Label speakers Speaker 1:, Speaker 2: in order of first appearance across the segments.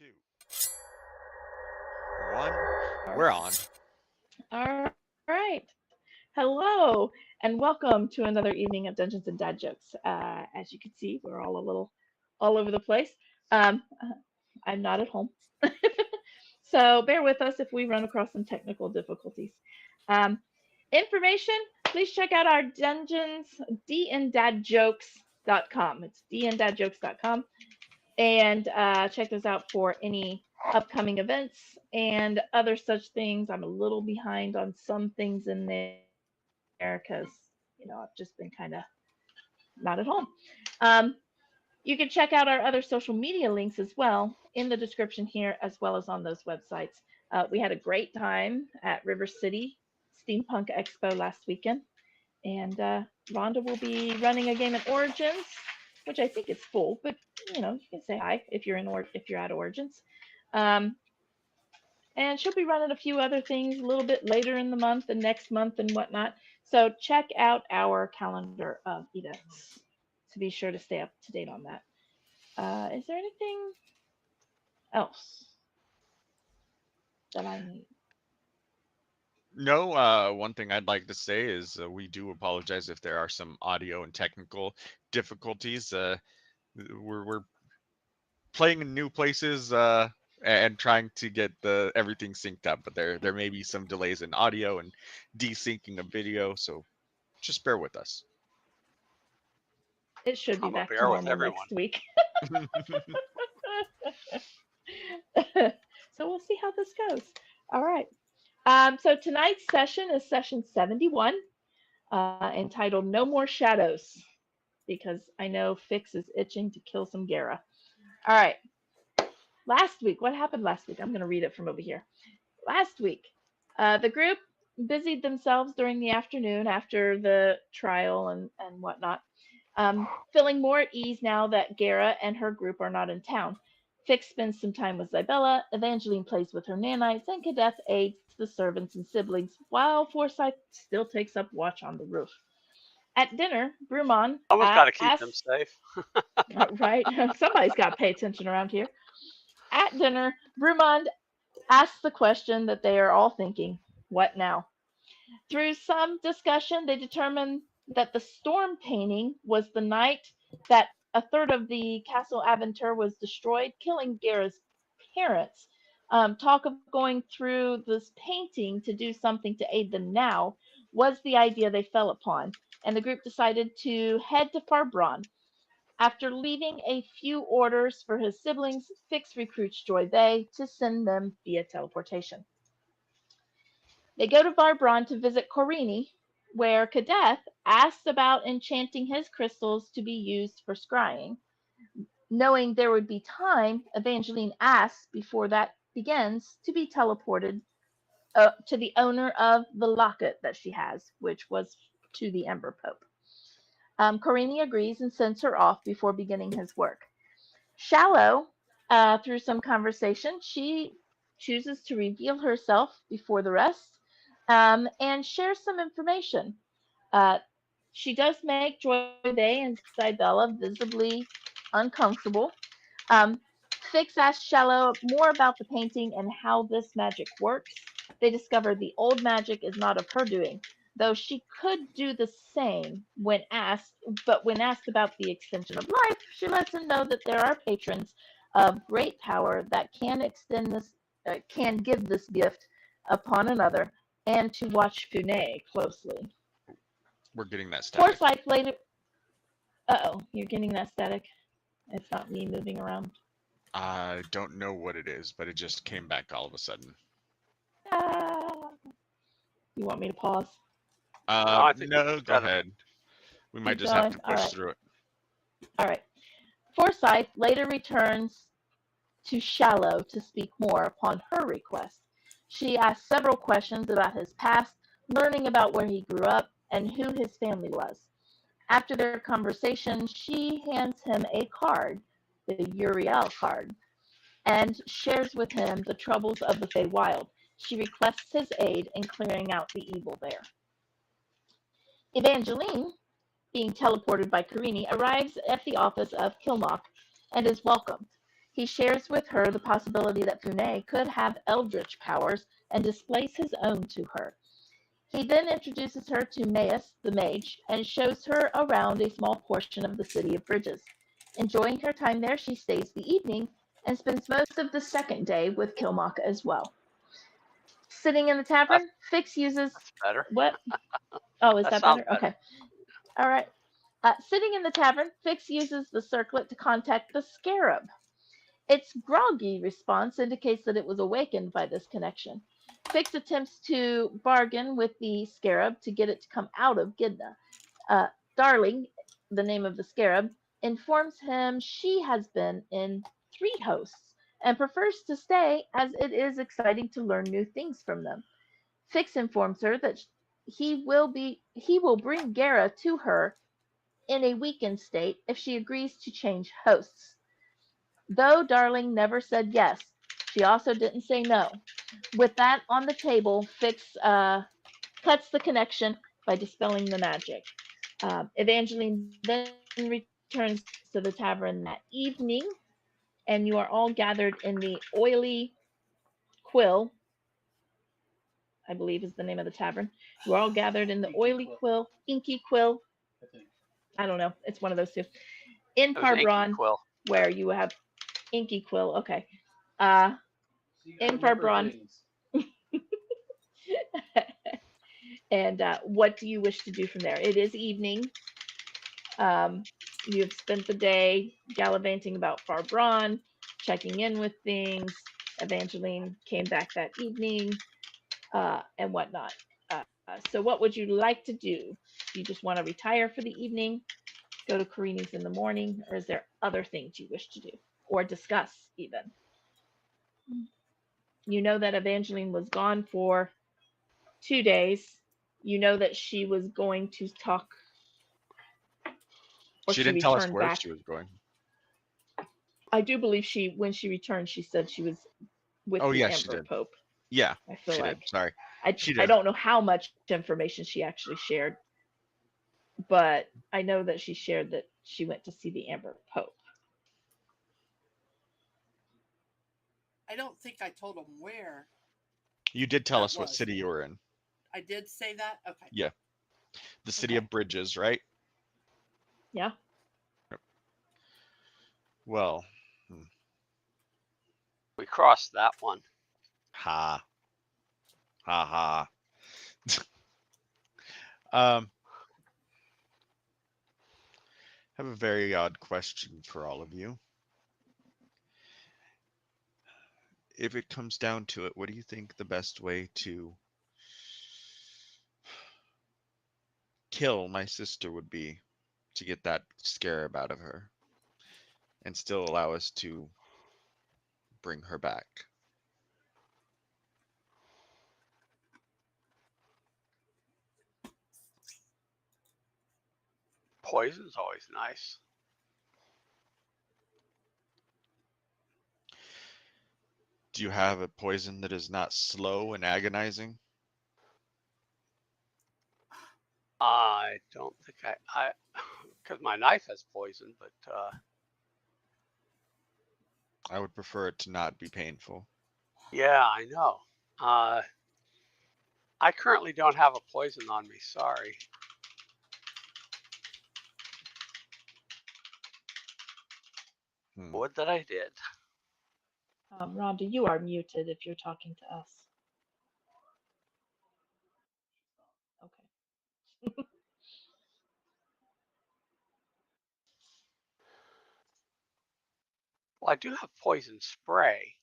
Speaker 1: two, one.
Speaker 2: All
Speaker 1: We're on.
Speaker 2: all right. Hello, and welcome to another evening of Dungeons and Dad Jokes. As you can see, we're all a little all over the place. Um, I'm not at home, so bear with us if we run across some technical difficulties. Um, information, please check out our dungeons, dndadjokes.com. It's dndadjokes.com. And check us out for any upcoming events and other such things. I'm a little behind on some things in there because, I've just been kind of not at home. Um, you can check out our other social media links as well in the description here, as well as on those websites. We had a great time at River City Steampunk Expo last weekend, and Rhonda will be running a game at Origins, which I think is full, but you can say hi if you're if you're at Origins. Um, and she'll be running a few other things a little bit later in the month and next month and whatnot. So check out our calendar of events to be sure to stay up to date on that. Is there anything else that I need?
Speaker 1: No, one thing I'd like to say is we do apologize if there are some audio and technical difficulties. We're playing in new places and trying to get the everything synced up, but there may be some delays in audio and desyncing of video, so just bear with us.
Speaker 2: It should be
Speaker 3: I'm a
Speaker 2: back to
Speaker 3: bear with
Speaker 2: normal
Speaker 3: everyone.
Speaker 2: next week. So we'll see how this goes. All right. So tonight's session is session 71, entitled No More Shadows, because I know Fix is itching to kill some Gara. All right. Last week, what happened last week? I'm going to read it from over here. Last week, the group busied themselves during the afternoon after the trial and whatnot, feeling more at ease now that Gara and her group are not in town. Fix spends some time with Zybella, Evangeline plays with her nanites, and Kadeth aids the servants and siblings, while Forsyth still takes up watch on the roof. At dinner, Brumon
Speaker 3: Someone's got to keep them
Speaker 2: asks,
Speaker 3: safe.
Speaker 2: right, somebody's got to pay attention around here. At dinner, Brumond asks the question that they are all thinking, what now? Through some discussion, they determined that the storm painting was the night that a third of the Castle Aventur was destroyed, killing Gara's parents. Talk of going through this painting to do something to aid them now was the idea they fell upon, and the group decided to head to Farbron. After leaving a few orders for his siblings, Fix recruits Joy Bay to send them via teleportation. They go to Varbron to visit Corini, where Kadeth asks about enchanting his crystals to be used for scrying. Knowing there would be time, Evangeline asks before that begins to be teleported to the owner of the locket that she has, which was to the Ember Pope. Corini agrees and sends her off before beginning his work. Shallow, through some conversation, she chooses to reveal herself before the rest and shares some information. Uh, she does make Joy Bay and Cybella visibly uncomfortable. Um, Fix asks Shallow more about the painting and how this magic works. They discover the old magic is not of her doing, though she could do the same but when asked about the extension of life, she lets him know that there are patrons of great power that can give this gift upon another, and to watch Fune closely.
Speaker 1: We're getting that static.
Speaker 2: Forsyth later. You're getting that static. It's not me moving around.
Speaker 1: I don't know what it is, but it just came back all of a sudden.
Speaker 2: Ah, you want me to pause?
Speaker 3: No, I think we
Speaker 1: No,
Speaker 3: just
Speaker 1: go
Speaker 3: got to.
Speaker 1: ahead. We might
Speaker 2: Keep
Speaker 1: just have
Speaker 2: going.
Speaker 1: to
Speaker 2: All
Speaker 1: push
Speaker 2: right.
Speaker 1: through it.
Speaker 2: All right. Forsyth later returns to Shallow to speak more upon her request. She asks several questions about his past, learning about where he grew up and who his family was. After their conversation, she hands him a card, the Uriel card, and shares with him the troubles of the Feywild. She requests his aid in clearing out the evil there. Evangeline, being teleported by Carini, arrives at the office of Kilmock and is welcomed. He shares with her the possibility that Funè could have eldritch powers and displays his own to her. He then introduces her to Maius, the mage, and shows her around a small portion of the city of Bridges. Enjoying her time there, she stays the evening and spends most of the second day with Kilmach as well. Sitting in the
Speaker 3: That's
Speaker 2: tavern, Fix uses
Speaker 3: better.
Speaker 2: what? Oh, is
Speaker 3: That
Speaker 2: that
Speaker 3: sounds
Speaker 2: better?
Speaker 3: better.
Speaker 2: Okay. All right. Sitting in the tavern, Fix uses the circlet to contact the scarab. Its groggy response indicates that it was awakened by this connection. Fix attempts to bargain with the scarab to get it to come out of Gidna. Darling, the name of the scarab, informs him she has been in three hosts and prefers to stay as it is exciting to learn new things from them. Fix informs her that he will bring Gara to her in a weakened state if she agrees to change hosts. Though Darling never said yes, she also didn't say no. With that on the table, Fix cuts the connection by dispelling the magic. Evangeline then returns to the tavern that evening, and you are all gathered in the Oily Quill, I believe is the name of the tavern. You are all gathered in the Oily Quill, Inky Quill, I don't know, it's one of those two, in
Speaker 3: It was Inky
Speaker 2: Parbron,
Speaker 3: Quill.
Speaker 2: where you have Inky Quill, okay. Uh, in Parbron. And what do you wish to do from there? It is evening. Um, you have spent the day gallivanting about Farbron, checking in with things. Evangeline came back that evening, and whatnot. So, what would you like to do? Do you just want to retire for the evening, go to Karini's in the morning, or is there other things you wish to do or discuss even? You know that Evangeline was gone for 2 days. You know that she was going to talk, or
Speaker 1: She
Speaker 2: she
Speaker 1: didn't tell us
Speaker 2: returned
Speaker 1: where
Speaker 2: back.
Speaker 1: she was going.
Speaker 2: I do believe when she returned, she said she was with
Speaker 1: Oh
Speaker 2: the
Speaker 1: yes, she
Speaker 2: Emperor
Speaker 1: did.
Speaker 2: Pope.
Speaker 1: Yeah,
Speaker 2: I feel
Speaker 1: she
Speaker 2: like
Speaker 1: did. Sorry, she
Speaker 2: I
Speaker 1: did.
Speaker 2: don't know how much information she actually shared, but I know that she shared that she went to see the Emperor Pope.
Speaker 4: I don't think I told him where
Speaker 1: You did tell
Speaker 4: that
Speaker 1: us what
Speaker 4: was.
Speaker 1: city you were in.
Speaker 4: I did say that? Okay.
Speaker 1: Yeah, the city
Speaker 2: Okay.
Speaker 1: of Bridges, right?
Speaker 2: Yeah.
Speaker 1: Well,
Speaker 3: We crossed that one.
Speaker 1: ha, ha, ha. um, I have a very odd question for all of you. If it comes down to it, what do you think the best way to kill my sister would be to get that scarab out of her and still allow us to bring her back?
Speaker 3: Poison's always nice.
Speaker 1: Do you have a poison that is not slow and agonizing?
Speaker 3: I don't think because my knife has poison, but
Speaker 1: I would prefer it to not be painful.
Speaker 3: yeah, I know. I currently don't have a poison on me. Sorry.
Speaker 1: Hmm.
Speaker 3: Would that I did.
Speaker 2: Rhonda, you are muted if you're talking to us. Okay.
Speaker 3: Well, I do have poison spray,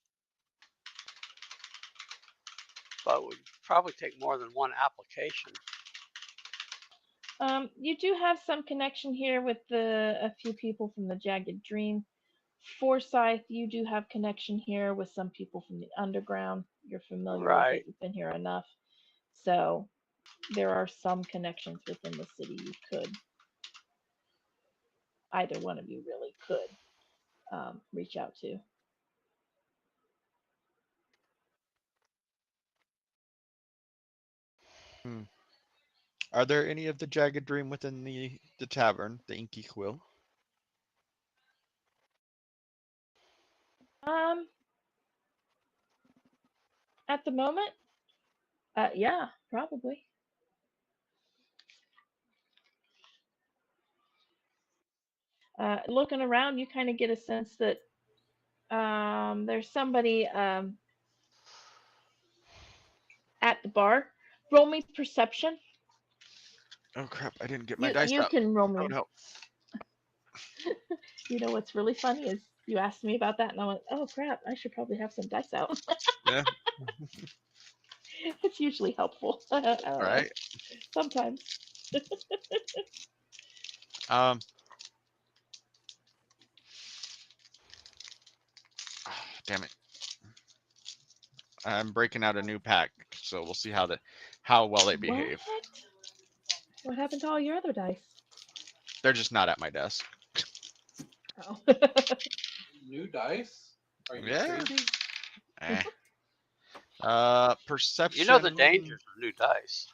Speaker 3: but it would probably take more than one application.
Speaker 2: You do have some connection here with a few people from the Jagged Dream. Forsyth, you do have connection here with some people from the underground. You're familiar with it.
Speaker 3: Right.
Speaker 2: You've been here enough. So there are some connections within the city you could, either one of you really could reach out to.
Speaker 1: Hmm. Are there any of the Jagged Dream within the tavern, the Inky Quill?
Speaker 2: Um, at the moment, yeah, probably. Looking around, you kind of get a sense that there's somebody at the bar. Roll me perception.
Speaker 1: Oh crap! I didn't get my dice
Speaker 2: You
Speaker 1: out.
Speaker 2: can roll
Speaker 1: Oh
Speaker 2: me.
Speaker 1: no.
Speaker 2: You know what's really funny is you asked me about that, and I went, "Oh crap! I should probably have some dice out."
Speaker 1: Yeah.
Speaker 2: It's usually helpful.
Speaker 1: All right.
Speaker 2: Sometimes.
Speaker 1: Um. Damn it. I'm breaking out a new pack, so we'll see how well they
Speaker 2: What?
Speaker 1: behave.
Speaker 2: What happened to all your other dice?
Speaker 1: They're just not at my desk.
Speaker 2: Oh.
Speaker 5: New dice? Are you
Speaker 1: Yeah.
Speaker 5: crazy?
Speaker 1: Eh.
Speaker 3: You know
Speaker 1: Perception.
Speaker 3: the dangers of new dice.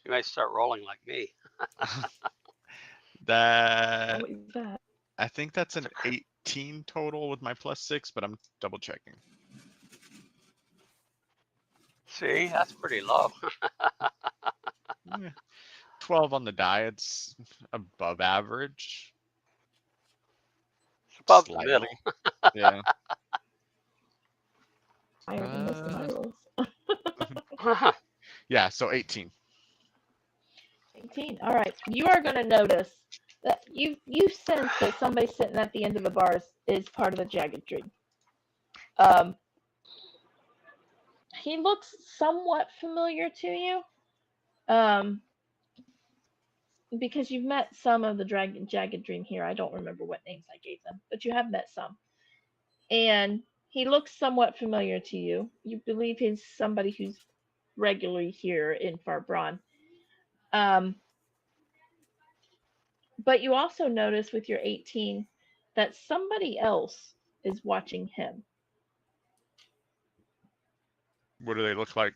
Speaker 3: You might start rolling like me.
Speaker 1: That
Speaker 2: What was that?
Speaker 1: I think that's an 18 total with my +6, but I'm double checking.
Speaker 3: See, that's pretty low.
Speaker 1: 12 on the die. It's above average.
Speaker 3: It's above the
Speaker 1: Slightly.
Speaker 3: middle.
Speaker 1: Yeah.
Speaker 2: Higher than most of my rolls.
Speaker 1: Yeah, so 18.
Speaker 2: 18. All right. You are going to notice that you sense that somebody sitting at the end of the bars is part of the jagged dream. Um, he looks somewhat familiar to you. Um, because you've met some of the jagged dream here. I don't remember what names I gave them, but you have met some. And he looks somewhat familiar to you. You believe he's somebody who's regularly here in Farbron. Um, but you also notice with your 18 that somebody else is watching him.
Speaker 1: What do they look like?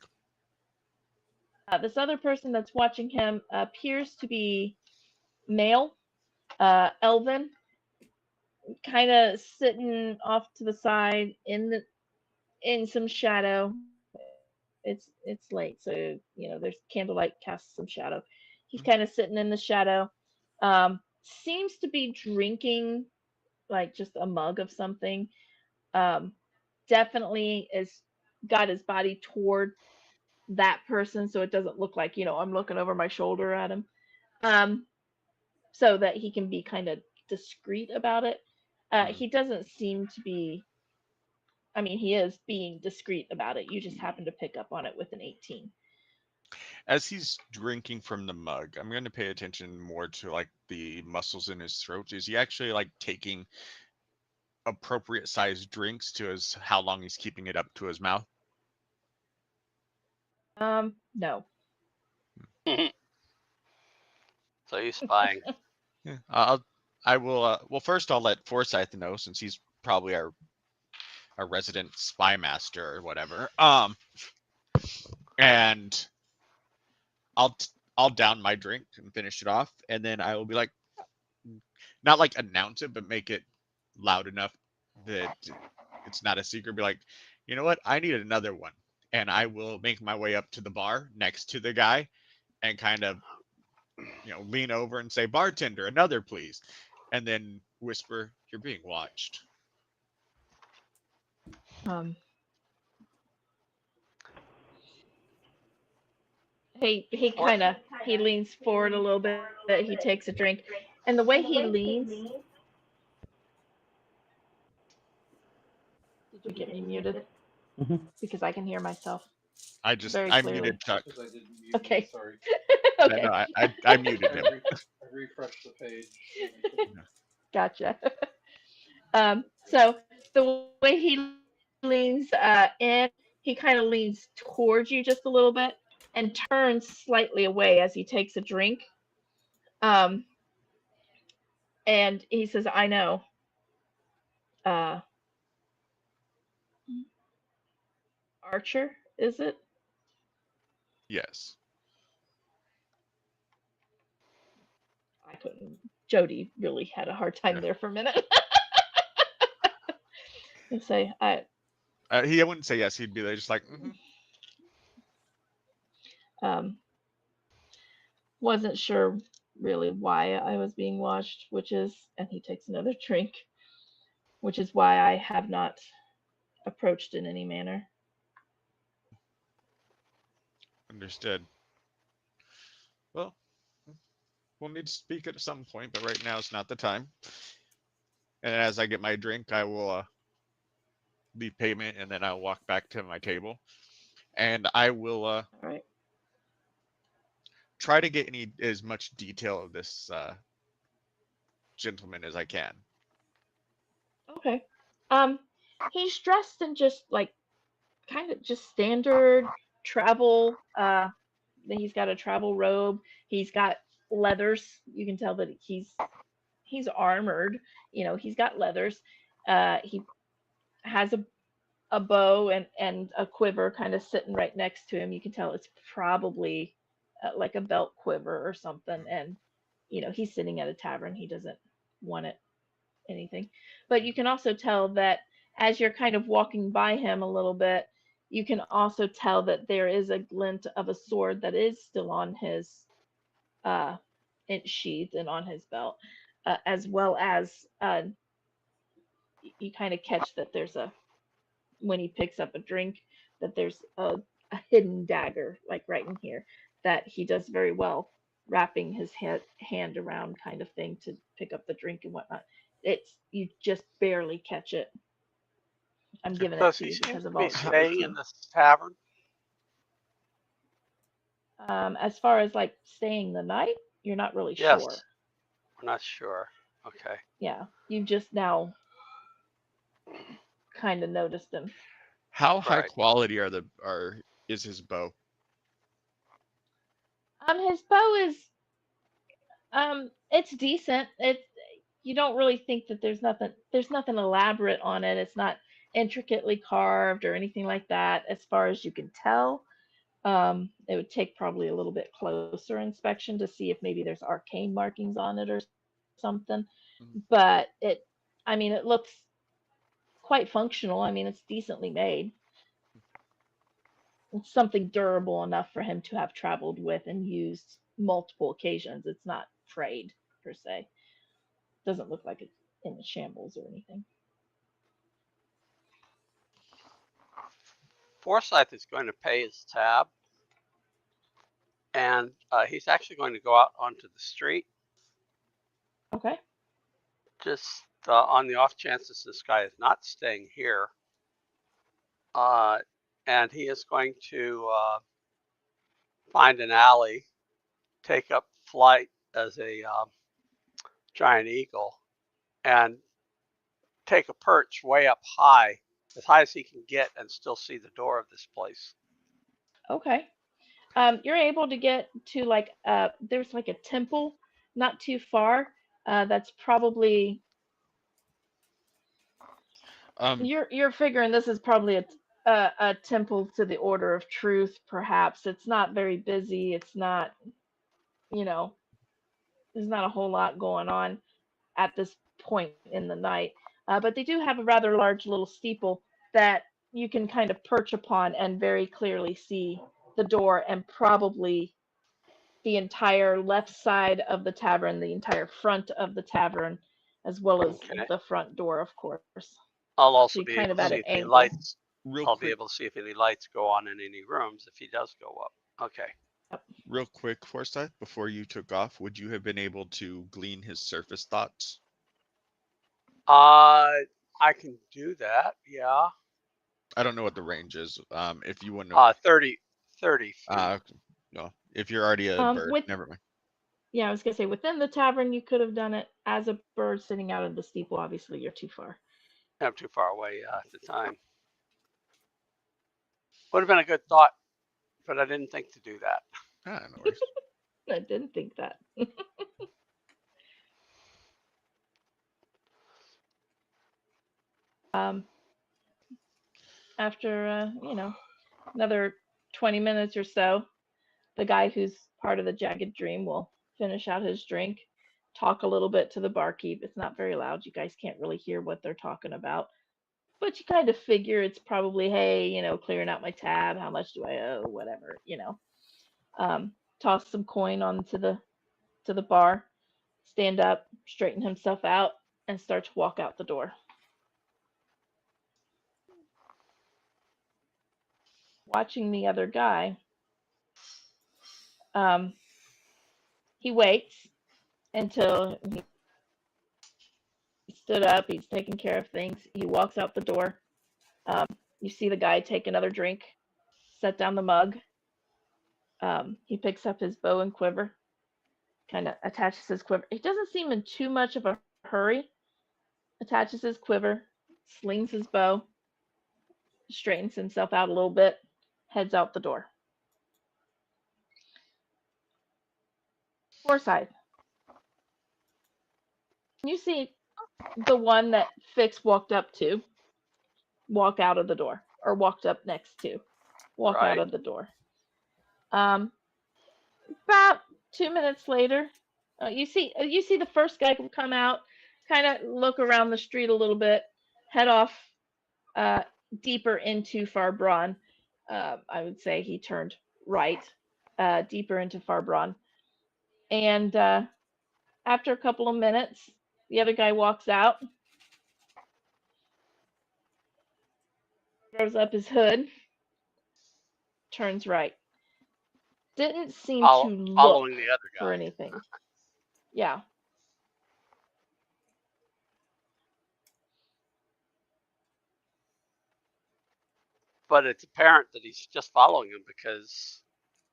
Speaker 2: This other person that's watching him appears to be male, elven, kind of sitting off to the side in some shadow. It's late, so there's candlelight casts some shadow. He's kind of sitting in the shadow. Seems to be drinking like just a mug of something. Um, Definitely is got his body toward that person, so it doesn't look like I'm looking over my shoulder at him. Um, so that he can be kind of discreet about it. He doesn't seem to be. I mean, he is being discreet about it. You just happen to pick up on it with an 18.
Speaker 1: As he's drinking from the mug, I'm going to pay attention more to like the muscles in his throat. Is he actually like taking appropriate sized drinks to his how long he's keeping it up to his mouth?
Speaker 2: No.
Speaker 3: So he's spying.
Speaker 1: Yeah. I will well first I'll let Forsyth know since he's probably our resident spy master or whatever. And I'll I'll down my drink and finish it off, and then I will be like, not like announce it, but make it loud enough that it's not a secret. Be like, you know what? I need another one, and I will make my way up to the bar next to the guy and kind of lean over and say, bartender, another please, and then whisper, you're being watched.
Speaker 2: Um, he kind of he leans forward a little bit. He takes a drink, and the way he leans, did you get me muted? Because I can hear myself very
Speaker 1: I
Speaker 2: clearly.
Speaker 1: muted Chuck.
Speaker 5: Because I didn't mute
Speaker 2: Okay.
Speaker 5: you, sorry.
Speaker 1: Yeah,
Speaker 2: Okay.
Speaker 1: no, I muted him.
Speaker 5: I refreshed the page.
Speaker 2: Gotcha. So the way he leans in, he kind of leans towards you just a little bit and turns slightly away as he takes a drink. Um, and he says, "I know. Uh, Archer, is it?
Speaker 1: Yes.
Speaker 2: I couldn't. Jody really had a hard time
Speaker 1: Yeah.
Speaker 2: there for a minute. And say,
Speaker 1: He wouldn't say yes. He'd be there just like,
Speaker 2: um, wasn't sure really why I was being watched, and he takes another drink, which is why I have not approached in any manner.
Speaker 1: understood. Well, we'll need to speak at some point, but right now is not the time. And as I get my drink, I will leave payment, and then I'll walk back to my table, and I will
Speaker 2: All right.
Speaker 1: try to get as much detail of this gentleman as I can.
Speaker 2: Okay. Um, he's dressed in just like kind of just standard travel. He's got a travel robe. He's got leathers. You can tell that he's armored. He's got leathers. He has a bow and a quiver kind of sitting right next to him. You can tell it's probably like a belt quiver or something. And he's sitting at a tavern. He doesn't want it anything. But you can also tell that as you're kind of walking by him a little bit, you can also tell that there is a glint of a sword that is still on his uh, sheath and on his belt, as well as you kind of catch that there's when he picks up a drink, that there's a hidden dagger, like right in here, that he does very well wrapping his hand around kind of thing to pick up the drink and whatnot. You just barely catch it. I'm giving it
Speaker 3: Does
Speaker 2: to
Speaker 3: he
Speaker 2: you
Speaker 3: seem
Speaker 2: because
Speaker 3: to
Speaker 2: of
Speaker 3: be
Speaker 2: all the other
Speaker 3: staying
Speaker 2: two.
Speaker 3: in this tavern?
Speaker 2: As far as like staying the night, you're not really sure.
Speaker 3: Yes, we're not sure. Okay.
Speaker 2: Yeah, you just now kind of noticed him.
Speaker 1: How high
Speaker 3: Right.
Speaker 1: quality is his bow?
Speaker 2: His bow is it's decent. You don't really think that there's nothing elaborate on it. It's not intricately carved or anything like that as far as you can tell. It would take probably a little bit closer inspection to see if maybe there's arcane markings on it or something.
Speaker 1: Mhm.
Speaker 2: But I mean, it looks quite functional. I mean, it's decently made. It's something durable enough for him to have traveled with and used multiple occasions. It's not frayed per se. Doesn't look like it's in the shambles or anything.
Speaker 3: Forsyth is going to pay his tab, and he's actually going to go out onto the street,
Speaker 2: Okay.
Speaker 3: just on the off chances this guy is not staying here. And he is going to find an alley, take up flight as a giant eagle, and take a perch way up high, as high as he can get, and still see the door of this place.
Speaker 2: Okay. You're able to get to like there's like a temple not too far. That's probably
Speaker 1: Um,
Speaker 2: you're figuring this is probably a temple to the Order of Truth. Perhaps it's not very busy. It's not you know there's not a whole lot going on at this point in the night. But they do have a rather large little steeple that you can kind of perch upon and very clearly see the door and probably the entire left side of the tavern, the entire front of the tavern, as well as
Speaker 3: Okay.
Speaker 2: the front door, of course.
Speaker 3: I'll
Speaker 2: So
Speaker 3: also
Speaker 2: you're
Speaker 3: be
Speaker 2: kind
Speaker 3: able
Speaker 2: of
Speaker 3: to
Speaker 2: at
Speaker 3: see
Speaker 2: an
Speaker 3: if any
Speaker 2: angle.
Speaker 3: lights.
Speaker 1: real
Speaker 3: I'll be
Speaker 1: quick,
Speaker 3: able to see if any lights go on in any rooms if he does go up. Okay.
Speaker 2: Yep.
Speaker 1: real quick, Forsyth, before you took off, would you have been able to glean his surface thoughts?
Speaker 3: I can do that. Yeah.
Speaker 1: I don't know what the range is. If you wouldn't,
Speaker 3: 30 feet.
Speaker 1: no, if you're already a bird,
Speaker 2: With
Speaker 1: never mind.
Speaker 2: Yeah, I was gonna say within the tavern you could have done it as a bird sitting out of the steeple. Obviously, you're too far.
Speaker 3: I'm too far away at the time. Would have been a good thought, but I didn't think to do that.
Speaker 1: No worries.
Speaker 2: I didn't think that. um, After another 20 minutes or so, the guy who's part of the jagged dream will finish out his drink, talk a little bit to the barkeep. It's not very loud. You guys can't really hear what they're talking about. But you kind of figure it's probably, hey, clearing out my tab. How much do I owe? Whatever. Toss some coin onto the bar, stand up, straighten himself out, and start to walk out the door. Watching the other guy, um, he waits until he stood up. He's taking care of things. He walks out the door. Um, you see the guy take another drink, set down the mug. He picks up his bow and quiver, kind of attaches his quiver. He doesn't seem in too much of a hurry. Attaches his quiver, slings his bow, straightens himself out a little bit, heads out the door. Forsyth, you see the one that Fix walked up to walk out of the door, or walked up next to walk out
Speaker 3: Right.
Speaker 2: of the door. About 2 minutes later, you see the first guy come out, kind of look around the street a little bit, head off uh, deeper into Farbron. I would say he turned right, deeper into Farbron, and after a couple of minutes, the other guy walks out, throws up his hood, turns right. Didn't seem to look
Speaker 3: Following the other
Speaker 2: for
Speaker 3: guy.
Speaker 2: anything. Yeah.
Speaker 3: But it's apparent that he's just following him because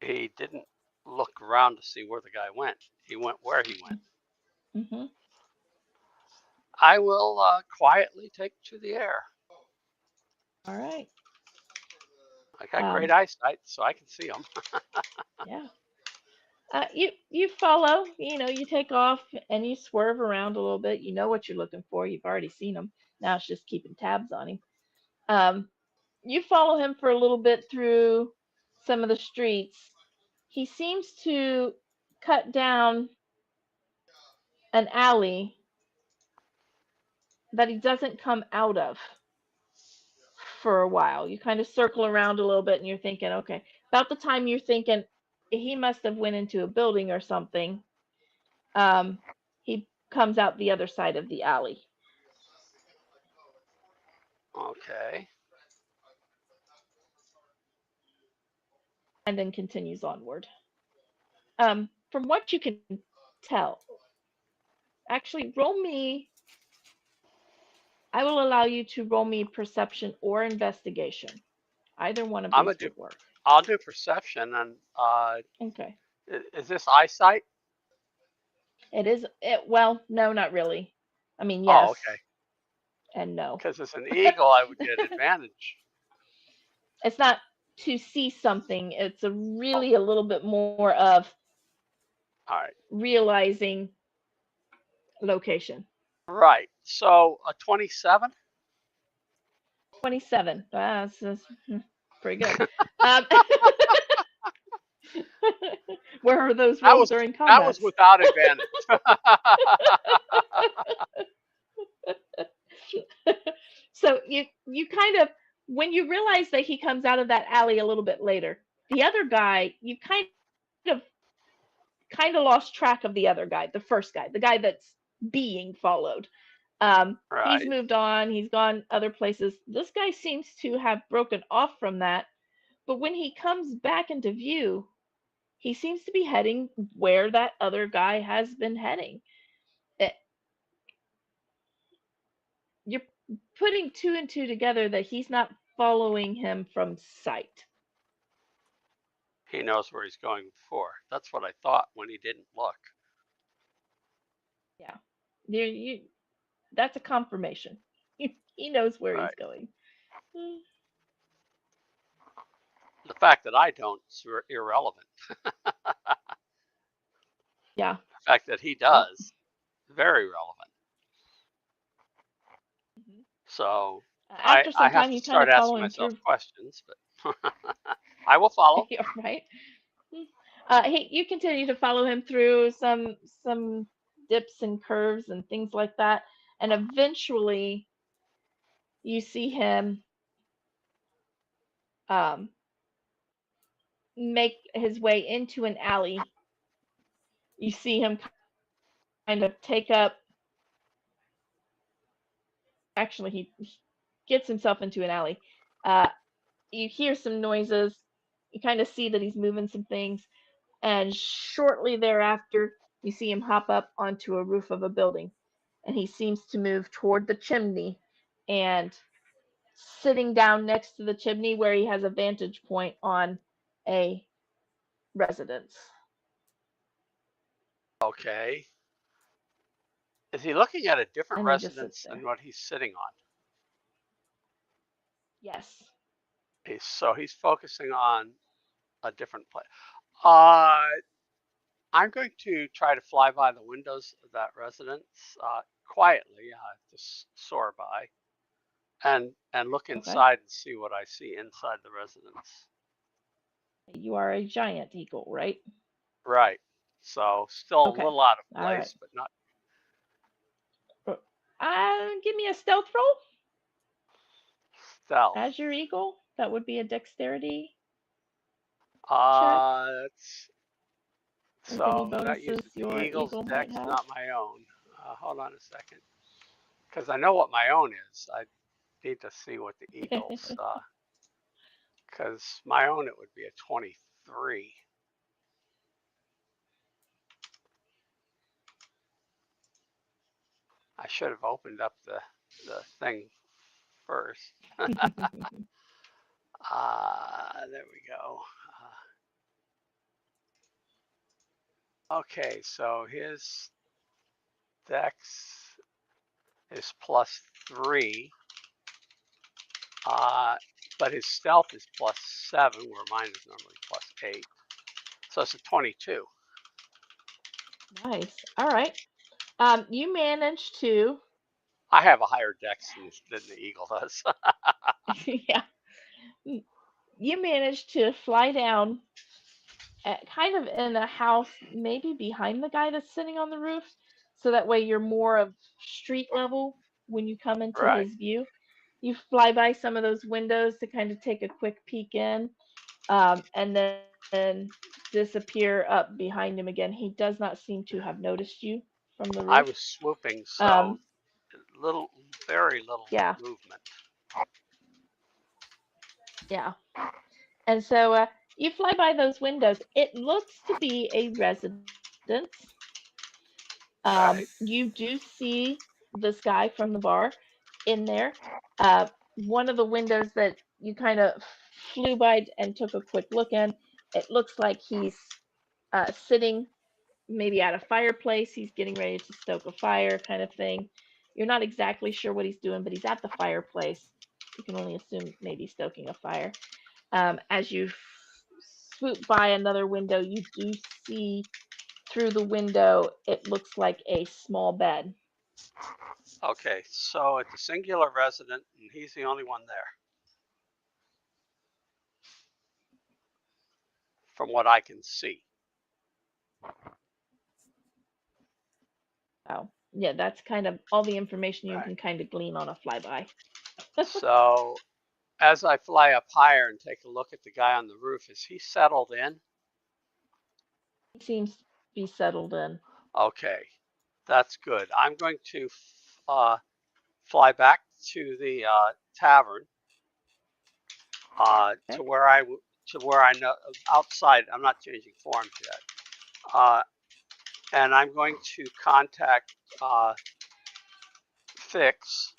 Speaker 3: he didn't look around to see where the guy went. He went where he went.
Speaker 2: Hmm.
Speaker 3: I will quietly take to the air.
Speaker 2: All right.
Speaker 3: I got great eyesight, so I can see him.
Speaker 2: Yeah. You follow. You take off and you swerve around a little bit. You know what you're looking for. You've already seen him. Now it's just keeping tabs on him. You follow him for a little bit through some of the streets. He seems to cut down an alley that he doesn't come out of for a while. You kind of circle around a little bit and you're thinking, okay, about the time you're thinking he must have went into a building or something, he comes out the other side of the alley
Speaker 3: Okay.
Speaker 2: and then continues onward. From what you can tell, actually, I will allow you to roll me perception or investigation. Either one of
Speaker 3: I'm gonna
Speaker 2: these
Speaker 3: do.
Speaker 2: would work.
Speaker 3: I'll do perception, and
Speaker 2: Okay.
Speaker 3: is this eyesight?
Speaker 2: It is it well, no, not really. I mean,
Speaker 3: Oh,
Speaker 2: yes
Speaker 3: okay.
Speaker 2: and no.
Speaker 3: Because as an eagle, I would get advantage.
Speaker 2: It's not to see something. It's
Speaker 3: Oh,
Speaker 2: really a little bit more of
Speaker 3: all right.
Speaker 2: realizing location.
Speaker 3: Right. So a 27.
Speaker 2: 27. That's pretty good. Um, where are those
Speaker 3: That
Speaker 2: rolls
Speaker 3: was
Speaker 2: during
Speaker 3: that was
Speaker 2: combats?
Speaker 3: without advantage.
Speaker 2: So you kind of, when you realize that he comes out of that alley a little bit later, the other guy, you of kind of lost track of the other guy, the first guy, the guy that's being followed. He's
Speaker 3: Right.
Speaker 2: moved on, he's gone other places. This guy seems to have broken off from that, but when he comes back into view, he seems to be heading where that other guy has been heading. It, you're putting two and two together that he's not following him from sight.
Speaker 3: He knows where he's going before. That's what I thought when he didn't look.
Speaker 2: Yeah. You that's a confirmation. He knows where he's
Speaker 3: Right.
Speaker 2: going.
Speaker 3: The fact that I don't is irrelevant.
Speaker 2: Yeah.
Speaker 3: The fact that he
Speaker 2: Well,
Speaker 3: does, very relevant.
Speaker 2: mhm.
Speaker 3: So
Speaker 2: After
Speaker 3: I
Speaker 2: some
Speaker 3: have
Speaker 2: time,
Speaker 3: to
Speaker 2: you kind
Speaker 3: start
Speaker 2: of follow
Speaker 3: asking
Speaker 2: him
Speaker 3: myself
Speaker 2: through.
Speaker 3: questions, but I will follow.
Speaker 2: Right. You continue to follow him through some dips and curves and things like that. And eventually you see him um, make his way into an alley. You see him kind of take up, actually, he gets himself into an alley. Uh, you hear some noises. You kind of see that he's moving some things. And shortly thereafter, you see him hop up onto a roof of a building. And he seems to move toward the chimney and sitting down next to the chimney where he has a vantage point on a residence.
Speaker 3: Okay. Is he looking at a different
Speaker 2: And he just sits
Speaker 3: residence
Speaker 2: there.
Speaker 3: than what he's sitting on?
Speaker 2: Yes.
Speaker 3: So he's focusing on a different place. I'm going to try to fly by the windows of that residence quietly, just soar by, and look
Speaker 2: Okay.
Speaker 3: inside and see what I see inside the residence.
Speaker 2: You are a giant eagle, right?
Speaker 3: Right. So still a
Speaker 2: Okay.
Speaker 3: little out of
Speaker 2: All right.
Speaker 3: place, but not
Speaker 2: Give me a stealth roll
Speaker 3: stealth.
Speaker 2: as your eagle. That would be a dexterity check
Speaker 3: That's
Speaker 2: with any
Speaker 3: so that
Speaker 2: bonuses
Speaker 3: uses the
Speaker 2: your
Speaker 3: Eagles
Speaker 2: eagle might
Speaker 3: dex,
Speaker 2: have.
Speaker 3: not my own. Hold on a second, because I know what my own is. I need to see what the Eagles, because my own it would be a 23. I should have opened up the thing first. There we go. Okay, so his dex is +3, but his stealth is +7, where mine is normally +8. So it's a 22.
Speaker 2: Nice. All right. You manage to,
Speaker 3: I have a higher dex than the eagle does.
Speaker 2: yeah, you manage to fly down at kind of in a house, maybe behind the guy that's sitting on the roof, so that way you're more of street level when you come into
Speaker 3: Right.
Speaker 2: his view. You fly by some of those windows to kind of take a quick peek in, and then disappear up behind him again. He does not seem to have noticed you from the roof.
Speaker 3: I was swooping, so little, very little
Speaker 2: Yeah,
Speaker 3: movement.
Speaker 2: yeah. And so you fly by those windows. It looks to be a residence.
Speaker 3: Okay.
Speaker 2: You do see this guy from the bar in there. One of the windows that you kind of flew by and took a quick look in, it looks like he's sitting maybe at a fireplace. He's getting ready to stoke a fire, kind of thing. You're not exactly sure what he's doing, but he's at the fireplace. You can only assume maybe stoking a fire. As you swoop by another window, you do see through the window, it looks like a small bed.
Speaker 3: Okay, so it's a singular resident, and he's the only one there, from what I can see.
Speaker 2: So, yeah, that's kind of all the information you
Speaker 3: Right.
Speaker 2: can kind of glean on a flyby.
Speaker 3: So as I fly up higher and take a look at the guy on the roof, is he settled in?
Speaker 2: He seems to be settled in.
Speaker 3: Okay, that's good. I'm going to fly back to the tavern,
Speaker 2: Okay.
Speaker 3: to where I know outside. I'm not changing forms yet, and I'm going to contact Fix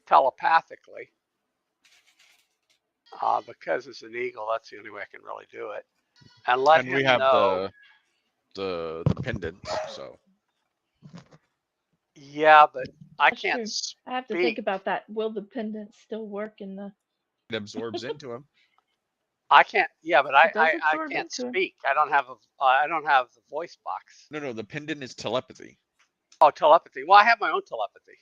Speaker 3: telepathically, because it's an eagle. That's the only way I can really do it, and let
Speaker 1: And we
Speaker 3: him
Speaker 1: have
Speaker 3: know.
Speaker 1: the pendants, so
Speaker 3: Yeah, but I
Speaker 2: That's
Speaker 3: can't
Speaker 2: true. I have to think
Speaker 3: speak.
Speaker 2: about that. Will the pendant still work in the.
Speaker 1: it absorbs into him.
Speaker 3: I can't. Yeah, but
Speaker 2: It does
Speaker 3: I
Speaker 2: absorb
Speaker 3: can't
Speaker 2: into him.
Speaker 3: speak. I don't have the voice box.
Speaker 1: No, the pendant is telepathy.
Speaker 3: Oh, telepathy. Well, I have my own telepathy.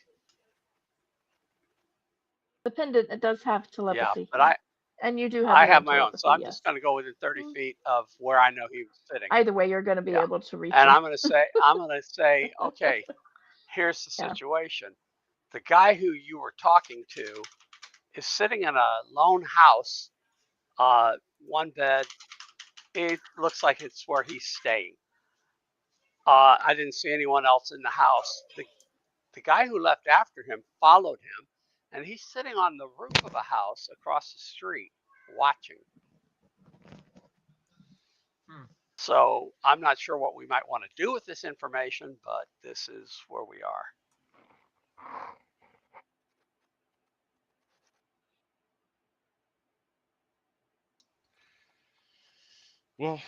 Speaker 2: The pendant, it does have
Speaker 3: Yeah,
Speaker 2: telepathy.
Speaker 3: but
Speaker 2: Yeah. And you do have
Speaker 3: I
Speaker 2: your
Speaker 3: have
Speaker 2: own
Speaker 3: my own, so
Speaker 2: telepathy,
Speaker 3: I'm
Speaker 2: yes.
Speaker 3: just going to go within 30 feet of where I know he was sitting.
Speaker 2: telepathy,
Speaker 3: So I'm
Speaker 2: yes.
Speaker 3: just going to go within 30 feet of where I know he was sitting.
Speaker 2: Either way, you're going to be
Speaker 3: Yeah.
Speaker 2: able to reach
Speaker 3: And
Speaker 2: him.
Speaker 3: I'm going to say, okay, here's the
Speaker 2: Yeah.
Speaker 3: situation. The guy who you were talking to is sitting in a lone house, one bed. It looks like it's where he's staying. I didn't see anyone else in the house. The guy who left after him followed him, and he's sitting on the roof of a house across the street watching. So I'm not sure what we might want to do with this information, but this is where we are.
Speaker 1: Well,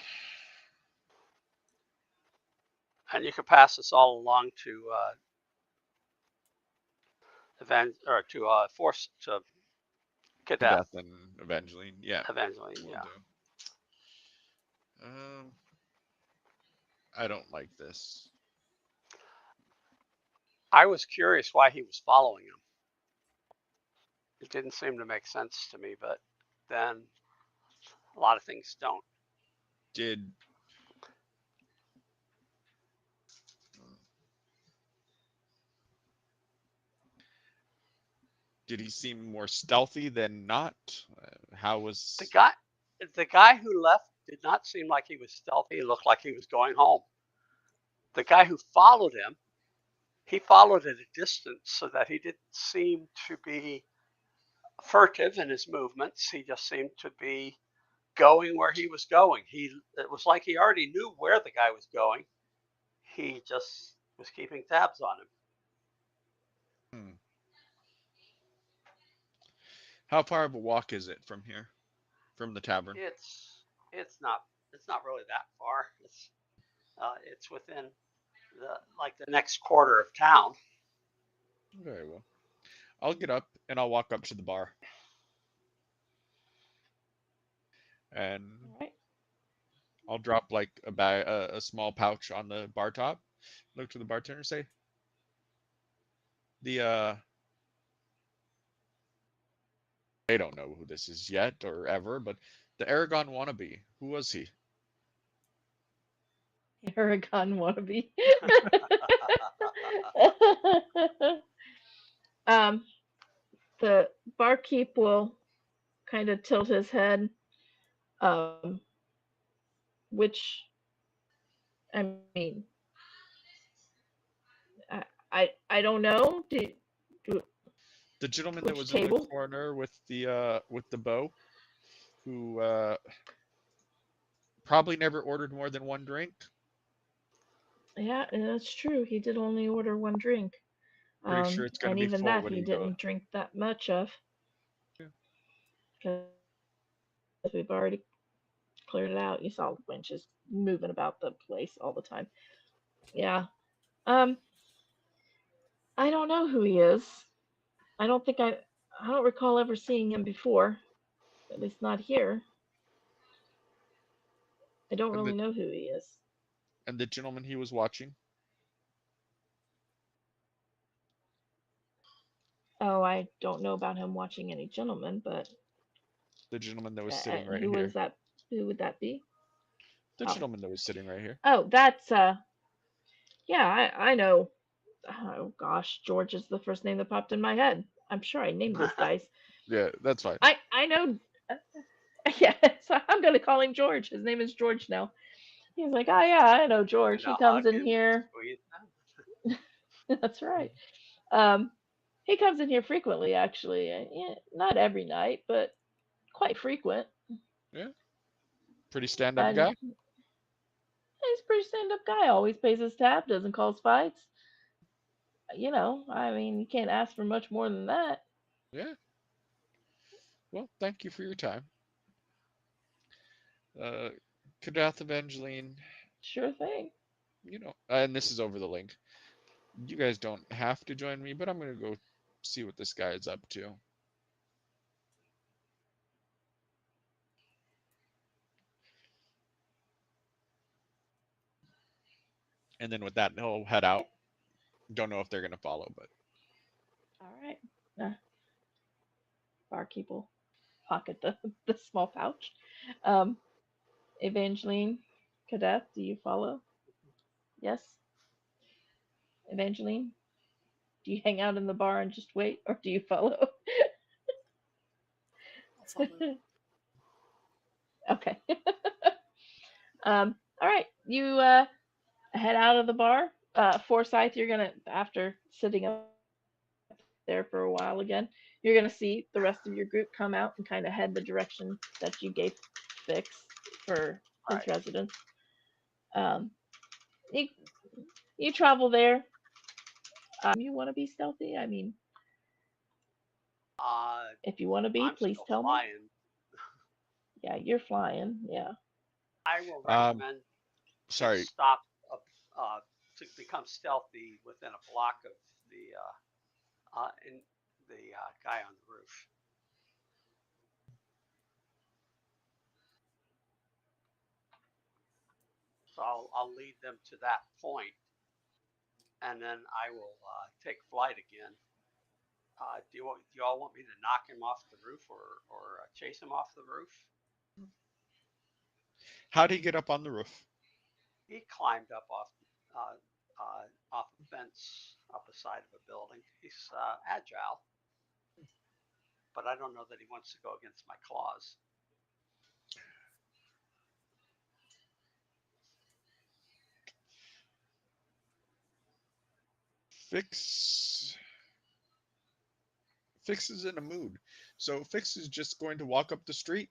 Speaker 3: And you can pass this all along to force to Cadet
Speaker 1: Death and Evangeline. Yeah,
Speaker 3: Evangeline.
Speaker 1: will
Speaker 3: Yeah,
Speaker 1: do. Um, I don't like this.
Speaker 3: I was curious why he was following him. It didn't seem to make sense to me, but then a lot of things don't.
Speaker 1: Did did he seem more stealthy than not? How
Speaker 3: The
Speaker 1: was
Speaker 3: guy, the guy who left did not seem like he was stealthy. He looked like he was going home. The guy who followed him, he followed at a distance so that he didn't seem to be furtive in his movements. He just seemed to be going where he was going. It was like he already knew where the guy was going. He just was keeping tabs on him.
Speaker 1: Hmm. How far of a walk is it from here, from the tavern?
Speaker 3: It's not really that far. It's within the next quarter of town.
Speaker 1: Very well. I'll get up and I'll walk up to the bar. And
Speaker 2: All right.
Speaker 1: I'll drop like a bag, a small pouch on the bar top. Look to the bartender, say, the they don't know who this is yet or ever, but the Aragon wannabe. Who was he?
Speaker 2: Aragon wannabe. um, the barkeep will kind of tilt his head. Um, which I mean, I don't know.
Speaker 1: The gentleman that
Speaker 2: Which
Speaker 1: was in the
Speaker 2: table?
Speaker 1: corner with the bow, who probably never ordered more than one drink.
Speaker 2: Yeah, that's true. He did only order one drink.
Speaker 1: Pretty sure it's going to
Speaker 2: And
Speaker 1: be
Speaker 2: even
Speaker 1: full
Speaker 2: that
Speaker 1: when
Speaker 2: he
Speaker 1: he goes.
Speaker 2: didn't drink that much of.
Speaker 1: Yeah.
Speaker 2: Because we've already cleared it out. You saw winches moving about the place all the time. Yeah. Um, I don't know who he is. I don't think I don't recall ever seeing him before. At least not here. I don't
Speaker 1: And
Speaker 2: really
Speaker 1: the
Speaker 2: know who he is.
Speaker 1: and the gentleman he was watching,
Speaker 2: Oh, I don't know about him watching any gentlemen, but
Speaker 1: the gentleman that was sitting right
Speaker 2: who is
Speaker 1: here,
Speaker 2: that? Who would that be?
Speaker 1: the
Speaker 2: Oh,
Speaker 1: gentleman that was sitting right here.
Speaker 2: oh, that's yeah, I know. Oh gosh, George is the first name that popped in my head. I'm sure I named these guys.
Speaker 1: Yeah, that's fine.
Speaker 2: I know. Yeah, so I'm gonna call him George. His name is George now. He's like, oh yeah, I know George.
Speaker 3: And
Speaker 2: He
Speaker 3: a
Speaker 2: comes
Speaker 3: hug
Speaker 2: in
Speaker 3: and
Speaker 2: here.
Speaker 3: squeeze.
Speaker 2: That's right. Um, he comes in here frequently, actually. Yeah, not every night, but quite frequent.
Speaker 1: Yeah, pretty stand-up
Speaker 2: And
Speaker 1: guy.
Speaker 2: he's a pretty stand-up guy. Always pays his tab. Doesn't cause fights. You know, I mean, you can't ask for much more than that.
Speaker 1: Yeah. Well, thank you for your time. Uh, Kadath Evangeline,
Speaker 2: Sure thing.
Speaker 1: and this is over the link. You guys don't have to join me, but I'm gonna go see what this guy is up to. And then with that, he'll head out. Don't know if they're gonna follow, but
Speaker 2: All right. Uh, barkeep will pocket the small pouch. Um, Evangeline, Cadet, do you follow? Yes, Evangeline. Do you hang out in the bar and just wait, or do you follow?
Speaker 4: I'll follow.
Speaker 2: Okay. All right. You head out of the bar. Forsyth, you're gonna after sitting up there for a while again, you're gonna see the rest of your group come out and kind of head the direction that you gave Fix for his residence.
Speaker 3: Right.
Speaker 2: Um, you you travel there. You want to be stealthy? I mean,
Speaker 3: Uh,
Speaker 2: if you want to be,
Speaker 3: I'm
Speaker 2: please
Speaker 3: still
Speaker 2: tell me.
Speaker 3: flying.
Speaker 2: Yeah, you're flying. Yeah.
Speaker 3: I will
Speaker 1: Um,
Speaker 3: recommend to
Speaker 1: sorry.
Speaker 3: stop to become stealthy within a block of the in the guy on the roof. So I'll lead them to that point, and then I will take flight again. Do you all want me to knock him off the roof or chase him off the roof?
Speaker 1: How do you get up on the roof?
Speaker 3: He climbed up off a fence up the side of a building. He's agile, but I don't know that he wants to go against my claws.
Speaker 1: Fix Fix is in a mood. So Fix is just going to walk up the street.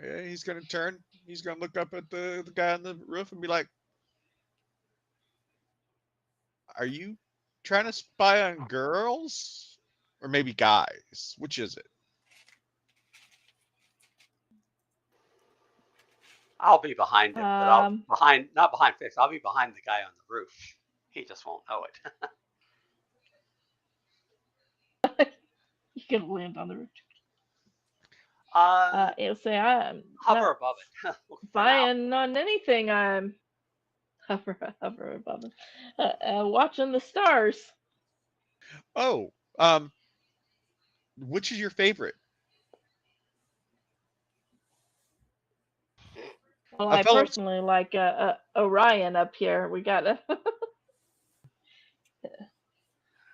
Speaker 1: Yeah, he's gonna turn. He's gonna look up at the guy on the roof and be like, "Are you trying to spy on girls, or maybe guys? Which is it?"
Speaker 3: I'll be behind him, but I'll
Speaker 2: Um,
Speaker 3: not behind Fix. I'll be behind the guy on the roof. He just won't know it.
Speaker 2: you can land on the roof.
Speaker 3: uh,
Speaker 2: It'll say I'm
Speaker 3: Hover
Speaker 2: not
Speaker 3: above it for now.
Speaker 2: spying on anything. I'm hover above it, watching the stars.
Speaker 1: Oh, which is your favorite?
Speaker 2: Well,
Speaker 1: A
Speaker 2: I
Speaker 1: fellow.
Speaker 2: personally like Orion up here. We got to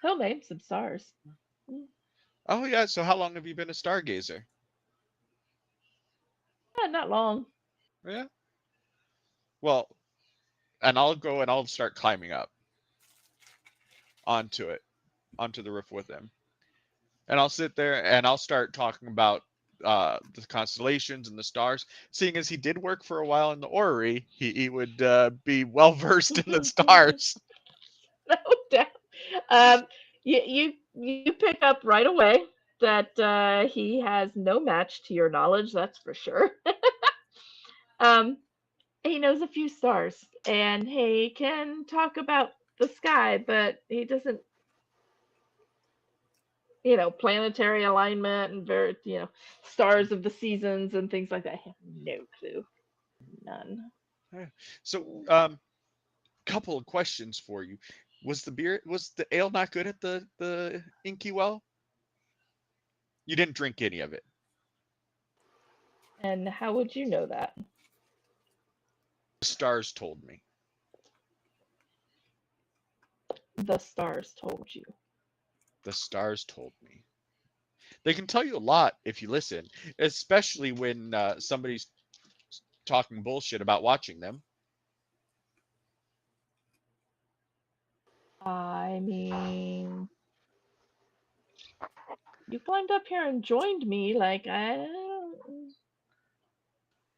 Speaker 2: he'll name some stars.
Speaker 1: Oh yeah. So how long have you been a stargazer?
Speaker 2: Not long.
Speaker 1: Yeah. Well, and I'll go and I'll start climbing up onto it, onto the roof with him, and I'll sit there and I'll start talking about the constellations and the stars. Seeing as he did work for a while in the orrery, he would be well versed in the
Speaker 2: No
Speaker 1: stars.
Speaker 2: doubt. Um, you pick up right away that he has no match to your knowledge. That's for sure. um, he knows a few stars, and he can talk about the sky, but he doesn't, planetary alignment and stars of the seasons and things like that. I have no clue, none.
Speaker 1: So, couple of questions for you. Was the ale not good at the Inky Well? You didn't drink any of it.
Speaker 2: And how would you know that?
Speaker 1: The stars told me.
Speaker 2: The stars told you.
Speaker 1: The stars told me. They can tell you a lot if you listen, especially when somebody's talking bullshit about watching them.
Speaker 2: I mean, you climbed up here and joined me. Like,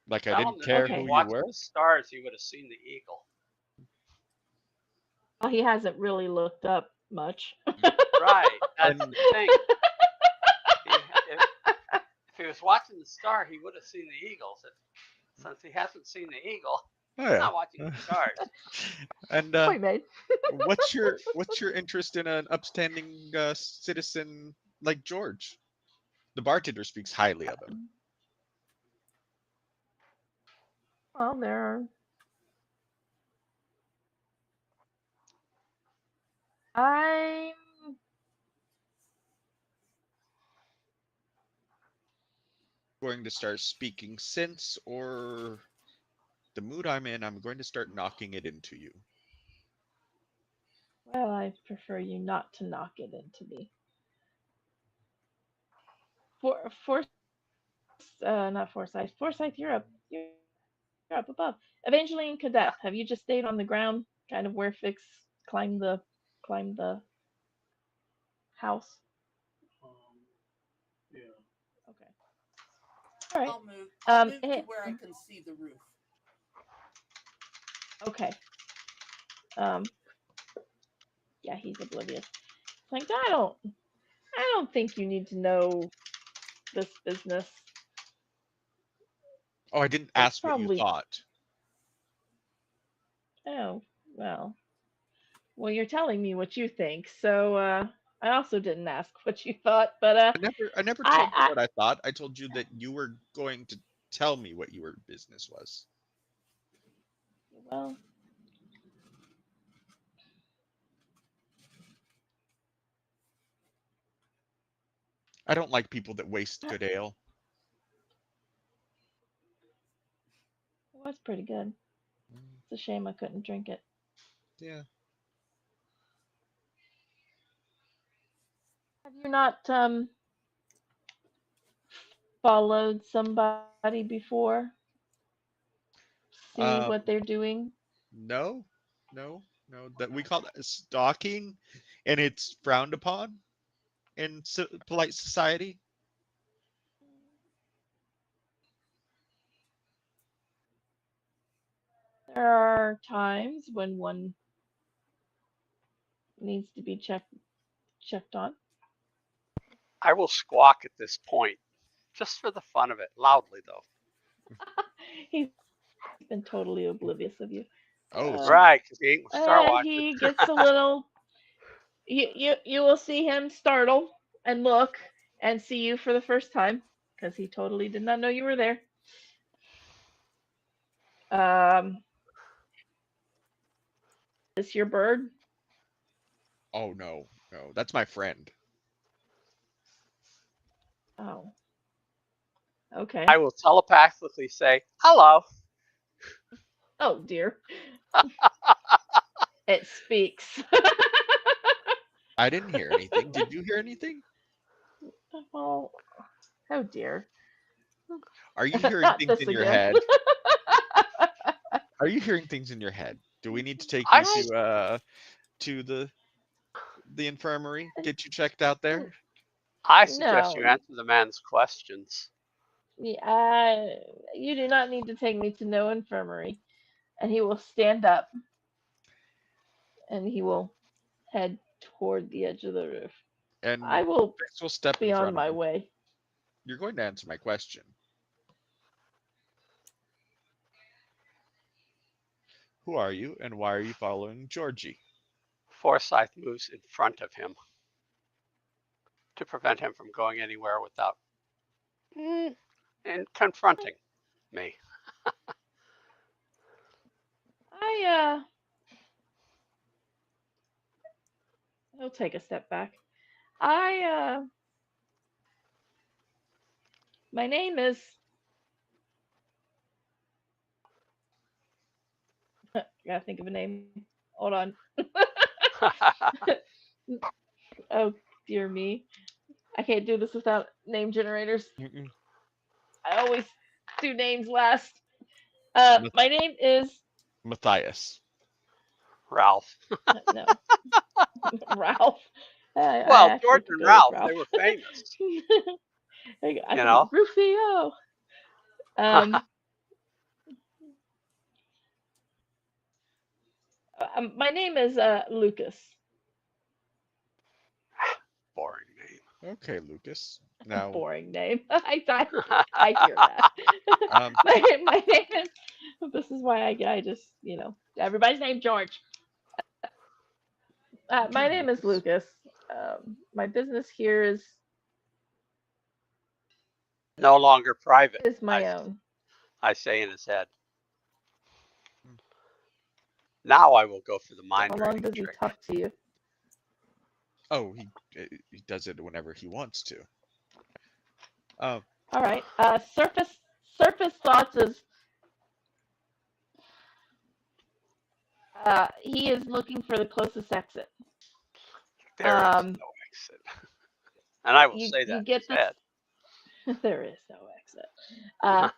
Speaker 1: Like I
Speaker 3: Tell him
Speaker 1: didn't
Speaker 3: that if
Speaker 1: care
Speaker 3: he was
Speaker 1: who
Speaker 2: okay.
Speaker 1: you
Speaker 3: watching
Speaker 1: were.
Speaker 3: the stars, he would have seen the eagle.
Speaker 2: Well, he hasn't really looked up much.
Speaker 3: Right, that's
Speaker 1: And
Speaker 3: the thing. If he was watching the star, he would have seen the eagles. Since he hasn't seen the eagle,
Speaker 1: oh
Speaker 3: he's
Speaker 1: yeah.
Speaker 3: not watching the stars.
Speaker 1: And
Speaker 2: Point made.
Speaker 1: what's your interest in an upstanding citizen like George? The bartender speaks highly of him.
Speaker 2: Well, there are. I'm
Speaker 1: going to start speaking sense, or the mood I'm in, I'm going to start knocking it into you.
Speaker 2: Well, I prefer you not to knock it into me. Not Forsyth. Forsyth, you're up. You're up above. Evangeline Cadet, have you just stayed on the ground, kind of where Fix climbed the house?
Speaker 5: Um, yeah.
Speaker 2: Okay. All right.
Speaker 4: I'll move to
Speaker 2: Hey,
Speaker 4: where I can see the roof.
Speaker 2: okay. Um, yeah, he's oblivious. It's like I don't think you need to know this business.
Speaker 1: Oh, I didn't
Speaker 2: It's
Speaker 1: ask what you
Speaker 2: probably
Speaker 1: thought.
Speaker 2: oh well. Well, you're telling me what you think, so I also didn't ask what you thought, but
Speaker 1: I never told you
Speaker 2: I
Speaker 1: what I thought. I told you that you were going to tell me what your business was.
Speaker 2: well,
Speaker 1: I don't like people that waste
Speaker 2: that
Speaker 1: good ale.
Speaker 2: was pretty good.
Speaker 1: Mm,
Speaker 2: It's a shame I couldn't drink it.
Speaker 1: yeah.
Speaker 2: Have you not followed somebody before? See what they're
Speaker 1: Um,
Speaker 2: doing?
Speaker 1: no, no, no. That we call that stalking, and it's frowned upon in polite society.
Speaker 2: There are times when one needs to be checked on.
Speaker 3: I will squawk at this point, just for the fun of it, loudly though.
Speaker 2: He's been totally oblivious of you.
Speaker 1: Oh, so
Speaker 3: Right, because he ain't gonna start
Speaker 2: He
Speaker 3: watching.
Speaker 2: gets a little. You will see him startle and look and see you for the first time because he totally did not know you were there. Um, is your bird?
Speaker 1: oh no, no. That's my friend.
Speaker 2: Oh, okay.
Speaker 3: I will telepathically say, hello.
Speaker 2: Oh dear, it speaks.
Speaker 1: I didn't hear anything. Did you hear anything?
Speaker 2: Well, oh dear,
Speaker 1: Are you hearing
Speaker 2: not
Speaker 1: things
Speaker 2: this
Speaker 1: in your
Speaker 2: again.
Speaker 1: head? Are you hearing things in your head? Do we need to take
Speaker 3: I,
Speaker 1: you
Speaker 2: I
Speaker 1: to the infirmary? Get you checked out there?
Speaker 3: I suggest
Speaker 2: no.
Speaker 3: you answer the man's questions.
Speaker 2: You do not need to take me to no infirmary. And he will stand up and he will head toward the edge of the roof. I
Speaker 1: And
Speaker 2: will
Speaker 1: Fix will step
Speaker 2: be
Speaker 1: in
Speaker 2: on
Speaker 1: front of
Speaker 2: my
Speaker 1: him.
Speaker 2: way.
Speaker 1: You're going to answer my question. Who are you, and why are you following Georgie?
Speaker 3: Forsyth moves in front of him to prevent him from going anywhere without and confronting me.
Speaker 2: I he'll take a step back. I my name is gotta think of a name. Hold on. Oh dear me. I can't do this without name generators.
Speaker 1: Mm-mm.
Speaker 2: I always do names last.
Speaker 1: Math-
Speaker 2: My name is
Speaker 1: Matthias.
Speaker 3: Ralph.
Speaker 2: no Ralph. I
Speaker 3: Well,
Speaker 2: actually
Speaker 3: George
Speaker 2: could
Speaker 3: and
Speaker 2: go with
Speaker 3: Ralph, they
Speaker 2: Ralph.
Speaker 3: were famous,
Speaker 2: I
Speaker 3: you
Speaker 2: could be
Speaker 3: know.
Speaker 2: Rufio. Um, my name is Lucas.
Speaker 3: Boring name.
Speaker 1: Okay, Lucas. Now,
Speaker 2: Boring name. I hear that.
Speaker 1: um,
Speaker 2: my name is. This is why I just everybody's named George. My
Speaker 1: okay,
Speaker 2: name is
Speaker 1: Lucas.
Speaker 2: Lucas. My business here
Speaker 3: No longer private,
Speaker 2: is my own.
Speaker 3: I say in his head. Now I will go for the
Speaker 2: How
Speaker 3: mind
Speaker 2: long
Speaker 3: reading
Speaker 2: does he
Speaker 3: trick.
Speaker 2: talk to you?
Speaker 1: Oh, he does it whenever he wants to.
Speaker 2: All right. Surface thoughts is he is looking for the closest exit.
Speaker 3: There is
Speaker 2: Um,
Speaker 3: no exit. And I will
Speaker 2: you
Speaker 3: say that
Speaker 2: you
Speaker 3: in
Speaker 2: get
Speaker 3: his
Speaker 2: this.
Speaker 3: head.
Speaker 2: There is no exit. Uh,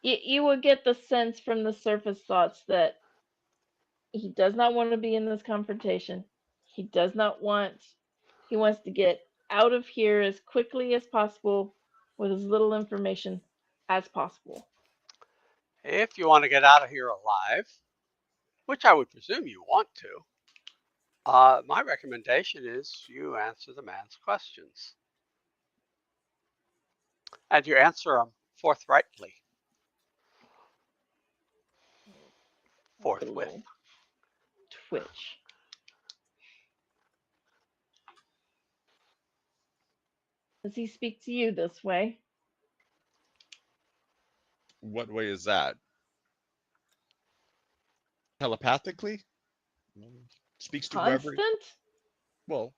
Speaker 2: you will get the sense from the surface thoughts that he does not want to be in this confrontation. He does not want. He wants to get out of here as quickly as possible with as little information as possible.
Speaker 3: If you want to get out of here alive, which I would presume you want to, my recommendation is you answer the man's questions. And you answer them forthrightly, forthwith.
Speaker 2: Little twitch. Does he speak to you this way?
Speaker 1: What way is that? Telepathically? Speaks to whoever.
Speaker 2: Constant?
Speaker 1: Well,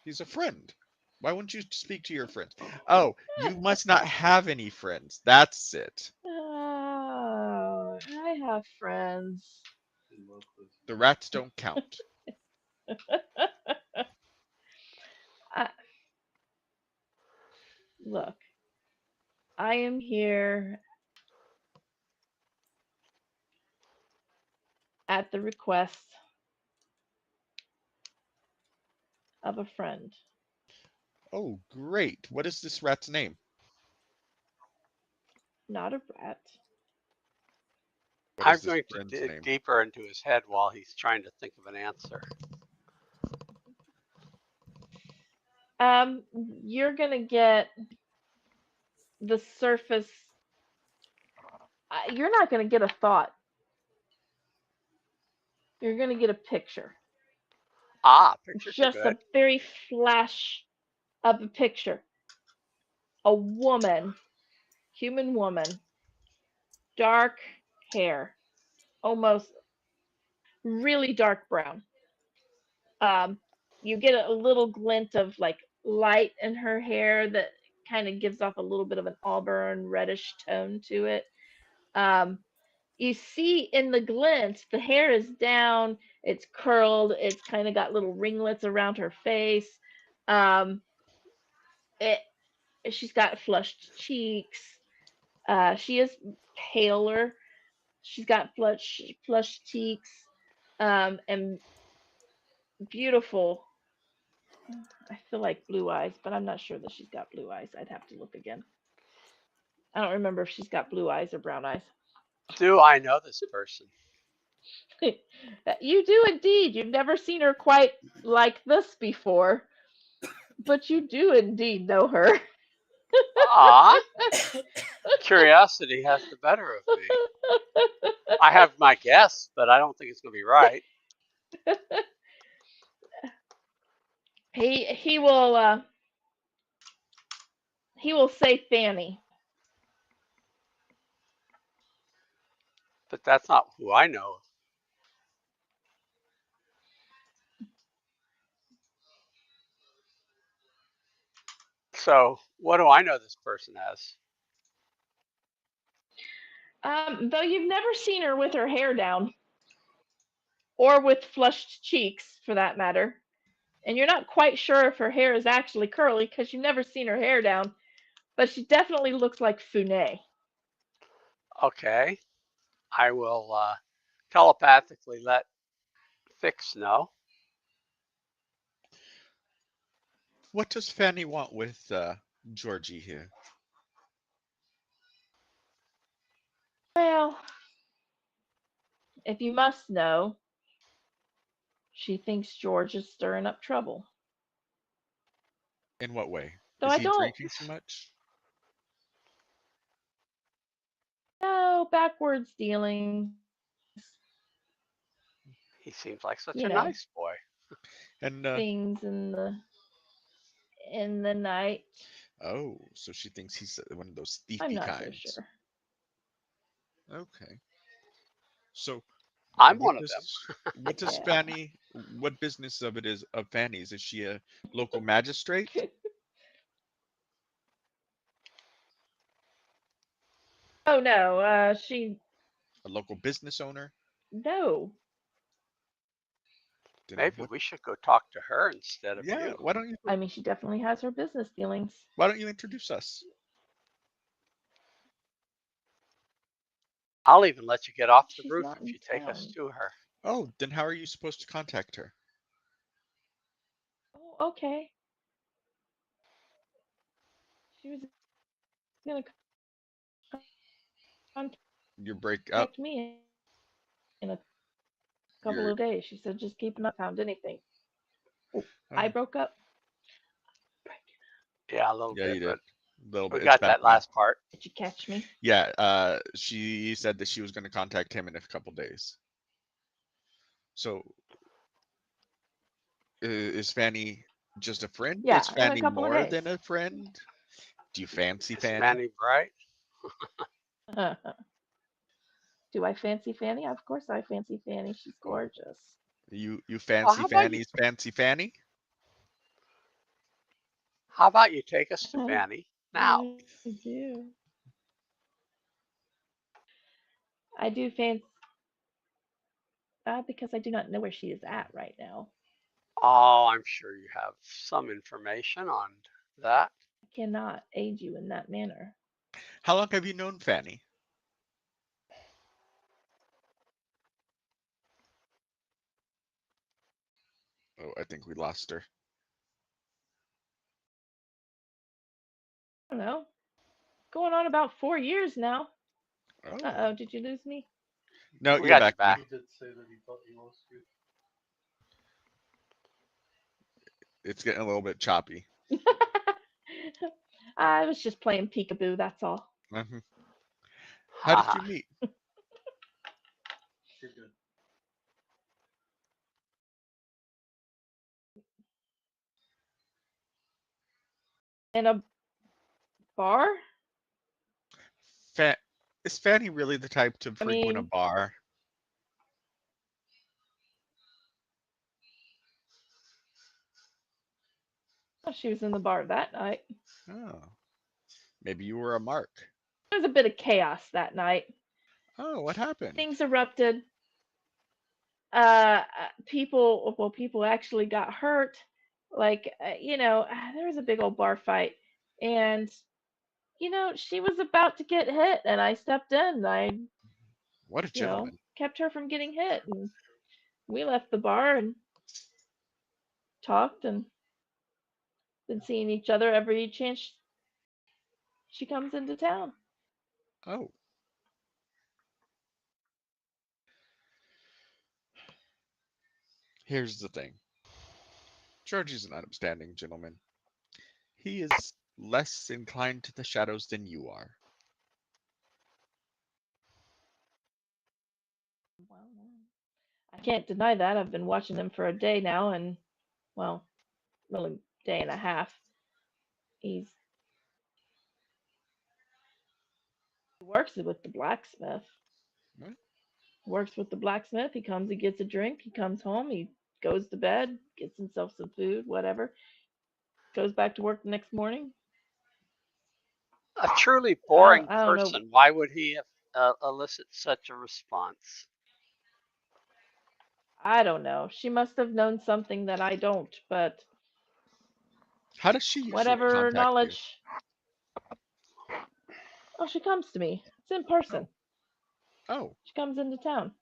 Speaker 1: he's a friend. Why wouldn't you speak to your friends? Oh, you must not have any friends. That's it.
Speaker 2: Oh, I have friends.
Speaker 1: The rats don't count.
Speaker 2: I, look, I am here at the request of a friend.
Speaker 1: Oh, great. What is this rat's name?
Speaker 2: Not a rat.
Speaker 1: What
Speaker 3: I'm
Speaker 1: is this
Speaker 3: going to
Speaker 1: friend's
Speaker 3: dig
Speaker 1: name?
Speaker 3: deeper into his head while he's trying to think of an answer.
Speaker 2: You're gonna get the surface. You're not gonna get a thought. You're gonna get a picture.
Speaker 3: Pictures are
Speaker 2: Just
Speaker 3: good.
Speaker 2: a very flash of a picture. A woman, human woman, dark hair, almost really dark brown. Um, you get a little glint of like light in her hair that kind of gives off a little bit of an auburn reddish tone to it. Um, you see in the glint, the hair is down, it's curled, it's kind of got little ringlets around her face. Um, it, she's got flushed cheeks. She is paler. She's got flushed cheeks, and beautiful. I feel like blue eyes, but I'm not sure that she's got blue eyes. I'd have to look again. I don't remember if she's got blue eyes or brown eyes.
Speaker 3: Do I know this person?
Speaker 2: You do indeed. You've never seen her quite like this before, but you do indeed know her.
Speaker 3: Ah, curiosity has the better of me. I have my guess, but I don't think it's going to be right.
Speaker 2: He will say Fanny.
Speaker 3: But that's not who I know. So, what do I know this person as?
Speaker 2: Though you've never seen her with her hair down, or with flushed cheeks, for that matter, and you're not quite sure if her hair is actually curly because you've never seen her hair down, but she definitely looks like Funé.
Speaker 3: Okay, I will telepathically let Fix know.
Speaker 1: What does Fanny want with Georgie here?
Speaker 2: Well, if you must know, she thinks George is stirring up trouble.
Speaker 1: In what way?
Speaker 2: Though
Speaker 1: Is
Speaker 2: I
Speaker 1: he
Speaker 2: don't
Speaker 1: drinking too much?
Speaker 2: know backwards dealings,
Speaker 3: He seems like such
Speaker 2: you
Speaker 3: a
Speaker 2: know,
Speaker 3: nice boy.
Speaker 1: And
Speaker 2: things in the night.
Speaker 1: oh, so she thinks he's one of those
Speaker 2: I'm
Speaker 1: thiefy
Speaker 2: not so
Speaker 1: kinds.
Speaker 2: sure.
Speaker 1: Okay. So
Speaker 3: I'm one of them.
Speaker 1: what does
Speaker 2: Yeah.
Speaker 1: Fanny what business of it is of Fanny's? Is she a local magistrate?
Speaker 2: Oh no, she
Speaker 1: A local business owner?
Speaker 2: no.
Speaker 1: Then
Speaker 3: Maybe
Speaker 1: what?
Speaker 3: we should go talk to her instead of
Speaker 1: Yeah,
Speaker 3: you.
Speaker 2: I mean, she definitely has her business dealings.
Speaker 1: why don't you introduce us?
Speaker 3: I'll even let you get off the
Speaker 2: She's
Speaker 3: roof
Speaker 2: not
Speaker 3: if
Speaker 2: in
Speaker 3: you take us
Speaker 2: town.
Speaker 3: to her.
Speaker 1: Oh, then how are you supposed to contact her?
Speaker 2: Oh, okay. She was gonna
Speaker 1: You break up.
Speaker 2: contact me in a couple
Speaker 1: You're
Speaker 2: of days. She said just keep an eye, found anything. Oh, I
Speaker 1: oh,
Speaker 2: broke up.
Speaker 3: Yeah, a little
Speaker 1: yeah,
Speaker 3: bit,
Speaker 1: you did.
Speaker 3: but
Speaker 1: A little
Speaker 3: we
Speaker 1: bit. It's
Speaker 3: got
Speaker 1: back
Speaker 3: that
Speaker 1: now.
Speaker 3: last part.
Speaker 2: Did you catch me?
Speaker 1: Yeah, she said that she was going to contact him in a couple days. So, is Fanny just a friend? Is
Speaker 2: Yeah, in a
Speaker 1: Fanny
Speaker 2: couple of
Speaker 1: more
Speaker 2: days.
Speaker 1: than a friend? Do you fancy
Speaker 3: Is
Speaker 1: Fanny?
Speaker 3: Fanny bright?
Speaker 2: Do I fancy Fanny? Of course I fancy Fanny. She's
Speaker 1: Oh,
Speaker 2: gorgeous.
Speaker 1: you
Speaker 3: Well,
Speaker 1: fancy Fanny's fancy Fanny?
Speaker 3: how about you take us to
Speaker 2: I
Speaker 3: Fanny now?
Speaker 2: do. I do fancy because I do not know where she is at right now.
Speaker 3: Oh, I'm sure you have some information on that.
Speaker 2: I cannot aid you in that manner.
Speaker 1: How long have you known Fanny? Oh, I think we lost her.
Speaker 2: I don't know. Going on about 4 years now. Uh
Speaker 1: Oh,
Speaker 2: oh, did you lose me?
Speaker 1: no,
Speaker 3: We
Speaker 1: you're
Speaker 3: got you
Speaker 1: back now.
Speaker 3: back.
Speaker 5: He did say that he thought he lost you.
Speaker 1: It's getting a little bit choppy.
Speaker 2: I was just playing peekaboo, that's all.
Speaker 1: Mhm. How did
Speaker 3: Haha.
Speaker 1: you meet?
Speaker 5: You're good.
Speaker 2: In a bar?
Speaker 1: Fa- is Fanny really the type to
Speaker 2: I
Speaker 1: frequent a
Speaker 2: mean,
Speaker 1: bar?
Speaker 2: oh, she was in the bar that night.
Speaker 1: Oh, maybe you were a mark.
Speaker 2: There was a bit of chaos that night.
Speaker 1: Oh, what happened?
Speaker 2: Things erupted. People actually got hurt. Like, there was a big old bar fight. And, she was about to get hit, and I stepped in. I,
Speaker 1: What a gentleman.
Speaker 2: kept her from getting hit. And we left the bar and talked and been seeing each other every chance she comes into town.
Speaker 1: Oh, here's the thing. George is an upstanding gentleman. He is less inclined to the shadows than you are.
Speaker 2: Well, I can't deny that. I've been watching him for a day now, and, well, really, day and a half. He works with the blacksmith.
Speaker 1: What?
Speaker 2: Works with the blacksmith. He comes, he gets a drink, he comes home, he goes to bed, gets himself some food, whatever. Goes back to work the next morning.
Speaker 3: A truly
Speaker 2: I don't,
Speaker 3: boring
Speaker 2: I don't know.
Speaker 3: person. Why would he elicit such a response?
Speaker 2: I don't know. She must have known something that I don't, but
Speaker 1: How does she usually
Speaker 2: whatever
Speaker 1: contact you?
Speaker 2: knowledge. Oh, she comes to me. It's in person.
Speaker 1: Oh, oh,
Speaker 2: She comes into town.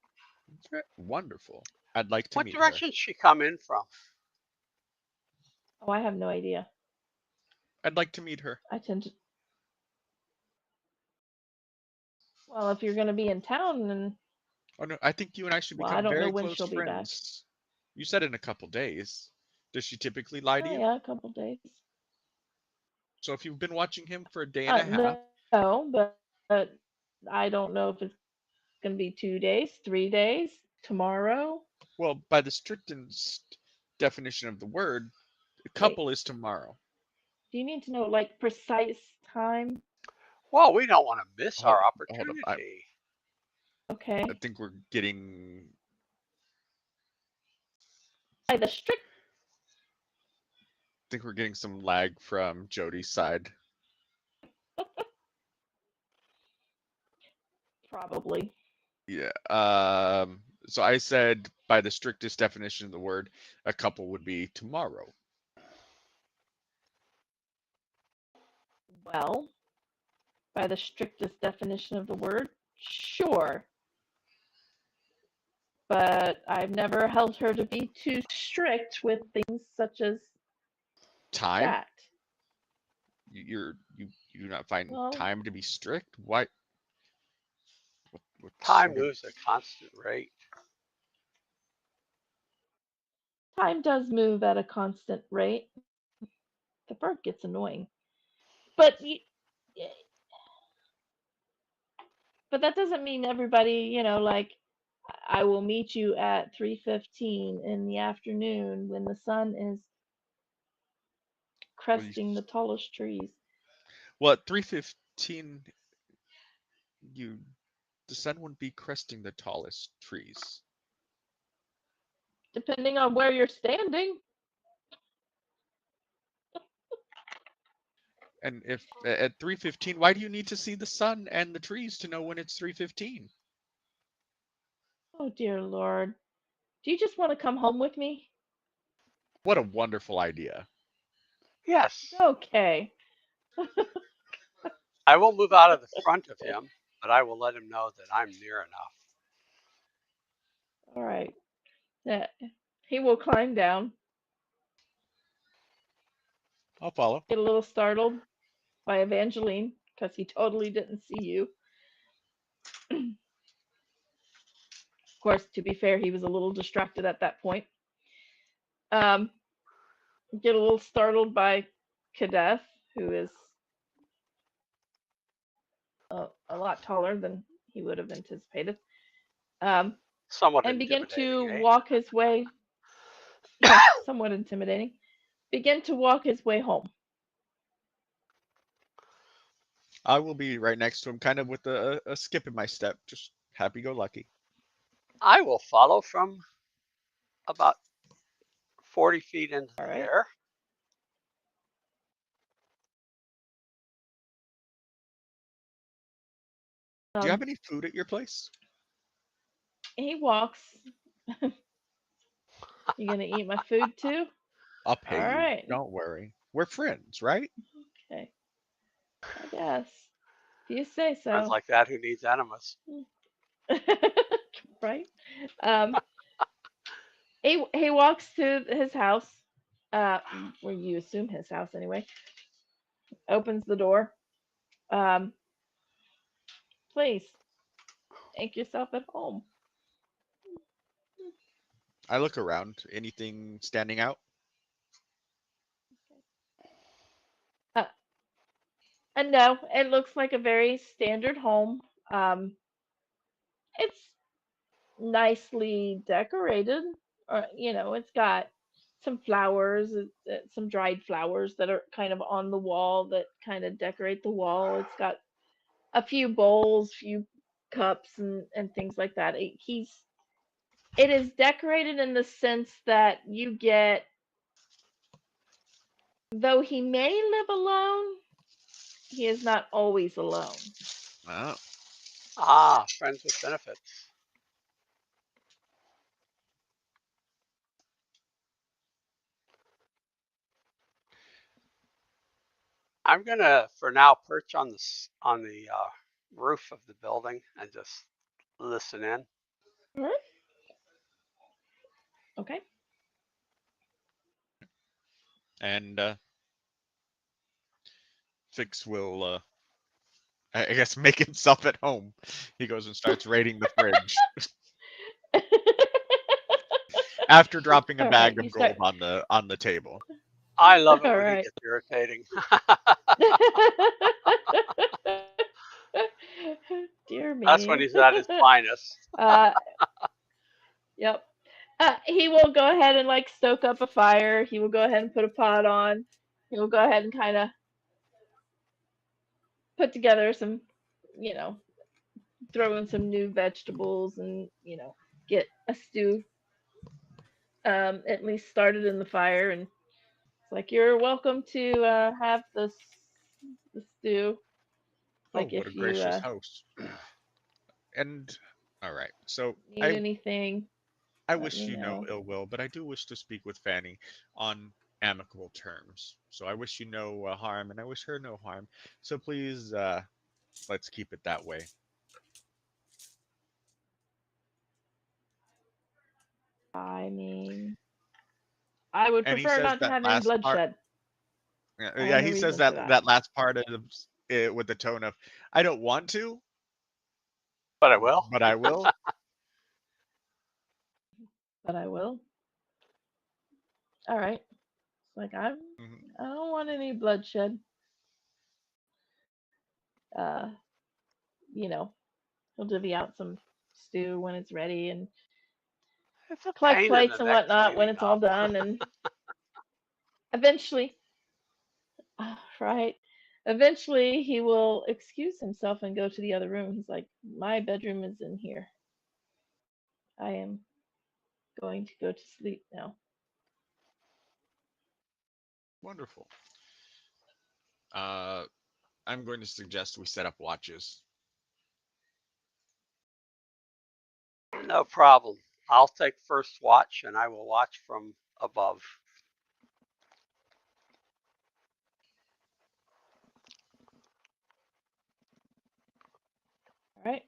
Speaker 1: wonderful. I'd like to
Speaker 3: What
Speaker 1: meet her.
Speaker 3: direction she come in from?
Speaker 2: Oh, I have no idea.
Speaker 1: I'd like to meet her.
Speaker 2: I tend to. Well, if you're going to be in town, then,
Speaker 1: Oh no, I think you and I should
Speaker 2: well, I
Speaker 1: become
Speaker 2: don't know
Speaker 1: very
Speaker 2: when
Speaker 1: close
Speaker 2: she'll be back.
Speaker 1: friends. You said in a couple days. Does she typically lie to
Speaker 2: Oh
Speaker 1: you?
Speaker 2: yeah, a couple days.
Speaker 1: So if you've been watching him for a day and a half,
Speaker 2: No, but I don't know if it's going to be 2 days, 3 days, tomorrow.
Speaker 1: well, by the strictest definition of the word, a
Speaker 2: Wait,
Speaker 1: couple is tomorrow.
Speaker 2: do you need to know like precise time?
Speaker 3: Well, we don't want to miss our
Speaker 1: Hold up.
Speaker 3: opportunity.
Speaker 1: I
Speaker 2: Okay.
Speaker 1: think we're getting.
Speaker 2: By the strict.
Speaker 1: I think we're getting some lag from Jody's side.
Speaker 2: Probably.
Speaker 1: Yeah. So I said by the strictest definition of the word, a couple would be tomorrow.
Speaker 2: Well, by the strictest definition of the word, sure. But I've never held her to be too strict with things such as
Speaker 1: Time?
Speaker 2: that.
Speaker 1: You do not find
Speaker 2: Well,
Speaker 1: time to be strict? Why? What's
Speaker 3: Time
Speaker 1: so?
Speaker 3: moves at a constant rate.
Speaker 2: time does move at a constant rate. The bird gets annoying. But but that doesn't mean everybody, like I will meet you at 3:15 in the afternoon when the sun is
Speaker 1: Well,
Speaker 2: cresting the tallest trees.
Speaker 1: well, at 3:15, you the sun wouldn't be cresting the tallest trees.
Speaker 2: Depending on where you're standing.
Speaker 1: And if at 3:15, why do you need to see the sun and the trees to know when it's 3:15?
Speaker 2: Oh dear Lord. Do you just want to come home with me?
Speaker 1: What a wonderful idea.
Speaker 3: Yes,
Speaker 2: Okay.
Speaker 3: I will move out of the front of him, but I will let him know that I'm near enough.
Speaker 2: All right. Yeah. He will climb down,
Speaker 1: I'll follow.
Speaker 2: get a little startled by Evangeline because he totally didn't see you. Of course, to be fair, he was a little distracted at that point. Um, get a little startled by Kadeth, who is a lot taller than he would have anticipated. Um,
Speaker 3: Somewhat
Speaker 2: and begin
Speaker 3: intimidating,
Speaker 2: to
Speaker 3: eh?
Speaker 2: walk his way, yeah, somewhat intimidating, begin to walk his way home.
Speaker 1: I will be right next to him, kind of with a skip in my step, just happy go lucky.
Speaker 3: I will follow from about 40 feet into
Speaker 2: All
Speaker 3: the
Speaker 2: right.
Speaker 3: air.
Speaker 1: Do you have
Speaker 2: Um,
Speaker 1: any food at your place?
Speaker 2: he walks. You gonna eat my food too?
Speaker 1: I'll
Speaker 2: All
Speaker 1: pay you.
Speaker 2: right.
Speaker 1: Don't worry. We're friends, right?
Speaker 2: Okay. I guess. If you say
Speaker 3: Friends
Speaker 2: so.
Speaker 3: like that who needs enemas.
Speaker 2: Right? Um, he walks to his house. Where you assume his house anyway. Opens the door. Um, please make yourself at home.
Speaker 1: I look around. Anything standing out?
Speaker 2: Uh, and no, it looks like a very standard home. Um, it's nicely decorated. Or it's got some flowers, some dried flowers that are kind of on the wall that kind of decorate the wall. It's got a few bowls, few cups, and things like that. It is decorated in the sense that you get, though he may live alone, he is not always alone.
Speaker 1: Oh.
Speaker 3: Ah, friends with benefits. I'm gonna, for now, perch on the roof of the building and just listen in.
Speaker 2: All right. Okay.
Speaker 1: And Fix will, I guess, make himself at home. He goes and starts raiding the fridge after dropping a
Speaker 2: All right.
Speaker 1: bag
Speaker 2: You
Speaker 1: of
Speaker 2: start.
Speaker 1: gold on the table.
Speaker 3: I love it
Speaker 2: All
Speaker 3: when he
Speaker 2: right.
Speaker 3: gets irritating.
Speaker 2: Dear
Speaker 3: That's when
Speaker 2: me.
Speaker 3: he's at his finest.
Speaker 2: uh, yep. He will go ahead and like stoke up a fire. He will go ahead and put a pot on. He will go ahead and kind of put together some, you know, throw in some new vegetables and, get a stew at least started in the fire. And it's like, you're welcome to have the stew.
Speaker 1: Oh,
Speaker 2: Like
Speaker 1: what a
Speaker 2: if you,
Speaker 1: gracious host. And all right. So
Speaker 2: Need anything?
Speaker 1: I
Speaker 2: Let
Speaker 1: wish
Speaker 2: me
Speaker 1: you no
Speaker 2: know.
Speaker 1: ill will, but I do wish to speak with Fanny on amicable terms. So I wish you no harm, and I wish her no harm. So please, let's keep it that way.
Speaker 2: I mean, I would
Speaker 1: And he
Speaker 2: prefer
Speaker 1: says
Speaker 2: not to
Speaker 1: that
Speaker 2: have any
Speaker 1: last part.
Speaker 2: bloodshed. I have
Speaker 1: Yeah,
Speaker 2: no
Speaker 1: he says
Speaker 2: reason for
Speaker 1: that
Speaker 2: that,
Speaker 1: that last part of it with the tone of, "I don't want to,
Speaker 3: But I will.
Speaker 1: but I will."
Speaker 2: but I will. All right. It's like
Speaker 1: Mhm.
Speaker 2: I don't want any bloodshed. Uh, you know, he'll divvy out some stew when it's ready and
Speaker 3: It's a
Speaker 2: collect
Speaker 3: pain in
Speaker 2: plates
Speaker 3: the
Speaker 2: and
Speaker 3: neck
Speaker 2: whatnot when
Speaker 3: cleaning
Speaker 2: it's all
Speaker 3: up.
Speaker 2: done. And eventually, right? Eventually, he will excuse himself and go to the other room. He's like, "My bedroom is in here. I am going to go to sleep now."
Speaker 1: Wonderful. Uh, I'm going to suggest we set up watches.
Speaker 3: No problem. I'll take first watch and I will watch from above.
Speaker 2: All right.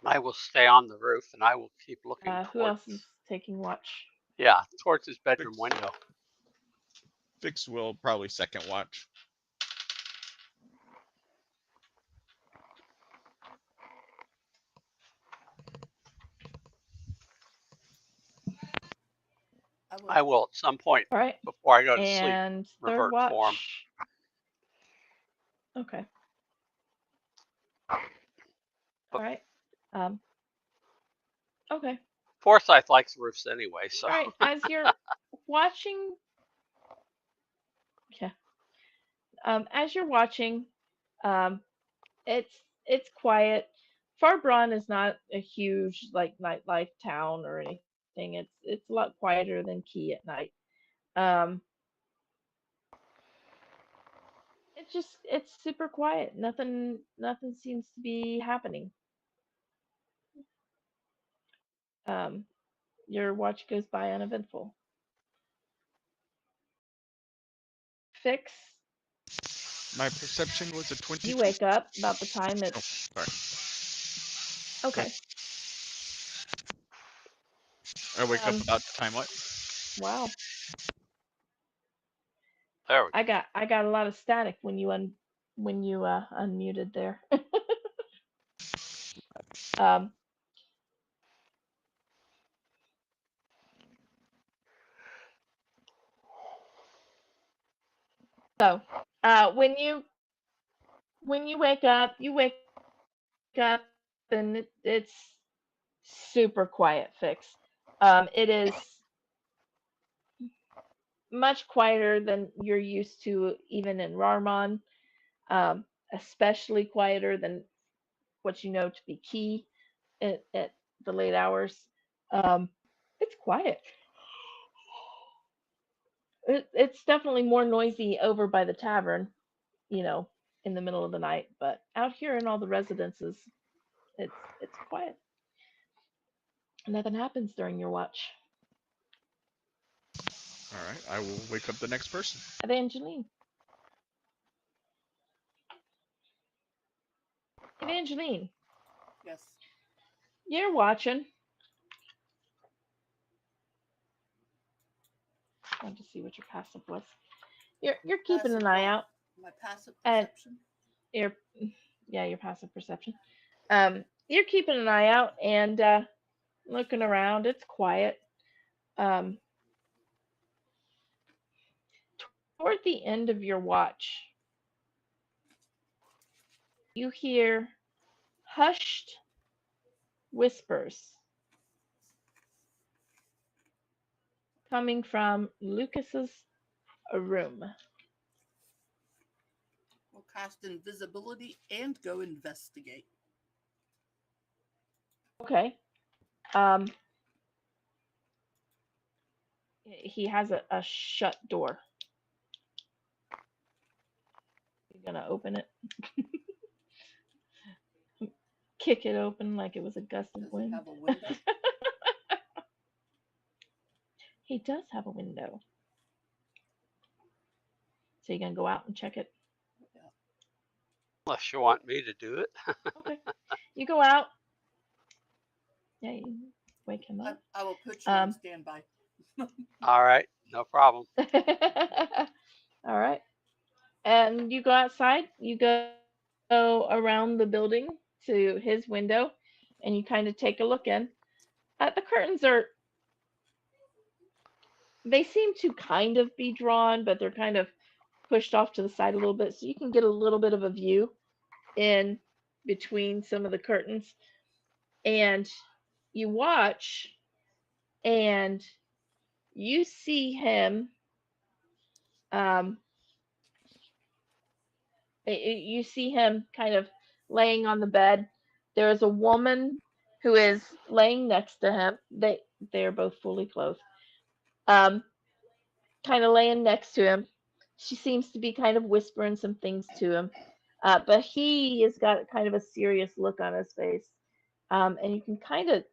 Speaker 3: I will stay on the roof and I will keep looking
Speaker 2: Who else
Speaker 3: towards,
Speaker 2: is taking watch?
Speaker 3: yeah, towards his bedroom
Speaker 1: Fix,
Speaker 3: window.
Speaker 1: Fix will probably second watch.
Speaker 3: I will at some point
Speaker 2: All right.
Speaker 3: before I go to sleep
Speaker 2: And third
Speaker 3: revert form.
Speaker 2: watch. Okay. All right. Um. Okay.
Speaker 3: Forsyth likes roofs anyway, so.
Speaker 2: All right. As you're watching, yeah. As you're watching, um, it's quiet. Farbron is not a huge like nightlife town or anything. It's a lot quieter than Key at night. Um, it's super quiet. Nothing seems to be happening. Um, your watch goes by uneventful. Fix.
Speaker 1: My perception was a
Speaker 2: You
Speaker 1: 22.
Speaker 2: wake up about the time
Speaker 1: Oh,
Speaker 2: it's
Speaker 1: sorry. Go
Speaker 2: okay.
Speaker 1: I wake up
Speaker 2: Um,
Speaker 1: about the time what?
Speaker 2: wow.
Speaker 3: There we go.
Speaker 2: I got a lot of static when you unmuted there. um, so when you wake up and it's super quiet. Fix. It is much quieter than you're used to, even in Rarmon. Especially quieter than what you know to be Key at the late hours. Um, it's quiet. It's definitely more noisy over by the tavern, you know, in the middle of the night. But out here in all the residences, it's quiet. Nothing happens during your watch.
Speaker 1: All right, I will wake up the next person.
Speaker 2: Evangeline, Evangeline,
Speaker 4: Yes.
Speaker 2: you're watching. I wanted to see what your passive was. You're keeping
Speaker 4: Passive
Speaker 2: an eye
Speaker 4: what?
Speaker 2: out,
Speaker 4: My passive
Speaker 2: and
Speaker 4: perception?
Speaker 2: your yeah, your passive perception. You're keeping an eye out and looking around. It's quiet. Um, toward the end of your watch, you hear hushed whispers coming from Lucas's room.
Speaker 4: We'll cast invisibility and go investigate.
Speaker 2: Okay. Um, he has a shut door. You're gonna open it. kick it open like it was a gust of
Speaker 4: Does it
Speaker 2: wind.
Speaker 4: have a window?
Speaker 2: He does have a window. So you're gonna go out and check it.
Speaker 4: Yeah.
Speaker 3: Unless you want me to do it.
Speaker 2: Okay. You go out. Yeah, you wake him up.
Speaker 4: I will put you on
Speaker 2: Um,
Speaker 4: standby.
Speaker 3: All right, no problem.
Speaker 2: all right. And you go outside. You go around the building to his window, and you kind of take a look in. The curtains are, they seem to kind of be drawn, but they're kind of pushed off to the side a little bit, so you can get a little bit of a view in between some of the curtains. And you watch, and you see him. Um, you see him kind of laying on the bed. There is a woman who is laying next to him. They're both fully clothed. Um, Kind of laying next to him. She seems to be kind of whispering some things to him. But he has got kind of a serious look on his face. And you can kind of,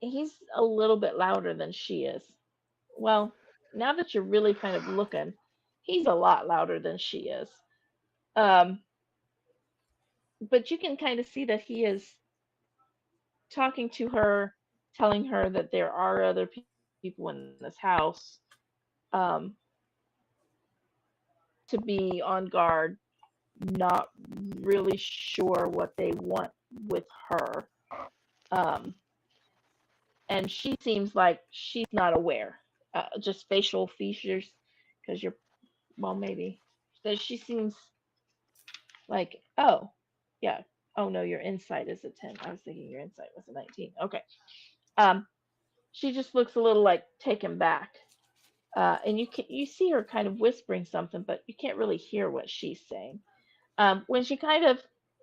Speaker 2: he's a little bit louder than she is. Well, now that you're really kind of looking, he's a lot louder than she is. Um, but you can kind of see that he is talking to her, telling her that there are other people in this house, um, to be on guard, not really sure what they want with her. Um, and she seems like she's not aware. Just facial features, because you're, well, maybe. But she seems like, oh, yeah. Oh no, your insight is a 10. I was thinking your insight was a 19. Okay. Um, she just looks a little like taken back. And you see her kind of whispering something, but you can't really hear what she's saying. When she kind of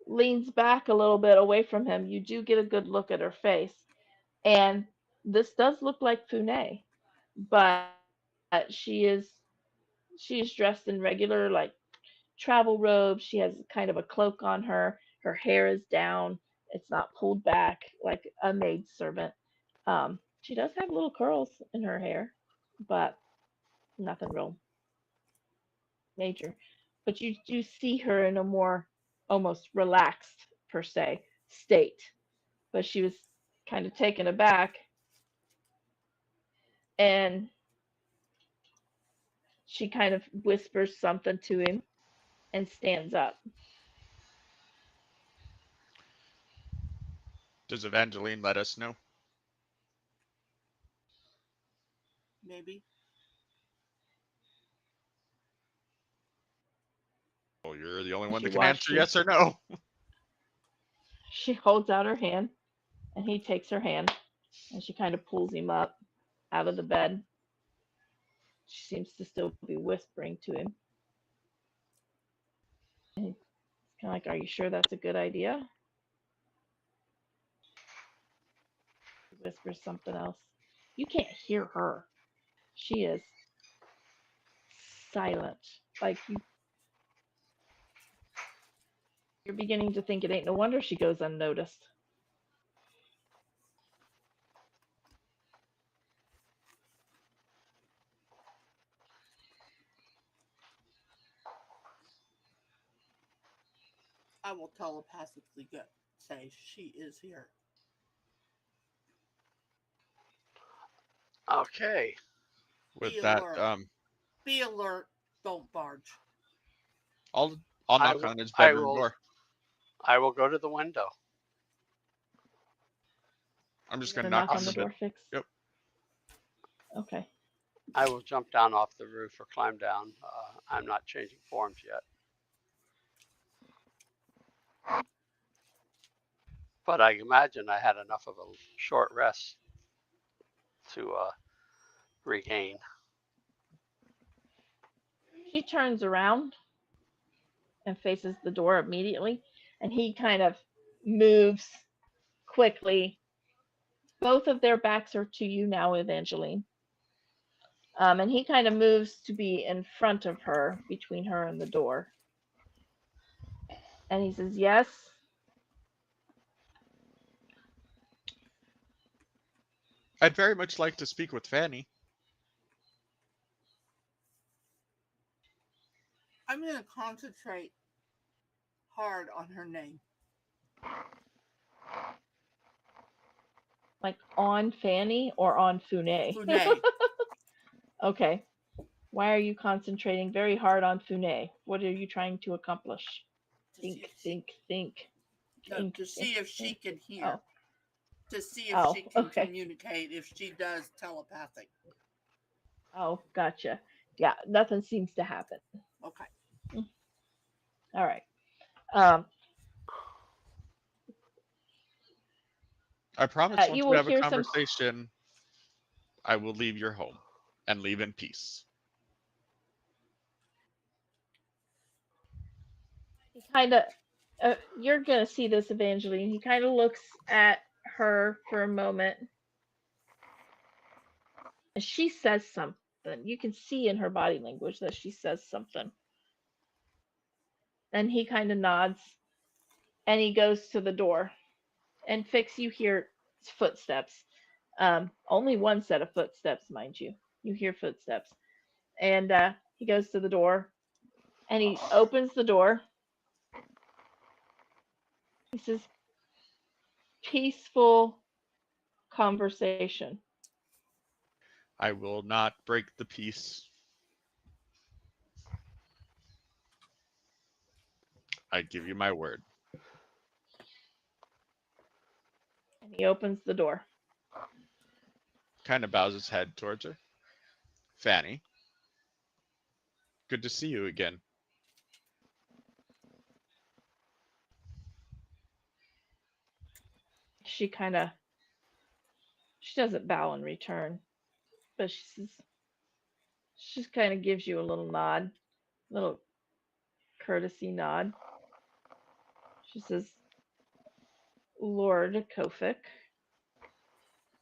Speaker 2: leans back a little bit away from him, you do get a good look at her face, and this does look like Fune, but she is dressed in regular like travel robes. She has kind of a cloak on her. Her hair is down. It's not pulled back like a maid servant. She does have little curls in her hair, but nothing real major. But you do see her in a more almost relaxed, per se, state. But she was kind of taken aback, and she kind of whispers something to him and stands up.
Speaker 1: Does Evangeline let us know?
Speaker 4: Maybe.
Speaker 1: Well, you're the only
Speaker 2: And
Speaker 1: one
Speaker 2: she
Speaker 1: that can answer
Speaker 2: watches.
Speaker 1: yes or no.
Speaker 2: She holds out her hand, and he takes her hand, and she kind of pulls him up out of the bed. She seems to still be whispering to him. And he's kind of like, "Are you sure that's a good idea?" He whispers something else. You can't hear her. She is silent. Like you're beginning to think it ain't no wonder she goes unnoticed.
Speaker 4: I will telepathically say she is here.
Speaker 3: Okay,
Speaker 1: With
Speaker 4: Be
Speaker 1: that,
Speaker 4: alert. Be alert. Don't barge.
Speaker 1: I'll I'll
Speaker 3: I
Speaker 1: knock
Speaker 3: will.
Speaker 1: on his
Speaker 3: I
Speaker 1: bedroom
Speaker 3: will.
Speaker 1: door.
Speaker 3: I will go to the window.
Speaker 1: I'm just
Speaker 2: You're
Speaker 1: gonna
Speaker 2: gonna
Speaker 1: knock
Speaker 2: knock
Speaker 1: on
Speaker 2: on
Speaker 1: the
Speaker 2: the
Speaker 1: bed.
Speaker 2: door, Fix.
Speaker 1: Yep.
Speaker 2: Okay.
Speaker 3: I will jump down off the roof or climb down. I'm not changing forms yet, but I imagine I had enough of a short rest to regain.
Speaker 2: She turns around and faces the door immediately, and he kind of moves quickly. Both of their backs are to you now, Evangeline. And he kind of moves to be in front of her, between her and the door. And he says, "Yes."
Speaker 1: I'd very much like to speak with Fanny.
Speaker 4: I'm going to concentrate hard on her name.
Speaker 2: Like on Fanny or on Fune?
Speaker 4: Fune.
Speaker 2: Okay. Why are you concentrating very hard on Fune? What are you trying to accomplish?
Speaker 4: To see
Speaker 2: Think,
Speaker 4: if she,
Speaker 2: think, think,
Speaker 4: no,
Speaker 2: think,
Speaker 4: to see
Speaker 2: think,
Speaker 4: if she
Speaker 2: think.
Speaker 4: can hear.
Speaker 2: Oh,
Speaker 4: To see if
Speaker 2: oh,
Speaker 4: she can
Speaker 2: okay.
Speaker 4: communicate, if she does telepathic.
Speaker 2: Oh, gotcha. Yeah, nothing seems to happen.
Speaker 4: Okay.
Speaker 2: All right. Um,
Speaker 1: I promise once
Speaker 2: you
Speaker 1: we
Speaker 2: will
Speaker 1: have a
Speaker 2: hear some.
Speaker 1: conversation, I will leave your home and leave in peace.
Speaker 2: He kind of. You're gonna see this, Evangeline. He kind of looks at her for a moment, and she says something. You can see in her body language that she says something. And he kind of nods, and he goes to the door. And Fix, you hear footsteps. Only one set of footsteps, mind you. You hear footsteps. And he goes to the door, and he opens the door. He says, peaceful conversation.
Speaker 1: I will not break the peace. I give you my word.
Speaker 2: And he opens the door.
Speaker 1: Kind of bows his head towards her. Fanny, good to see you again.
Speaker 2: She kind of, she doesn't bow in return, but she just kind of gives you a little nod, little courtesy nod. She says, Lord Kofik.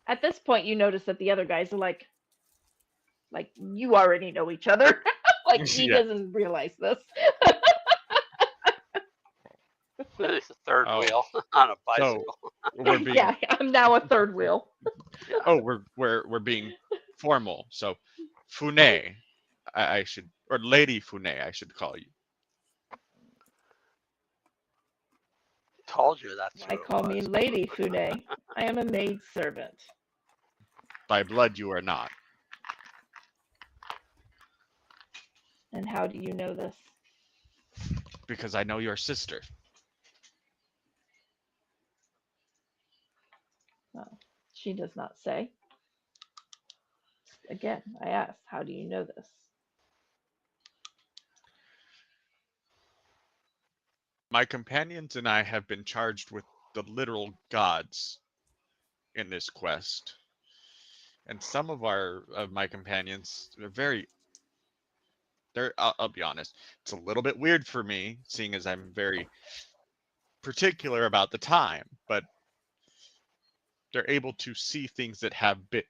Speaker 2: At this point, you notice that the other guys are like you already know each other. Like he
Speaker 1: Yeah.
Speaker 2: doesn't realize this.
Speaker 3: It's a third
Speaker 1: Oh,
Speaker 3: wheel on a
Speaker 1: so
Speaker 3: bicycle.
Speaker 1: we're being
Speaker 2: Yeah, I'm now a third wheel.
Speaker 1: oh we're being formal. So Fune, I should, or Lady Fune, I should call you.
Speaker 3: Told you that's who
Speaker 2: Why
Speaker 3: it
Speaker 2: call me
Speaker 3: was.
Speaker 2: Lady Fune? I am a maid servant.
Speaker 1: By blood, you are not.
Speaker 2: And how do you know this?
Speaker 1: Because I know your sister.
Speaker 2: Well, she does not say. Again, I ask, how do you know this?
Speaker 1: My companions and I have been charged with the literal gods in this quest. And some of my companions are very, I'll be honest, it's a little bit weird for me, seeing as I'm very particular about the time, but they're able to see things that have been,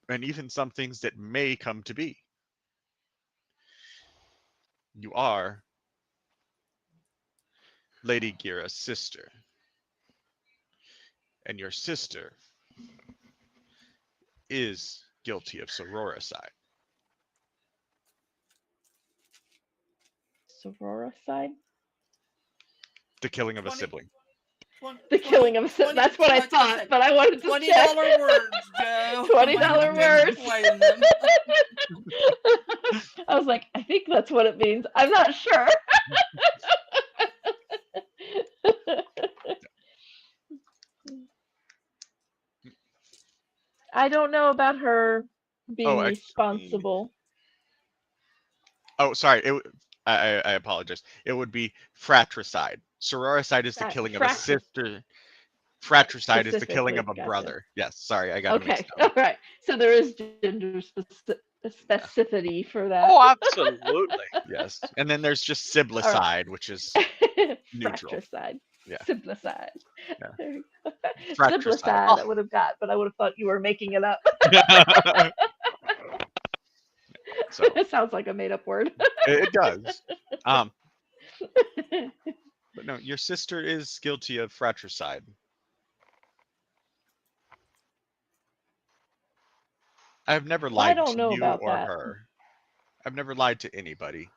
Speaker 1: and even some things that may come to be. You are Lady Gira's sister, and your sister is guilty of sororicide.
Speaker 2: Sororicide?
Speaker 1: The killing of a
Speaker 4: 20,
Speaker 1: sibling.
Speaker 4: 20,
Speaker 2: The killing of a
Speaker 4: 20,
Speaker 2: that's what I
Speaker 4: like
Speaker 2: thought,
Speaker 4: said,
Speaker 2: but I wanted to
Speaker 4: $20
Speaker 2: check.
Speaker 4: words, Joe.
Speaker 2: $20
Speaker 4: My
Speaker 2: words.
Speaker 4: playing them.
Speaker 2: I was like, I think that's what it means. I'm not sure. I don't know about her
Speaker 1: Oh,
Speaker 2: being
Speaker 1: actually,
Speaker 2: responsible.
Speaker 1: oh, sorry. I apologize. It would be fratricide. Sororicide is the killing of a
Speaker 2: Fractus
Speaker 1: sister. Fratricide is the killing
Speaker 2: specifically.
Speaker 1: of a
Speaker 2: Gotcha.
Speaker 1: brother. Yes, sorry, I got it mixed
Speaker 2: Okay.
Speaker 1: up.
Speaker 2: All right. So there is gender
Speaker 1: Yeah.
Speaker 2: specificity for that.
Speaker 3: Oh, absolutely.
Speaker 1: Yes, and then there's just
Speaker 2: All right.
Speaker 1: siblicide, which is neutral.
Speaker 2: Fratricide.
Speaker 1: Yeah,
Speaker 2: Simplicide.
Speaker 1: yeah.
Speaker 2: There you go.
Speaker 1: Fratricide.
Speaker 2: Simplicide,
Speaker 3: Oh,
Speaker 2: I would have got, but I would have thought you were making it up.
Speaker 1: So
Speaker 2: It sounds like a made up word.
Speaker 1: it does. But no, your sister is guilty of fratricide. I've never
Speaker 2: Well, I
Speaker 1: lied
Speaker 2: don't
Speaker 1: to
Speaker 2: know
Speaker 1: you
Speaker 2: about
Speaker 1: or
Speaker 2: that.
Speaker 1: her. I've never lied to anybody.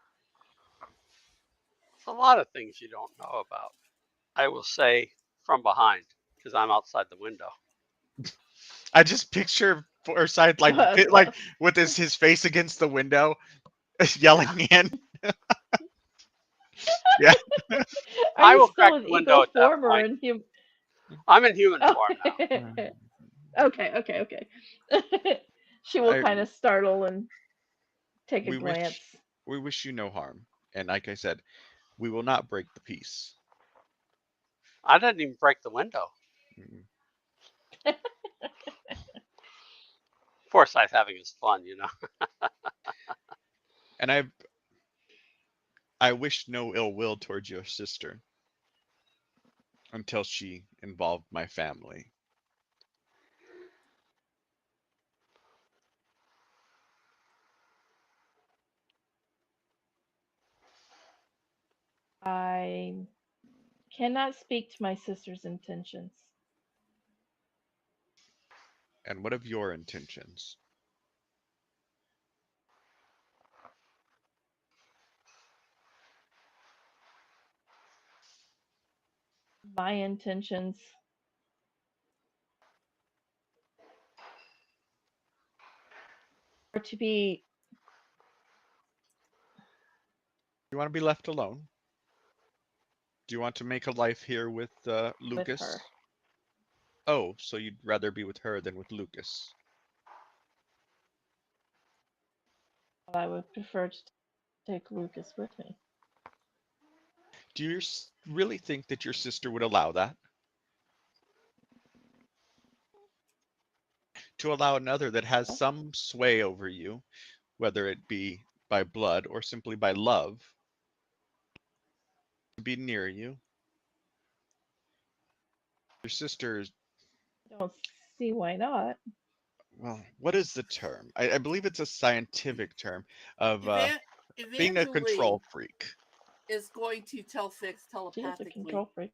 Speaker 3: It's a lot of things you don't know about. I will say from behind because I'm outside the window.
Speaker 1: I just picture Forsyth like with his face against the window,
Speaker 3: Yeah.
Speaker 1: yelling in. Yeah.
Speaker 2: Are
Speaker 3: I
Speaker 2: you
Speaker 3: will
Speaker 2: still
Speaker 3: crack
Speaker 2: in
Speaker 3: the window
Speaker 2: eagle
Speaker 3: at that
Speaker 2: form or
Speaker 3: point.
Speaker 2: in human?
Speaker 3: I'm in human
Speaker 2: Oh.
Speaker 3: form now.
Speaker 2: Okay. She will
Speaker 1: I
Speaker 2: kind of startle and take a
Speaker 1: we
Speaker 2: glance.
Speaker 1: wish you no harm, and like I said, we will not break the peace.
Speaker 3: I didn't even break the window.
Speaker 1: Mm.
Speaker 3: Forsyth having his fun, you know.
Speaker 1: And I wish no ill will towards your sister until she involved my family.
Speaker 2: I cannot speak to my sister's intentions.
Speaker 1: And what of your intentions?
Speaker 2: My intentions are to be
Speaker 1: You want to be left alone? Do you want to make a life here with
Speaker 2: with her.
Speaker 1: Lucas? Oh, so you'd rather be with her than with Lucas?
Speaker 2: I would prefer to take Lucas with me.
Speaker 1: Do you really think that your sister would allow that? To allow another that has
Speaker 2: Well,
Speaker 1: some sway over you, whether it be by blood or simply by love, to be near you? Your sister is,
Speaker 2: I don't see why not.
Speaker 1: well, what is the term? I believe it's a scientific term of being a control
Speaker 4: Evangeline
Speaker 1: freak.
Speaker 4: is going to tell Fix
Speaker 2: She is a
Speaker 4: telepathically.
Speaker 2: control freak.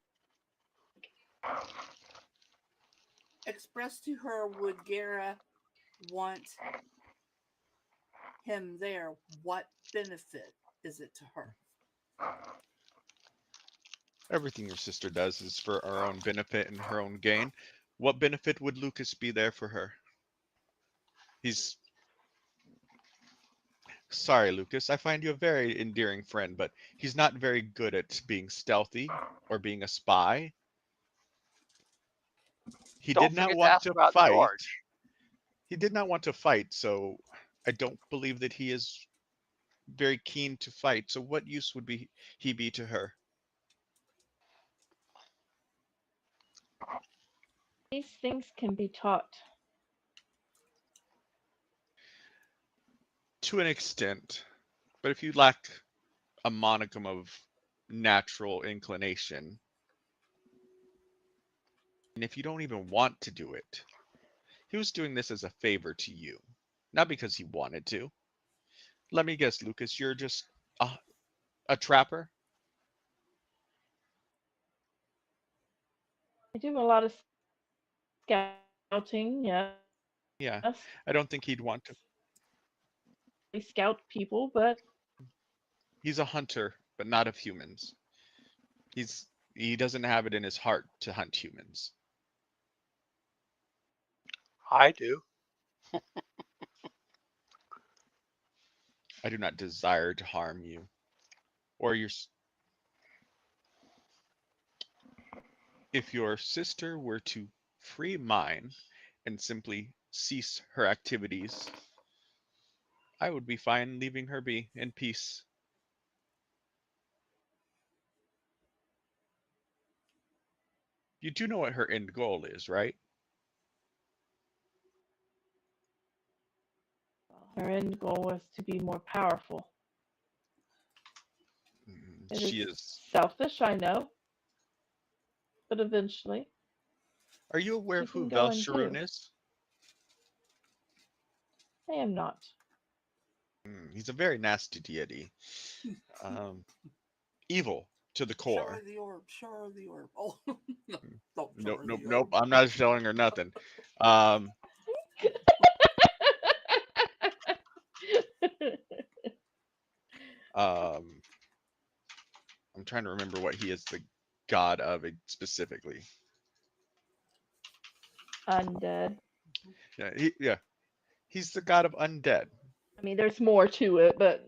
Speaker 4: Express to her, would Gara want him there? What benefit is it to her?
Speaker 1: Everything your sister does is for our own benefit and her own gain. What benefit would Lucas be there for her? He's sorry, Lucas. I find you a very endearing friend, but he's not very good at being stealthy or being a spy. He did
Speaker 3: Don't
Speaker 1: not
Speaker 3: forget to
Speaker 1: want
Speaker 3: ask
Speaker 1: to
Speaker 3: about
Speaker 1: fight.
Speaker 3: George.
Speaker 1: He did not want to fight, so I don't believe that he is very keen to fight. So what use would he be to her?
Speaker 2: These things can be taught.
Speaker 1: To an extent. But if you lack a monicum of natural inclination, and if you don't even want to do it, he was doing this as a favor to you, not because he wanted to. Let me guess, Lucas, you're just a, a trapper?
Speaker 2: I do a lot of scouting, yes.
Speaker 1: Yeah, I don't think he'd want to.
Speaker 2: We scout people, but
Speaker 1: He's a hunter, but not of humans. He doesn't have it in his heart to hunt humans.
Speaker 3: I do.
Speaker 1: I do not desire to harm you or your. If your sister were to free mine and simply cease her activities, I would be fine leaving her be in peace. You do know what her end goal is, right?
Speaker 2: her end goal was to be more powerful. It is
Speaker 1: She is.
Speaker 2: selfish, I know, but eventually
Speaker 1: Are you aware
Speaker 2: she
Speaker 1: of who
Speaker 2: can go in too.
Speaker 1: Velsharoon is?
Speaker 2: I am not.
Speaker 1: He's a very nasty deity. Um, evil to the
Speaker 4: Show her
Speaker 1: core.
Speaker 4: the orb. Show her the orb. Oh, no, don't show
Speaker 1: Nope,
Speaker 4: her
Speaker 1: nope,
Speaker 4: the
Speaker 1: nope.
Speaker 4: orb.
Speaker 1: I'm not showing her nothing. Um, Um, I'm trying to remember what he is the god of specifically.
Speaker 2: Undead.
Speaker 1: Yeah, he's the god of undead.
Speaker 2: I mean, there's more to it, but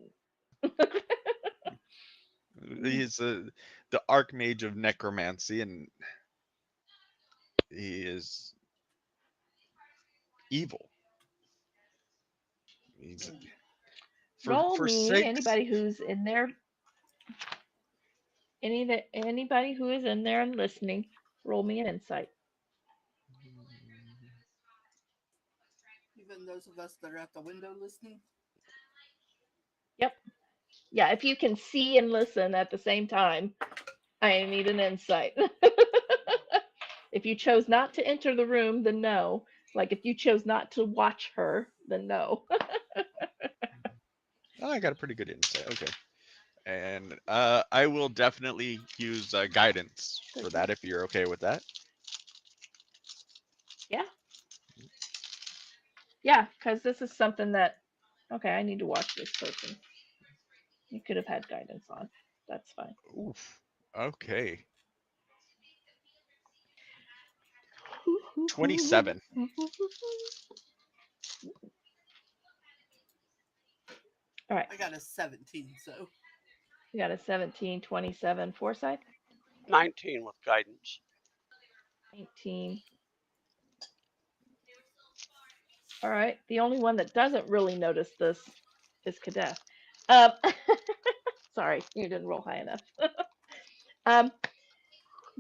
Speaker 1: He's the archmage of necromancy, and he is evil. He's
Speaker 2: roll
Speaker 1: for
Speaker 2: me
Speaker 1: sakes.
Speaker 2: anybody who's in there. Anybody who is in there and listening, roll me an insight.
Speaker 4: Even those of us that are at the window listening.
Speaker 2: Yep. Yeah, if you can see and listen at the same time, I need an insight. If you chose not to enter the room, then no. Like if you chose not to watch her, then no.
Speaker 1: Oh, I got a pretty good insight. Okay. And I will definitely use guidance for that if you're okay with that.
Speaker 2: Yeah. Yeah, because this is something that, okay, I need to watch this person. You could have had guidance on. That's fine.
Speaker 1: Oof. Okay. 27.
Speaker 2: All right.
Speaker 4: I got a 17, so
Speaker 2: You got a 17, 27 foresight,
Speaker 3: 19 with guidance.
Speaker 2: 18. All right. The only one that doesn't really notice this is Kadeth. Um, sorry, you didn't roll high enough. um,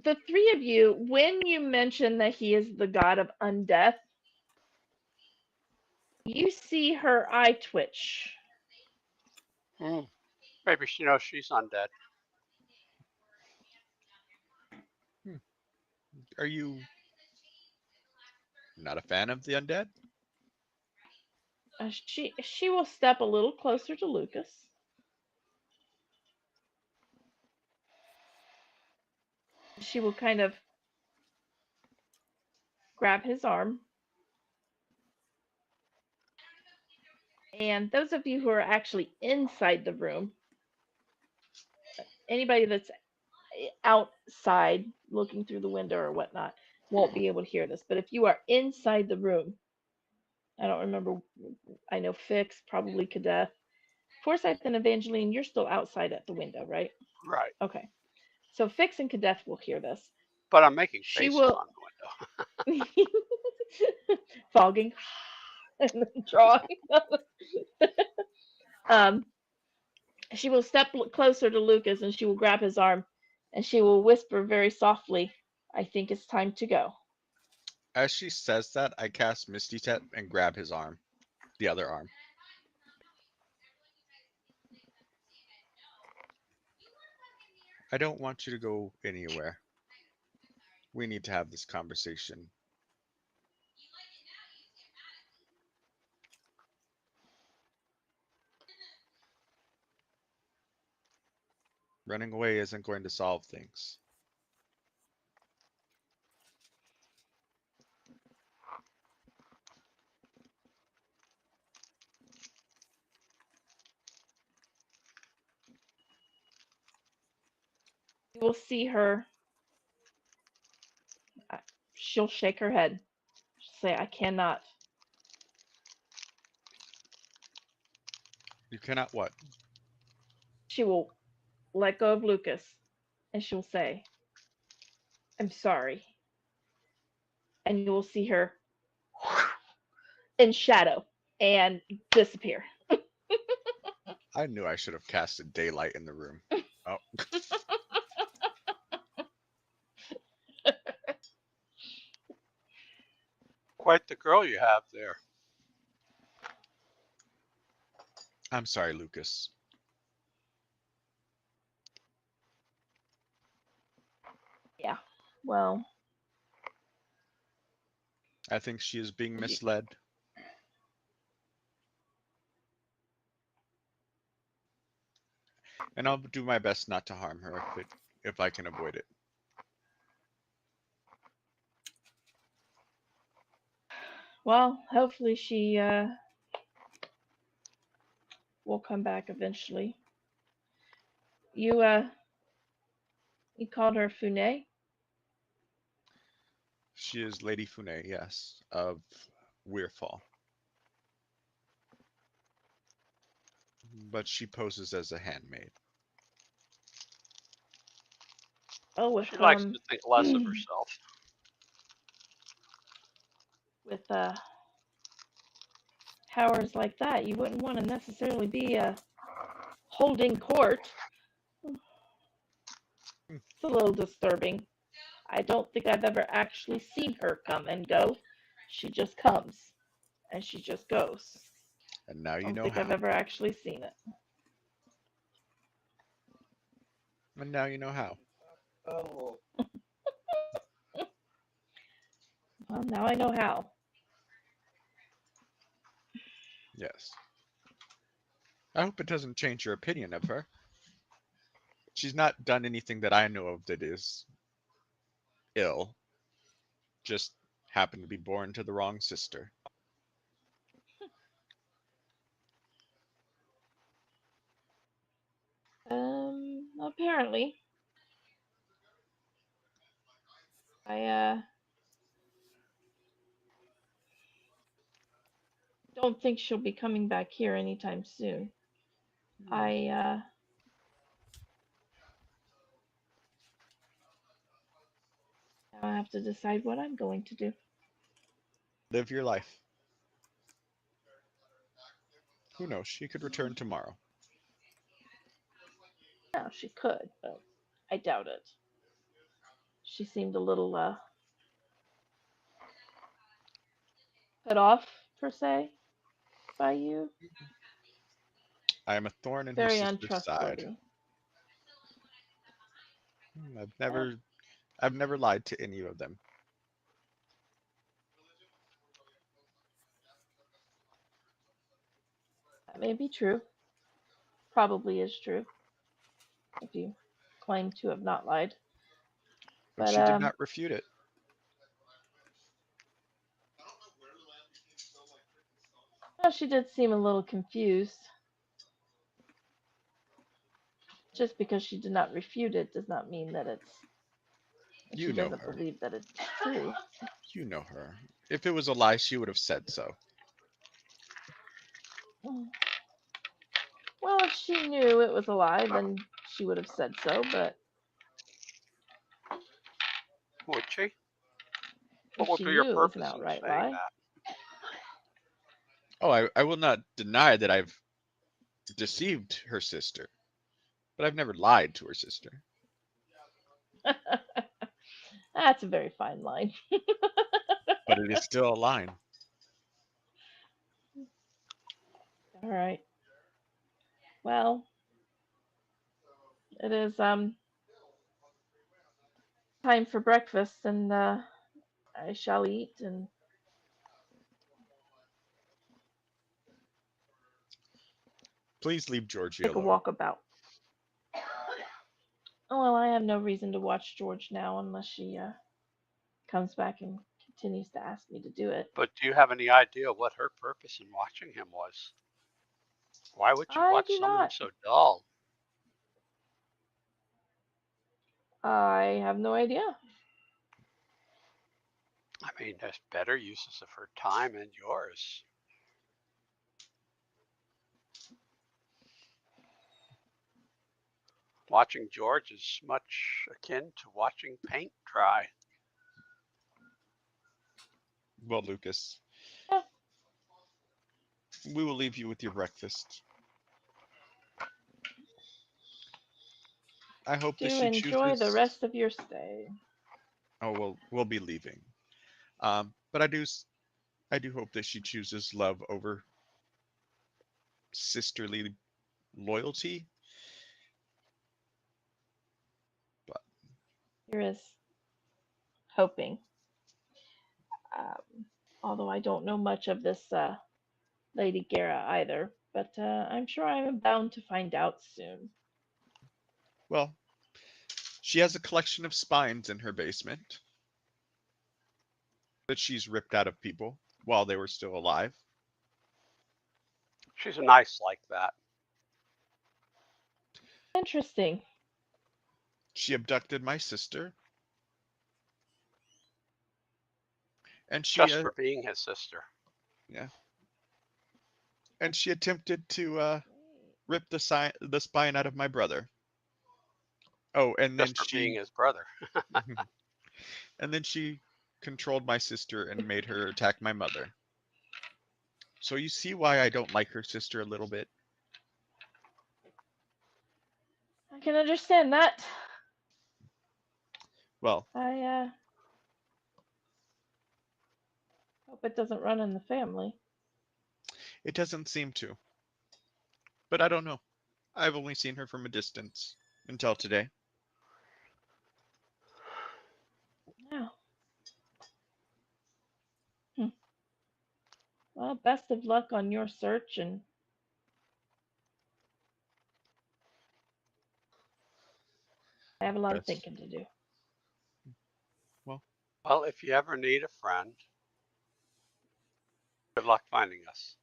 Speaker 2: the three of you, when you mention that he is the god of undeath, you see her eye twitch.
Speaker 3: Maybe she knows she's undead.
Speaker 1: Hmm. Are you not a fan of the undead?
Speaker 2: She will step a little closer to Lucas. She will kind of grab his arm. And those of you who are actually inside the room, anybody that's outside looking through the window or whatnot won't be able to hear this. But if you are inside the room, I don't remember, I know Fix, probably Kadeth, Forsyth and Evangeline, you're still outside at the window, right?
Speaker 3: Right.
Speaker 2: Okay. So Fix and Kadeth will hear this.
Speaker 3: But I'm making
Speaker 2: She
Speaker 3: faces
Speaker 2: will
Speaker 3: on the window.
Speaker 2: fogging and then drawing. um, she will step closer to Lucas and she will grab his arm and she will whisper very softly, I think it's time to go.
Speaker 1: As she says that, I cast Misty Step and grab his arm, the other arm. I don't want you to go anywhere. We need to have this conversation. Running away isn't going to solve things.
Speaker 2: You will see her. She'll shake her head. She'll say, I cannot.
Speaker 1: You cannot what?
Speaker 2: She will let go of Lucas and she'll say, I'm sorry. And you will see her in shadow and disappear.
Speaker 1: I knew I should have casted daylight in the room. Oh,
Speaker 3: Quite the girl you have there.
Speaker 1: I'm sorry, Lucas.
Speaker 2: Yeah. Well,
Speaker 1: I think she is being misled. And I'll do my best not to harm her if I can avoid it.
Speaker 2: well, hopefully she will come back eventually. You called her Fune?
Speaker 1: She is Lady Fune, yes, of Weirfall. But she poses as a handmaid.
Speaker 2: Oh, with
Speaker 3: She likes to think less of herself.
Speaker 2: with powers like that, you wouldn't want to necessarily be holding court. It's a little disturbing. I don't think I've ever actually seen her come and go. She just comes and she just goes.
Speaker 1: And now
Speaker 2: I
Speaker 1: you
Speaker 2: don't
Speaker 1: know
Speaker 2: think I've
Speaker 1: how.
Speaker 2: ever actually seen it.
Speaker 1: And now you know how.
Speaker 5: Oh,
Speaker 2: Well, now I know how.
Speaker 1: Yes. I hope it doesn't change your opinion of her. She's not done anything that I know of that is ill. Just happened to be born to the wrong sister.
Speaker 2: Apparently. I don't think she'll be coming back here anytime soon. I now I have to decide what I'm going to do.
Speaker 1: Live your life. Who knows? She could return tomorrow.
Speaker 2: Now she could, but I doubt it. She seemed a little put off per se by you.
Speaker 1: I am a thorn in her
Speaker 2: Very
Speaker 1: sister's side.
Speaker 2: untrustworthy.
Speaker 1: I've
Speaker 2: Eh,
Speaker 1: never lied to any of them.
Speaker 2: that may be true. Probably is true if you claim to have not lied.
Speaker 1: But
Speaker 2: But
Speaker 1: she did not refute it.
Speaker 2: well, she did seem a little confused. Just because she did not refute it does not mean that
Speaker 1: You
Speaker 2: she
Speaker 1: know
Speaker 2: doesn't
Speaker 1: her.
Speaker 2: believe that it's true.
Speaker 1: You know her. If it was a lie, she would have said so.
Speaker 2: Well, if she knew it was a lie, then she would have said so. But
Speaker 3: Would she?
Speaker 2: if
Speaker 3: What would
Speaker 2: she
Speaker 3: be your
Speaker 2: knew it was an
Speaker 3: purpose in
Speaker 2: outright
Speaker 3: saying
Speaker 2: lie,
Speaker 3: that?
Speaker 1: Oh, I will not deny that I've deceived her sister, but I've never lied to her sister.
Speaker 2: that's a very fine line.
Speaker 1: But it is still a line.
Speaker 2: All right. Well, it is time for breakfast, and I shall eat and
Speaker 1: Please leave Georgie
Speaker 2: take a
Speaker 1: alone.
Speaker 2: walk about. Well, I have no reason to watch George now unless she comes back and continues to ask me to do it.
Speaker 3: But do you have any idea what her purpose in watching him was? Why would you
Speaker 2: I
Speaker 3: watch
Speaker 2: do
Speaker 3: someone
Speaker 2: not.
Speaker 3: so dull?
Speaker 2: I have no idea.
Speaker 3: I mean, there's better uses of her time and yours. Watching George is much akin to watching paint dry.
Speaker 1: Well, Lucas,
Speaker 2: Eh,
Speaker 1: we will leave you with your breakfast. I hope that
Speaker 2: do
Speaker 1: she
Speaker 2: enjoy the
Speaker 1: chooses.
Speaker 2: rest of your stay.
Speaker 1: Oh, well, we'll be leaving. But I do hope that she chooses love over sisterly loyalty. But
Speaker 2: Here is hoping. Um, although I don't know much of this Lady Guerra either, but I'm sure I'm bound to find out soon.
Speaker 1: well, she has a collection of spines in her basement that she's ripped out of people while they were still alive.
Speaker 3: She's nice like that.
Speaker 2: Interesting.
Speaker 1: She abducted my sister, and
Speaker 3: Just for being his sister.
Speaker 1: yeah, and she attempted to rip the spine out of my brother. Oh, and then
Speaker 3: Just for being his brother.
Speaker 1: and then she controlled my sister and made her attack my mother. So you see why I don't like her sister a little bit.
Speaker 2: I can understand that.
Speaker 1: Well,
Speaker 2: I hope it doesn't run in the family.
Speaker 1: it doesn't seem to, but I don't know. I've only seen her from a distance until today.
Speaker 2: No. Hmm. Well, best of luck on your search, and I have a lot of
Speaker 1: That's
Speaker 2: thinking to do.
Speaker 1: well,
Speaker 3: Well, if you ever need a friend, good luck finding us.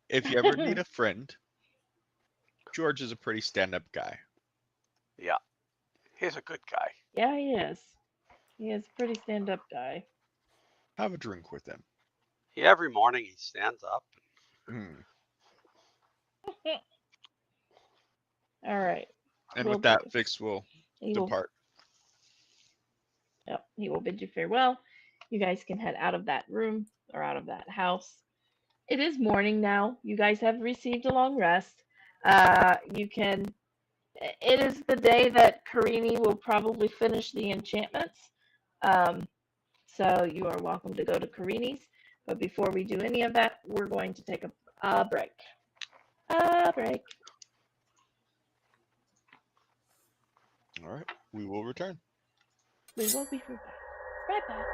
Speaker 1: if you ever need a friend, George is a pretty stand-up guy.
Speaker 3: Yeah, he's a good guy.
Speaker 2: Yeah, he is. He is a pretty stand-up guy.
Speaker 1: Have a drink with him.
Speaker 3: Every morning he stands up.
Speaker 1: Hmm.
Speaker 2: All right.
Speaker 1: And
Speaker 2: Will
Speaker 1: with
Speaker 2: do.
Speaker 1: that, Vix will
Speaker 2: He will.
Speaker 1: depart.
Speaker 2: Yep. He will bid you farewell. You guys can head out of that room or out of that house. It is morning now. You guys have received a long rest. You can. It is the day that Karini will probably finish the enchantments. Um, so you are welcome to go to Karini's. But before we do any of that, we're going to take a break. A break.
Speaker 1: All right, we will return.
Speaker 2: We will be right back.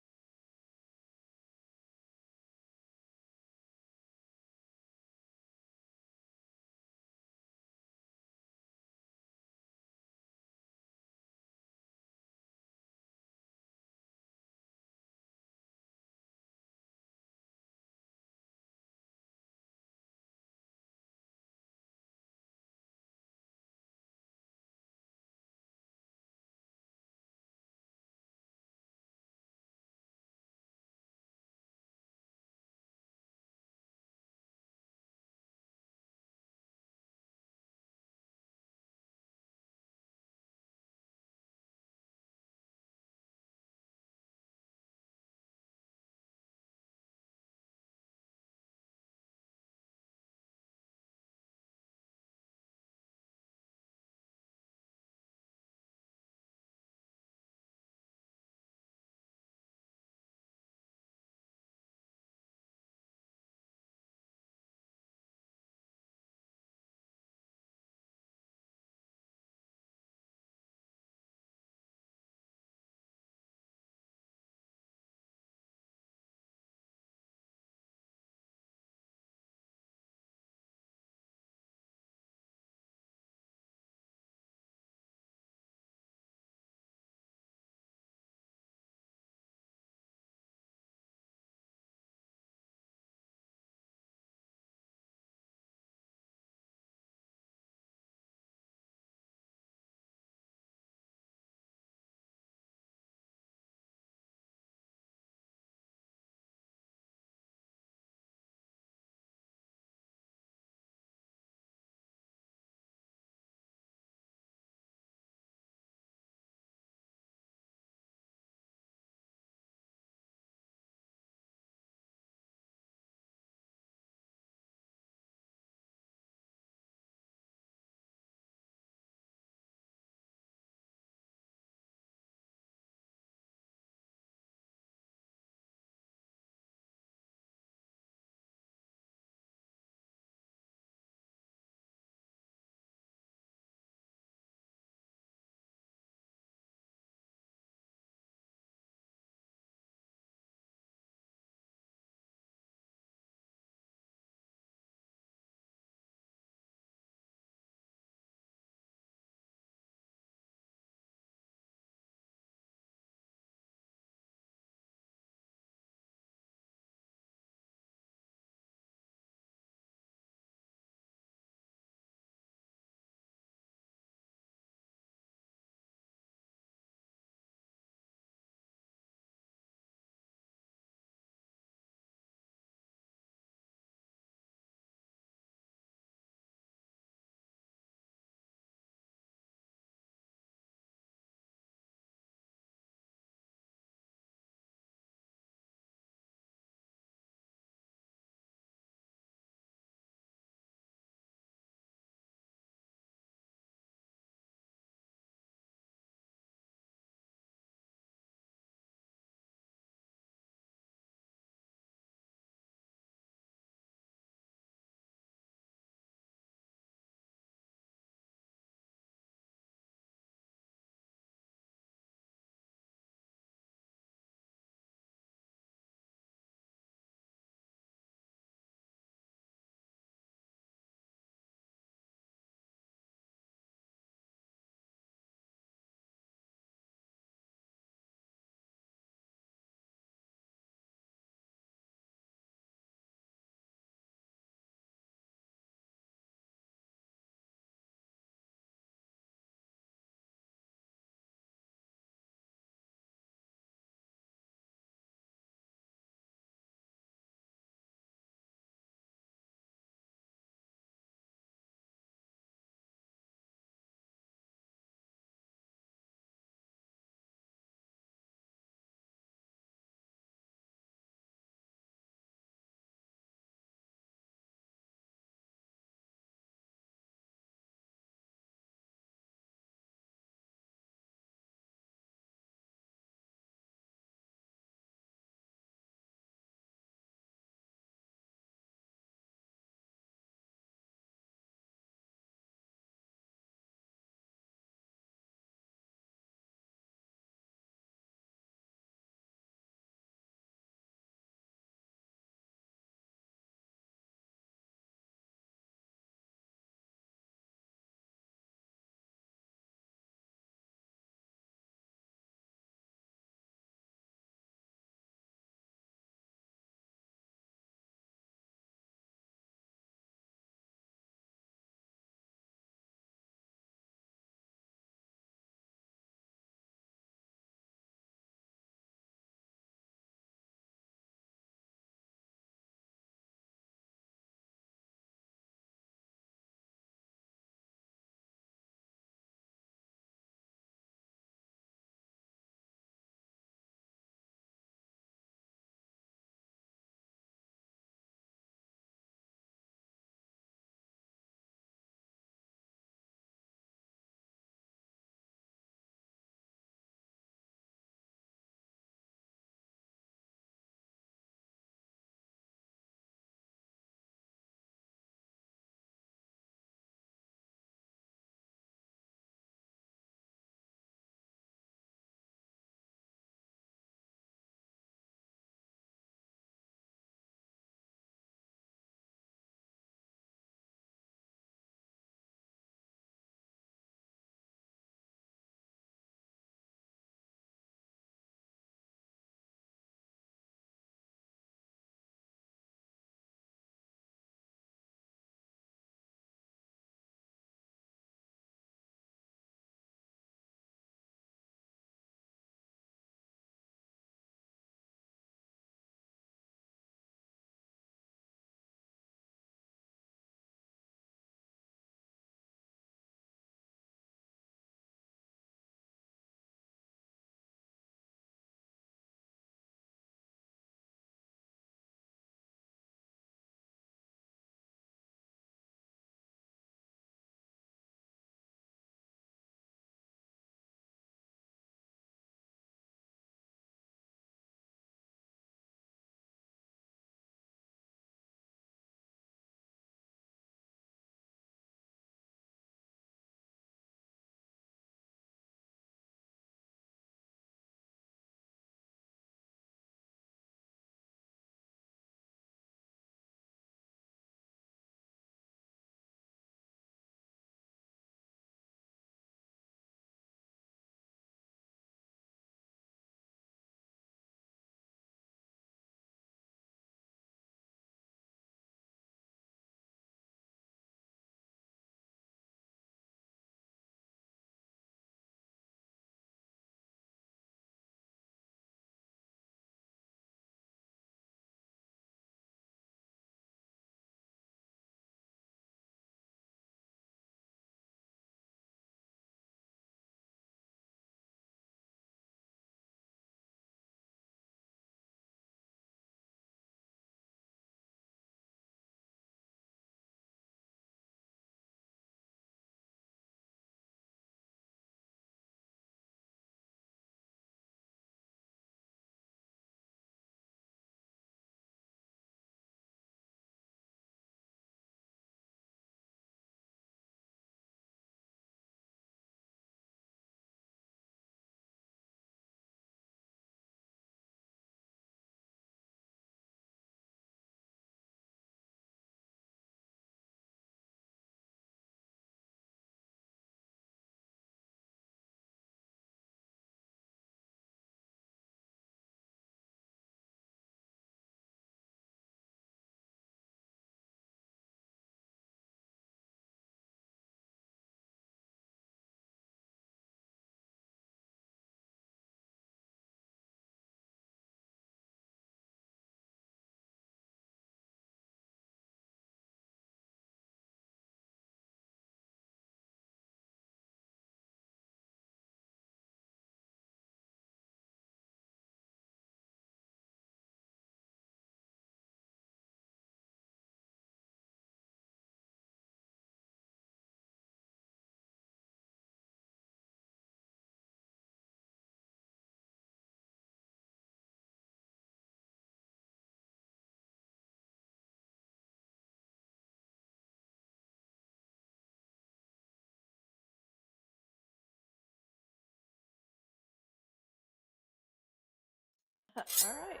Speaker 2: All right.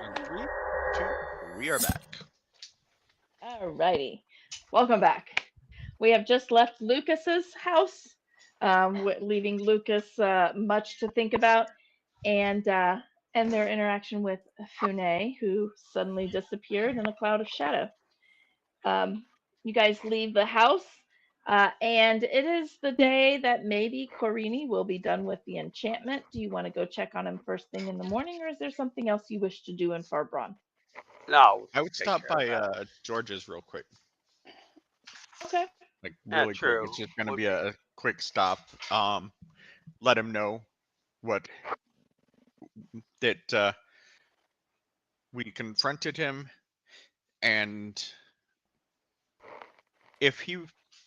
Speaker 1: On 3, 2, we are back.
Speaker 2: All righty. Welcome back. We have just left Lucas's house, leaving Lucas much to think about, and their interaction with Fune, who suddenly disappeared in a cloud of shadow. Um, you guys leave the house, and it is the day that maybe Corini will be done with the enchantment. Do you want to go check on him first thing in the morning, or is there something else you wish to do in Farbron?
Speaker 3: No,
Speaker 1: I would
Speaker 3: take
Speaker 1: stop
Speaker 3: care of
Speaker 1: by
Speaker 3: that.
Speaker 1: George's real quick,
Speaker 2: Okay.
Speaker 1: like
Speaker 3: Yeah,
Speaker 1: really quick.
Speaker 3: true.
Speaker 1: It's just gonna
Speaker 3: Would
Speaker 1: be
Speaker 3: be
Speaker 1: a quick stop. Let him know what that we confronted him, and if he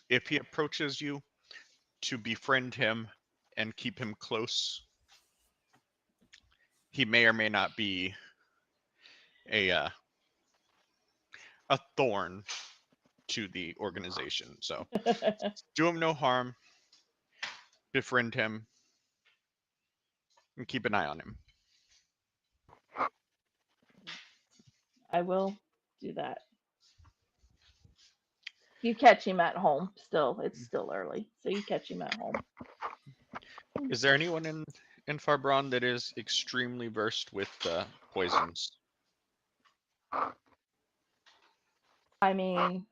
Speaker 1: if he approaches you, to befriend him and keep him close. He may or may not be a thorn to the organization. So do him no harm, befriend him, and keep an eye on him.
Speaker 2: I will do that. You catch him at home still. It's still early, so you catch him at home.
Speaker 1: Is there anyone in Farbron that is extremely versed with poisons?
Speaker 2: I mean,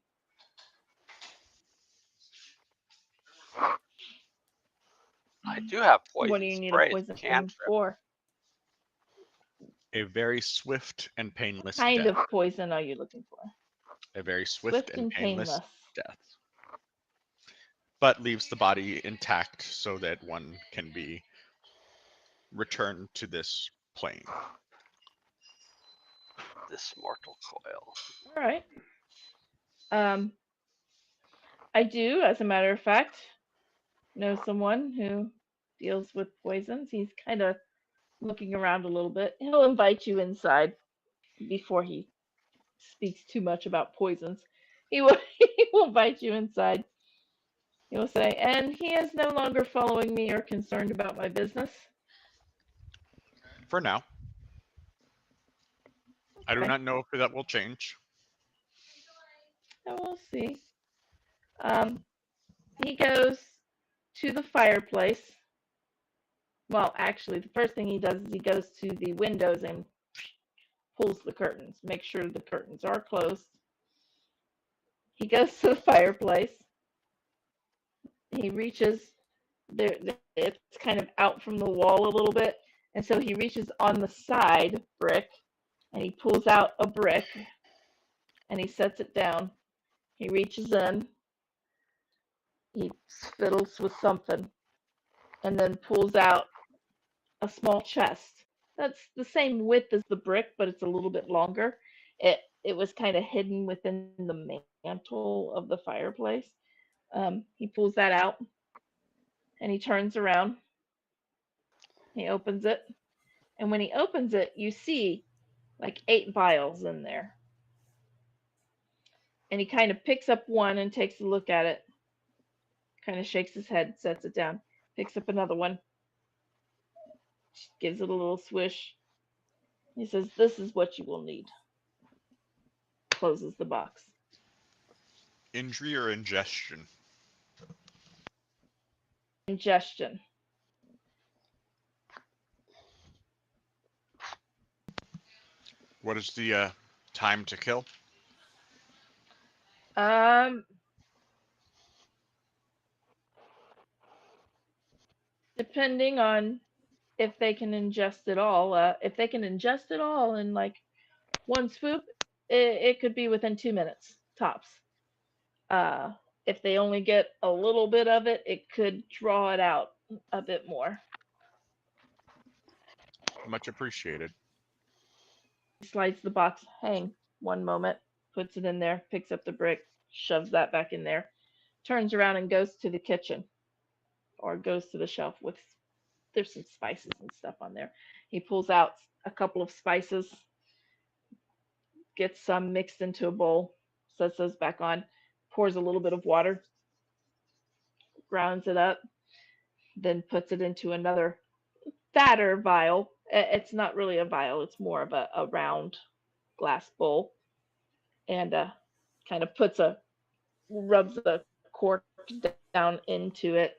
Speaker 3: I do have
Speaker 2: what do
Speaker 3: poison
Speaker 2: you need a
Speaker 3: spray as a
Speaker 2: poison
Speaker 3: cantrip.
Speaker 2: for?
Speaker 1: A very swift and
Speaker 2: What
Speaker 1: painless
Speaker 2: kind
Speaker 1: death.
Speaker 2: of poison are you looking for?
Speaker 1: A very swift
Speaker 2: Swift
Speaker 1: and
Speaker 2: and
Speaker 1: painless
Speaker 2: painless.
Speaker 1: death. But leaves the body intact so that one can be returned to this plane.
Speaker 3: This mortal coil.
Speaker 2: All right. Um, I do, as a matter of fact, know someone who deals with poisons. He's kind of looking around a little bit. He'll invite you inside before he speaks too much about poisons. He will he will invite you inside. He will say, and he is no longer following me or concerned about my business.
Speaker 1: For now, I do
Speaker 2: Okay,
Speaker 1: not know if that will change.
Speaker 2: and we'll see. Um, he goes to the fireplace. Well, actually, the first thing he does is he goes to the windows and pulls the curtains, make sure the curtains are closed. He goes to the fireplace. He reaches there. It's kind of out from the wall a little bit, and so he reaches on the side brick, and he pulls out a brick, and he sets it down. He reaches in. He fiddles with something, and then pulls out a small chest. That's the same width as the brick, but it's a little bit longer. It was kind of hidden within the mantle of the fireplace. He pulls that out and he turns around. He opens it, and when he opens it, you see like 8 vials in there. And he kind of picks up one and takes a look at it. Kind of shakes his head, sets it down. Picks up another one, gives it a little swish. He says, "This is what you will need." Closes the box.
Speaker 1: Injury or ingestion?
Speaker 2: Ingestion.
Speaker 1: What is the time to kill?
Speaker 2: Um, Depending on if they can ingest it all. If they can ingest it all in like one swoop, it could be within 2 minutes tops. Uh, if they only get a little bit of it, it could draw it out a bit more.
Speaker 1: Much appreciated.
Speaker 2: He slides the box. Hang one moment, puts it in there, picks up the brick, shoves that back in there, turns around and goes to the kitchen or goes to the shelf with there's some spices and stuff on there. He pulls out a couple of spices, gets some mixed into a bowl, sets those back on, pours a little bit of water, grounds it up, then puts it into another fatter vial It's not really a vial, it's more of a round glass bowl. And kind of rubs a cork down into it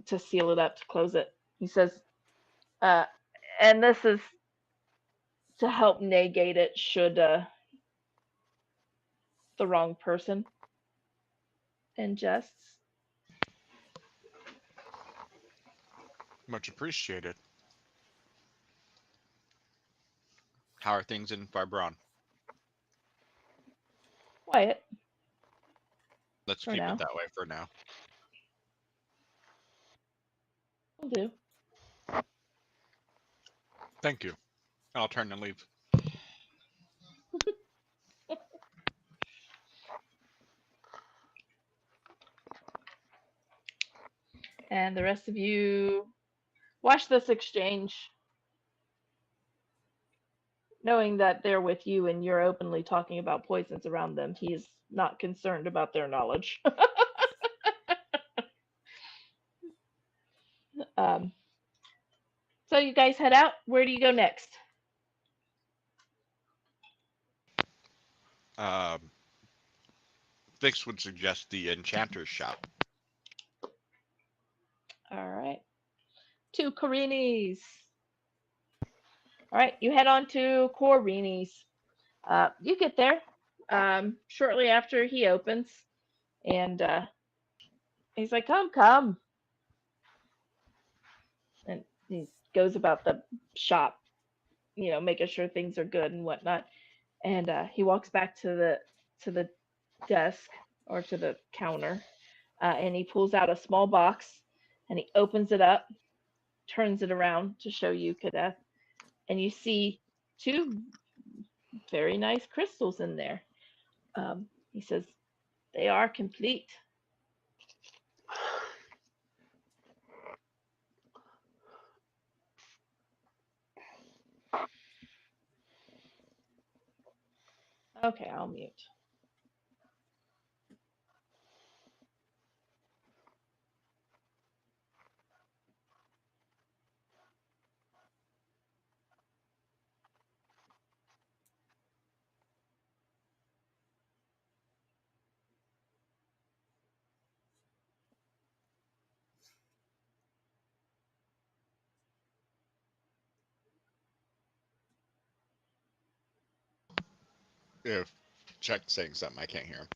Speaker 2: to seal it up, to close it. He says, uh, and this is to help negate it should the wrong person ingests.
Speaker 1: Much appreciated. How are things in Fibron?
Speaker 2: Quiet
Speaker 1: Let's
Speaker 2: for
Speaker 1: keep it
Speaker 2: now.
Speaker 1: that way for now.
Speaker 2: Will do.
Speaker 1: Thank you. I'll turn and leave.
Speaker 2: And the rest of you watch this exchange, knowing that they're with you and you're openly talking about poisons around them. He's not concerned about their knowledge. um, so you guys head out. Where do you go next?
Speaker 1: Um, Vix would suggest the enchanter's shop.
Speaker 2: All right. To Corini's. All right, you head on to Corini's. You get there shortly after he opens, and he's like, "Come, come," and he goes about the shop, making sure things are good and whatnot. And he walks back to the desk or to the counter, and he pulls out a small box, and he opens it up, turns it around to show you, Kadeth, and you see two very nice crystals in there. He says, "They are complete." Okay, I'll mute.
Speaker 1: If Chuck's saying something, I can't hear him.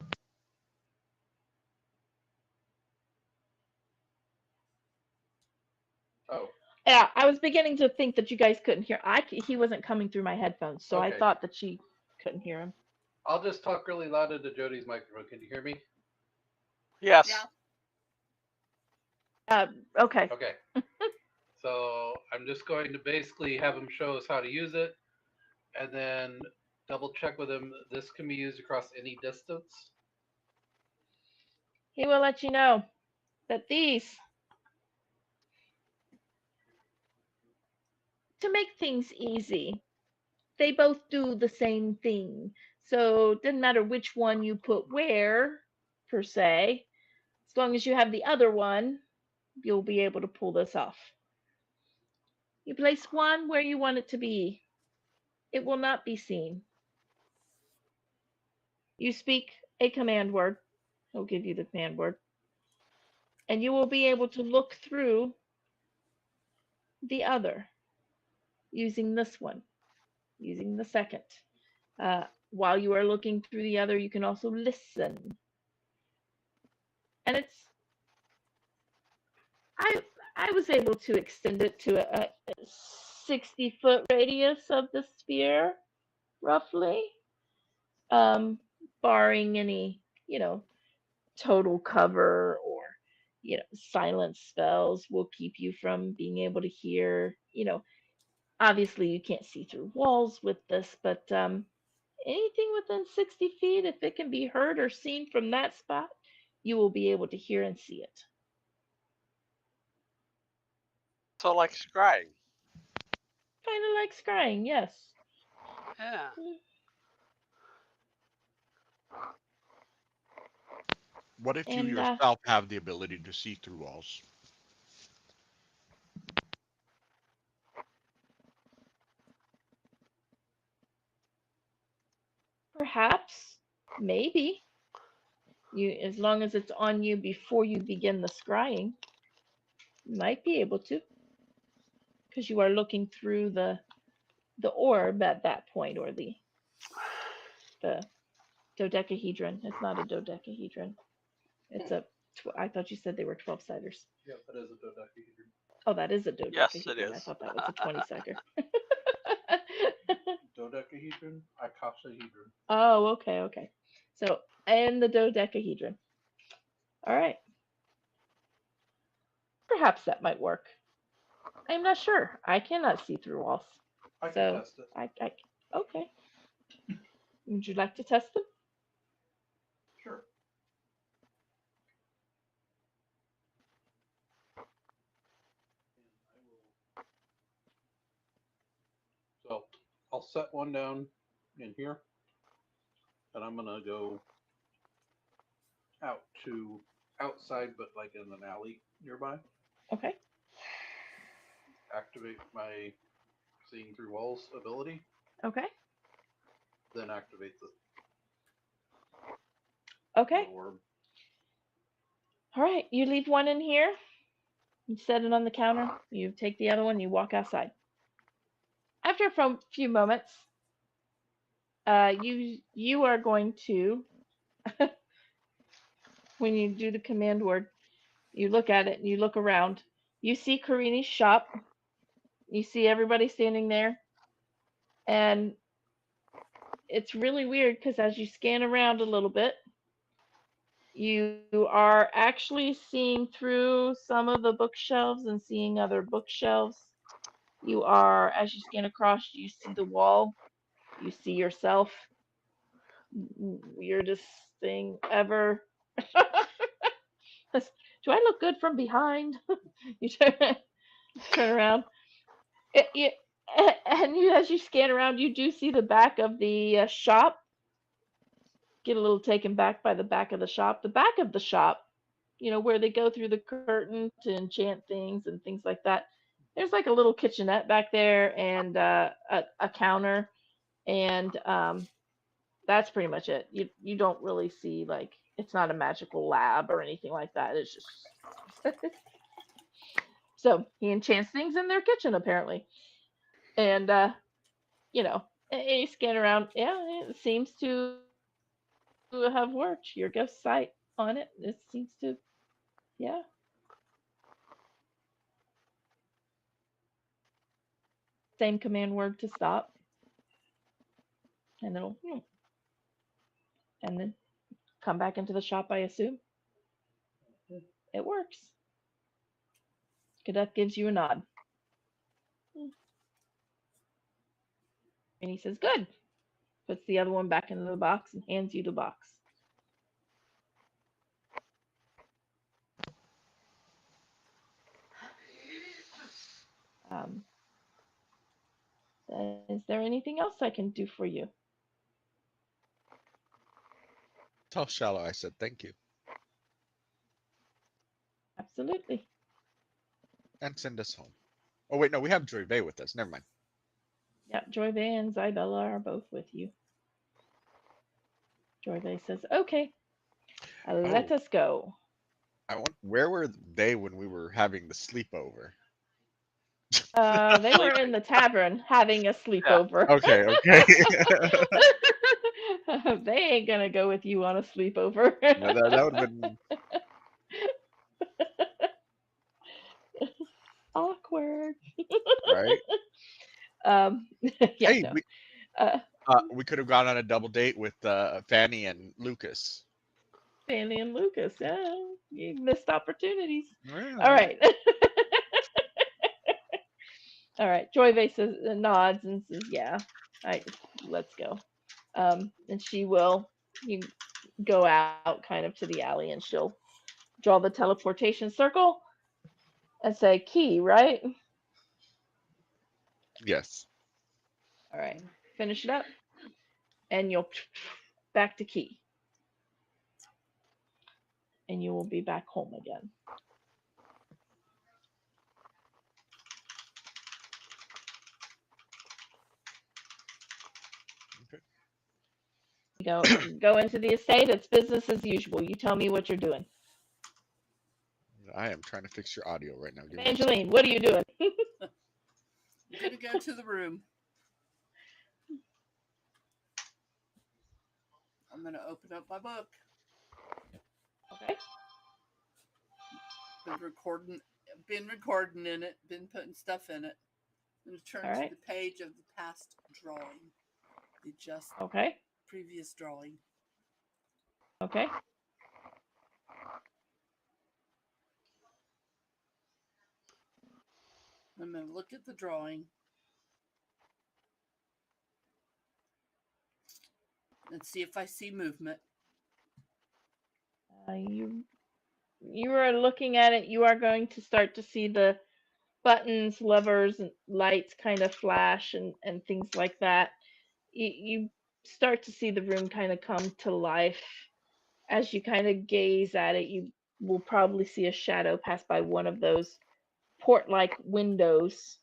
Speaker 6: Oh,
Speaker 2: Yeah, I was beginning to think that you guys couldn't hear. He wasn't coming through my headphones, so I
Speaker 6: okay.
Speaker 2: thought that she couldn't hear him.
Speaker 6: I'll just talk really loud into Jody's microphone. Can you hear me?
Speaker 3: Yes.
Speaker 4: Yeah.
Speaker 2: Okay.
Speaker 6: Okay. So I'm just going to basically have him show us how to use it, and then double check with him. This can be used across any distance.
Speaker 2: He will let you know that these, to make things easy, they both do the same thing. So it doesn't matter which one you put where, per se. As long as you have the other one, you'll be able to pull this off. You place one where you want it to be. It will not be seen. You speak a command word. He'll give you the command word. And you will be able to look through the other using this one, using the second. While you are looking through the other, you can also listen. And I I was able to extend it to a 60-foot radius of the sphere, roughly, um, barring any, total cover or, silence spells will keep you from being able to hear, obviously you can't see through walls with this, but anything within 60 feet, if it can be heard or seen from that spot, you will be able to hear and see it.
Speaker 3: So like scrying.
Speaker 2: Kind of like scrying, yes.
Speaker 3: Yeah.
Speaker 1: What if you
Speaker 2: And
Speaker 1: yourself have the ability to see through walls?
Speaker 2: Perhaps, maybe you, as long as it's on you before you begin the scrying, you might be able to, because you are looking through the orb at that point, or the dodecahedron. It's not a dodecahedron. It's a. I thought you said they were 12-siders.
Speaker 6: Yeah, that is a dodecahedron.
Speaker 2: Oh, that is a
Speaker 3: Yes, it
Speaker 2: dodecahedron. I
Speaker 3: is.
Speaker 2: thought that was a 20-sider.
Speaker 6: Dodecahedron, icosahedron.
Speaker 2: Oh, okay, okay. So, and the dodecahedron. All right. Perhaps that might work. I'm not sure. I cannot see through walls.
Speaker 6: I can
Speaker 2: So,
Speaker 6: test it.
Speaker 2: okay. Would you like to test them?
Speaker 6: Sure. So I'll set one down in here, and I'm gonna go out to outside, but like in an alley nearby.
Speaker 2: Okay.
Speaker 6: Activate my seeing through walls ability,
Speaker 2: Okay.
Speaker 6: then activate the
Speaker 2: Okay.
Speaker 6: orb.
Speaker 2: All right. You leave one in here. You set it on the counter. You take the other one. You walk outside. After a few moments, you are going to, when you do the command word, you look at it and you look around. You see Karini's shop. You see everybody standing there, and it's really weird because as you scan around a little bit, you are actually seeing through some of the bookshelves and seeing other bookshelves. You are, as you scan across, you see the wall. You see yourself. Weirdest thing ever. Do I look good from behind? You turn around. It, and you, as you scan around, you do see the back of the shop. Get a little taken back by the back of the shop. The back of the shop, where they go through the curtain to enchant things and things like that. There's like a little kitchenette back there and a counter, and that's pretty much it. You don't really see, like, it's not a magical lab or anything like that. It's just so he enchants things in their kitchen apparently, and you know, you scan around. Yeah, it seems to have worked. Your ghost sight on it. It seems to, yeah. Same command word to stop, and it'll, and then come back into the shop. I assume it works. Cadet gives you a nod, and he says, "Good." Puts the other one back into the box and hands you the box. Um, is there anything else I can do for you?
Speaker 1: Tell Shallow I said thank you.
Speaker 2: Absolutely.
Speaker 1: And send us home. Oh, wait, no, we have Joy Bay with us. Never mind.
Speaker 2: Yeah, Joy Bay and Zybella are both with you. Joy Bay says, "Okay, let
Speaker 1: Oh,
Speaker 2: us go."
Speaker 1: where were they when we were having the sleepover?
Speaker 2: They were in
Speaker 3: Sleeping.
Speaker 2: the tavern having a
Speaker 3: Yeah.
Speaker 2: sleepover.
Speaker 1: Okay, okay.
Speaker 2: They ain't gonna go with you on a sleepover.
Speaker 1: No, that would have been
Speaker 2: Awkward.
Speaker 1: right.
Speaker 2: Yeah,
Speaker 1: Hey,
Speaker 2: no. Uh,
Speaker 1: we could have gone on a double date with Fanny and Lucas.
Speaker 2: Fanny and Lucas, yeah, you missed opportunities. All
Speaker 1: Yeah.
Speaker 2: right. All right. Joy says, nods and says, "Yeah, let's go." And she will, you go out kind of to the alley, and she'll draw the teleportation circle and say, "Key," right?
Speaker 1: Yes.
Speaker 2: All right. Finish it up, and you'll back to Key, and you will be back home again.
Speaker 1: Okay.
Speaker 2: Go into the estate. It's business as usual. You tell me what you're doing.
Speaker 1: I am trying to fix your audio right now. Give me one second.
Speaker 2: Evangeline, what are you doing?
Speaker 4: I'm gonna go to the room. I'm gonna open up my book.
Speaker 2: Okay.
Speaker 4: Been recording in it. Been putting stuff in it. I'm gonna turn
Speaker 2: All
Speaker 4: to
Speaker 2: right.
Speaker 4: the page of the past drawing, the just
Speaker 2: Okay.
Speaker 4: previous drawing.
Speaker 2: Okay.
Speaker 4: I'm gonna look at the drawing and see if I see movement.
Speaker 2: You are looking at it. You are going to start to see the buttons, levers, and lights kind of flash and things like that. You start to see the room kind of come to life. As you kind of gaze at it, you will probably see a shadow pass by one of those port-like windows,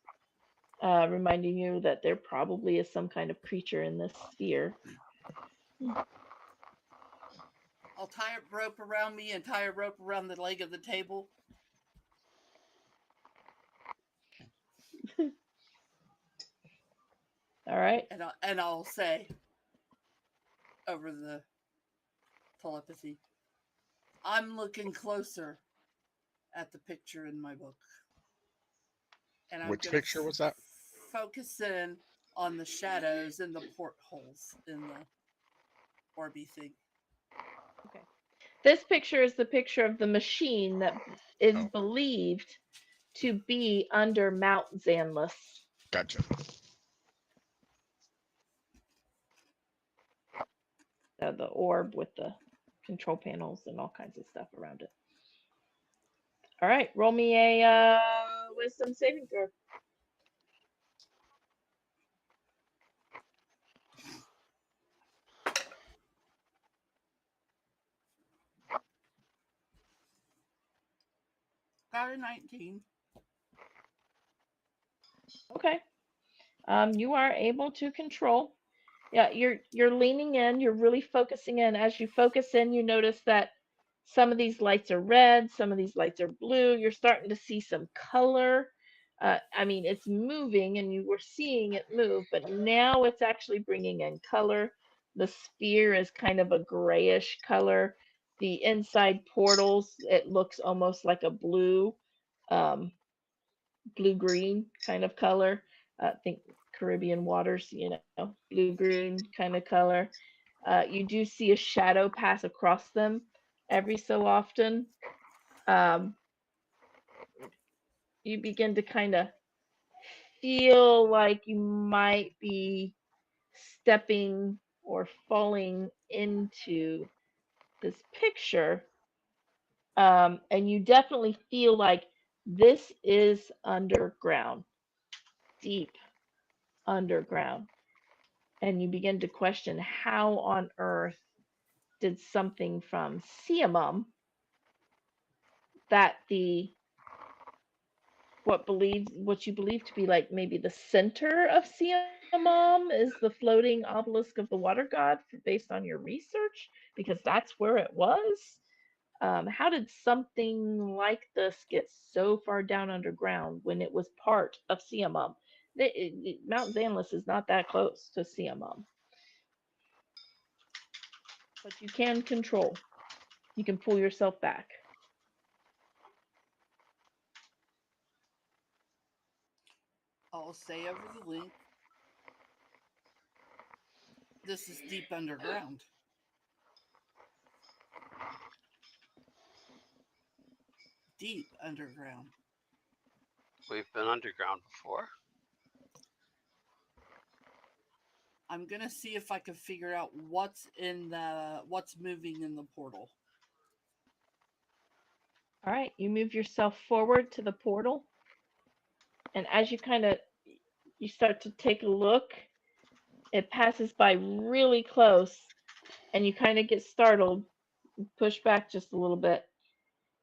Speaker 2: reminding you that there probably is some kind of creature in this sphere.
Speaker 4: I'll tie a rope around me and tie a rope around the leg of the table.
Speaker 2: All right.
Speaker 4: And I'll say over the telepathy, I'm looking closer at the picture in my book. And I'm
Speaker 1: Which
Speaker 4: going to
Speaker 1: picture was that?
Speaker 4: focus in on the shadows and the portholes in the Orby thing.
Speaker 2: Okay. This picture is the picture of the machine that is
Speaker 1: Oh,
Speaker 2: believed to be under Mount Zanlis.
Speaker 1: gotcha.
Speaker 2: The orb with the control panels and all kinds of stuff around it. All right, roll me a wisdom saving throw.
Speaker 4: Got a 19.
Speaker 2: Okay. You are able to control. Yeah, you're leaning in, you're really focusing in. As you focus in, you notice that some of these lights are red, some of these lights are blue. You're starting to see some color. I mean, it's moving and you were seeing it move, but now it's actually bringing in color. The sphere is kind of a grayish color. The inside portals, it looks almost like a um, blue green kind of color. Think Caribbean waters, blue green kind of color. You do see a shadow pass across them every so often. Um, you begin to kind of feel like you might be stepping or falling into this picture. And you definitely feel like this is underground, deep underground. And you begin to question how on earth did something from Siamum that what you believe to be like maybe the center of Siamum is the floating obelisk of the water god based on your research, because that's where it was. How did something like this get so far down underground when it was part of Siamum? Mount Zanlis is not that close to Siamum, but you can control. You can pull yourself back.
Speaker 4: I'll say over the link, this is deep underground. Deep underground.
Speaker 3: We've been underground before.
Speaker 4: I'm gonna see if I can figure out what's moving in the portal.
Speaker 2: All right, you move yourself forward to the portal, and as you start to take a look, it passes by really close, and you kind of get startled, push back just a little bit.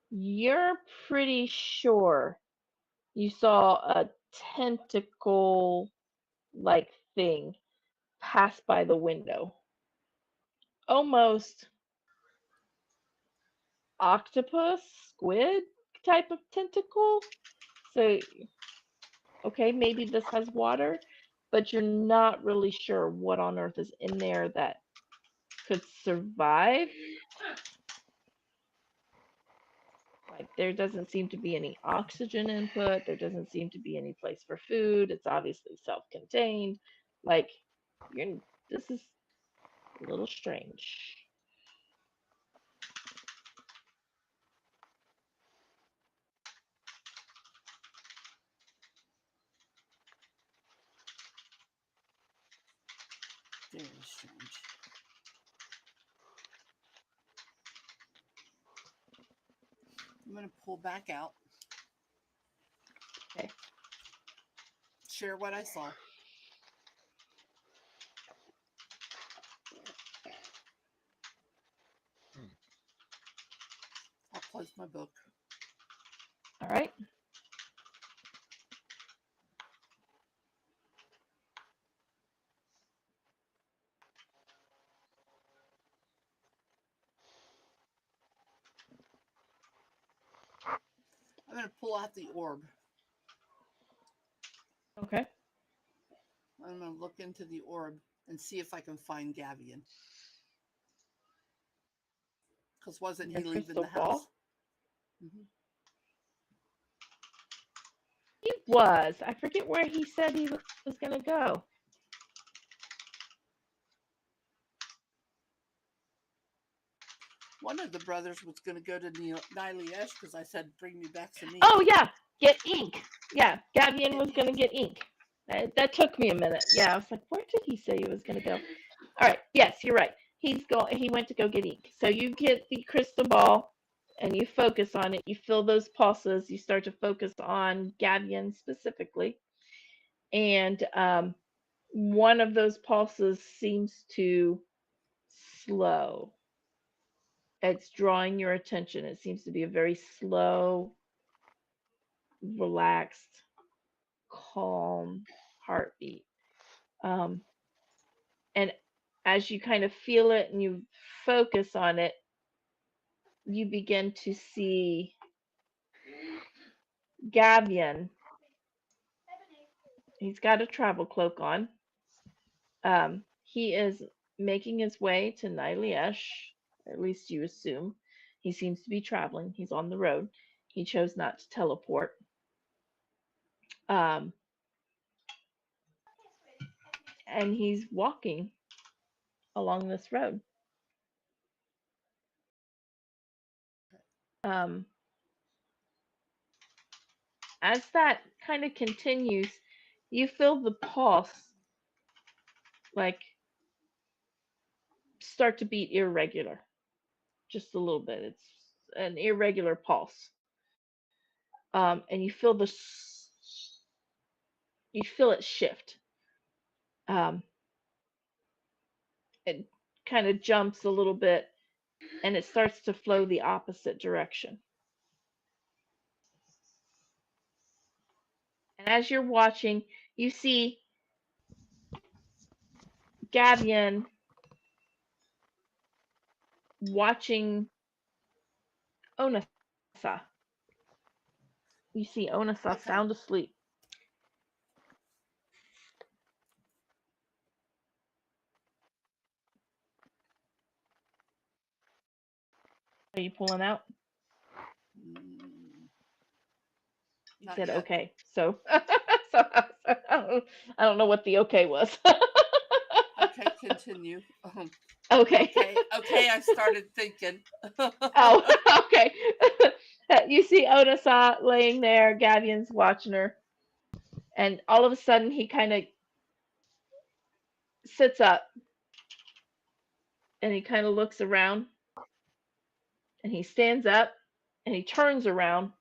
Speaker 2: You're pretty sure you saw a tentacle like thing pass by the window. almost octopus, squid type of tentacle. So, okay, maybe this has water, but you're not really sure what on earth is in there that could survive. Like, there doesn't seem to be any oxygen input, there doesn't seem to be any place for food. It's obviously self-contained. Like, you're this is a little strange.
Speaker 4: Very strange. I'm going to pull back out,
Speaker 2: Okay.
Speaker 4: share what I saw. I'll close my book.
Speaker 2: All right.
Speaker 4: I'm going to pull out the orb.
Speaker 2: Okay.
Speaker 4: I'm going to look into the orb and see if I can find Gavian. Because wasn't he
Speaker 2: Your
Speaker 4: leaving
Speaker 2: crystal
Speaker 4: the
Speaker 2: ball?
Speaker 4: house? Mm-hmm.
Speaker 2: He was. I forget where he said he was going to go.
Speaker 4: One of the brothers was going to go to Niliesh because I said, bring me back some ink.
Speaker 2: Oh, yeah. Get ink. Yeah. Gavian was going to get ink. That took me a minute. Yeah. I was like, where did he say he was going to go? All right. Yes, you're right. He went to go get ink. So you get the crystal ball and you focus on it. You feel those pulses. You start to focus on Gavian specifically. And one of those pulses seems to slow. It's drawing your attention. It seems to be a very slow, relaxed, calm heartbeat. Um, and as you kind of feel it and you focus on it, you begin to see Gavian. He's got a travel cloak on. He is making his way to Niliesh, at least you assume. He seems to be traveling. He's on the road. He chose not to teleport. Um, and he's walking along this road. Um, as that kind of continues, you feel the pulse like start to beat irregular, just a little bit. It's an irregular pulse, and you feel it shift. Um, it kind of jumps a little bit, and it starts to flow the opposite direction. And as you're watching, you see Gavian watching Onasa. You see Onasa
Speaker 4: Okay.
Speaker 2: sound asleep. Are you pulling out? You
Speaker 4: Not
Speaker 2: said
Speaker 4: yet.
Speaker 2: okay. So, so I don't know what the okay was.
Speaker 4: Okay, continue.
Speaker 2: Okay.
Speaker 4: Okay, I started thinking.
Speaker 2: Oh, okay. You see Onasa laying there. Gavian's watching her, and all of a sudden he kind of sits up and he kind of looks around and he stands up and he turns around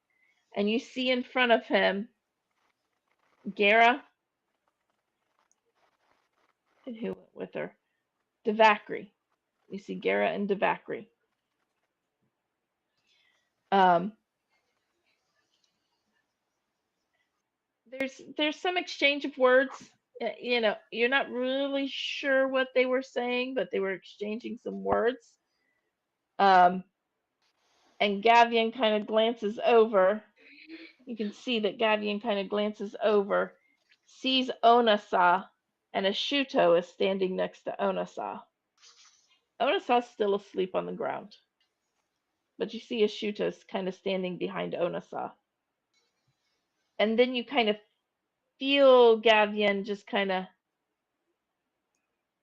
Speaker 2: and you see in front of him Gara and who went with her? Devakri. You see Gara and Devakri. Um, there's some exchange of words. you're not really sure what they were saying, but they were exchanging some words. Um, and Gavian kind of glances over. You can see that Gavian kind of glances over, sees Onasa, and Ashuto is standing next to Onasa. Onasa's still asleep on the ground, but you see Ashuto's kind of standing behind Onasa. And then you kind of feel Gavian just kind of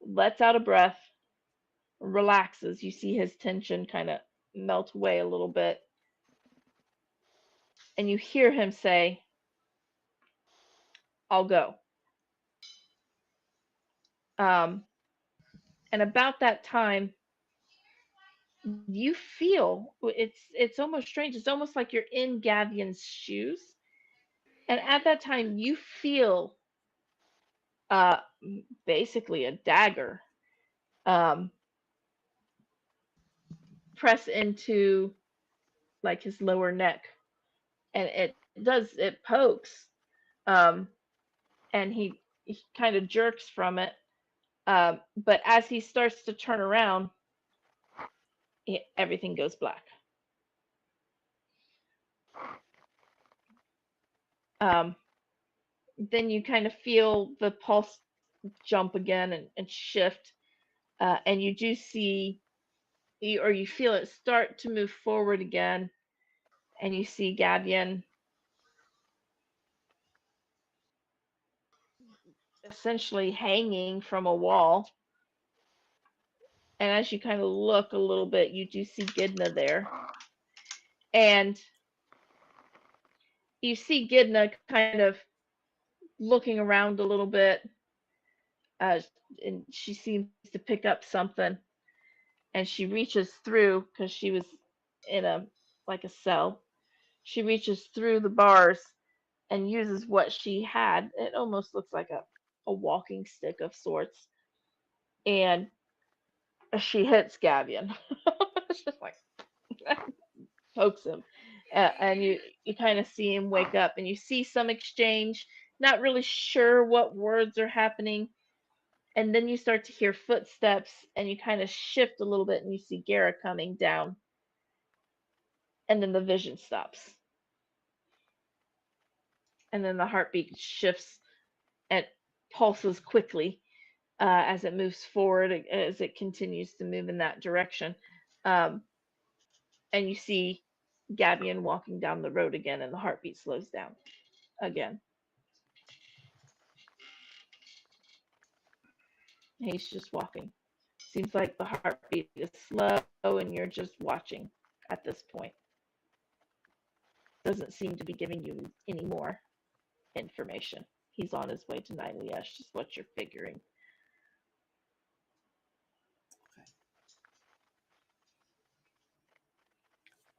Speaker 2: lets out a breath, relaxes. You see his tension kind of melt away a little bit. And you hear him say, I'll go. Um, and about that time, you feel it's almost strange. It's almost like you're in Gavian's shoes. And at that time, you feel uh, basically a dagger um, press into like his lower neck, and it pokes, um, and he kind of jerks from it. But as he starts to turn around, everything goes black. Um, then you kind of feel the pulse jump again and shift, and you do see, or you feel it start to move forward again, and you see Gavian essentially hanging from a wall. And as you kind of look a little bit, you do see Gidna there. And you see Gidna kind of looking around a little bit, and she seems to pick up something. And she reaches through because she was in a like a cell. She reaches through the bars and uses what she had. It almost looks like a walking stick of sorts. And she hits Gavian. It's just like pokes him. And you kind of see him wake up and you see some exchange, not really sure what words are happening. And then you start to hear footsteps and you kind of shift a little bit and you see Gara coming down. And then the vision stops. And then the heartbeat shifts and pulses quickly as it moves forward, as it continues to move in that direction. Um, and you see Gabion walking down the road again, and the heartbeat slows down again. He's just walking. Seems like the heartbeat is slow, and you're just watching at this point. Doesn't seem to be giving you any more information. He's on his way to Nyliash, is what you're figuring.
Speaker 4: Okay.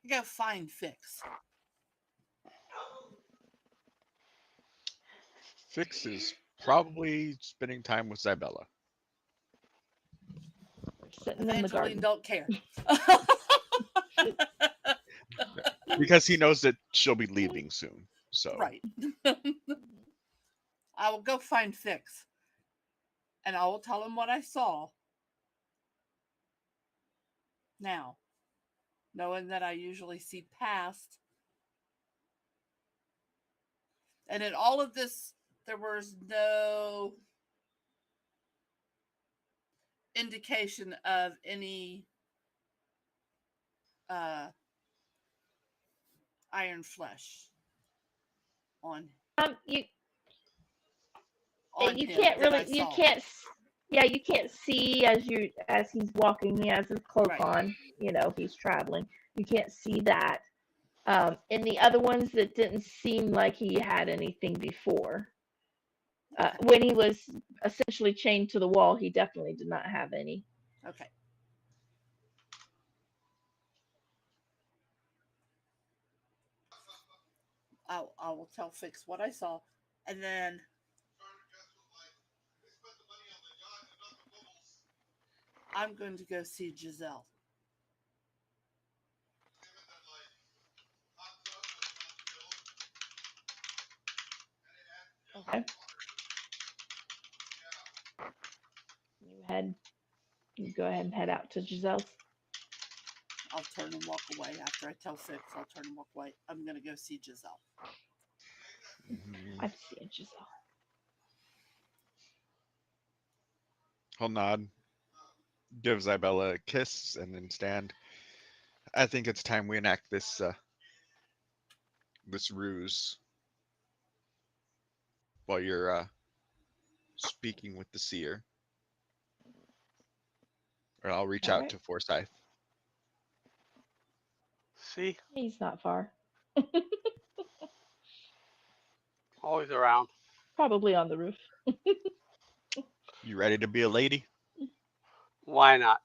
Speaker 4: I gotta find Fix.
Speaker 1: Fix is probably spending time with Zybella.
Speaker 2: Sitting in the
Speaker 4: Evangeline
Speaker 2: garden.
Speaker 4: don't care.
Speaker 1: Because he knows that she'll be leaving soon. So
Speaker 4: Right. I will go find Fix. And I will tell him what I saw. Now, knowing that I usually see past. And in all of this, there was no indication of any uh, iron flesh on
Speaker 2: You
Speaker 4: on
Speaker 2: you
Speaker 4: him
Speaker 2: can't
Speaker 4: that I
Speaker 2: really
Speaker 4: saw.
Speaker 2: yeah, you can't see as he's walking. He has his cloak
Speaker 4: Right.
Speaker 2: on. He's traveling. You can't see that. And the other ones that didn't seem like he had anything before. When he was essentially chained to the wall, he definitely did not have any.
Speaker 4: Okay. I will tell Fix what I saw, and then I'm going to go see Giselle.
Speaker 2: Okay. You go ahead and head out to Giselle's.
Speaker 4: I'll turn and walk away. After I tell Six, I'll turn and walk away. I'm going to go see Giselle.
Speaker 1: Mhm.
Speaker 2: I've seen Giselle.
Speaker 1: He'll nod, give Isabella a kiss, and then stand. I think it's time we enact this ruse while you're speaking with the seer, or I'll reach
Speaker 2: All
Speaker 1: out
Speaker 2: right.
Speaker 1: to Forsyth.
Speaker 3: See,
Speaker 2: He's not far.
Speaker 3: always around.
Speaker 2: Probably on the roof.
Speaker 1: You ready to be a lady?
Speaker 3: Why not?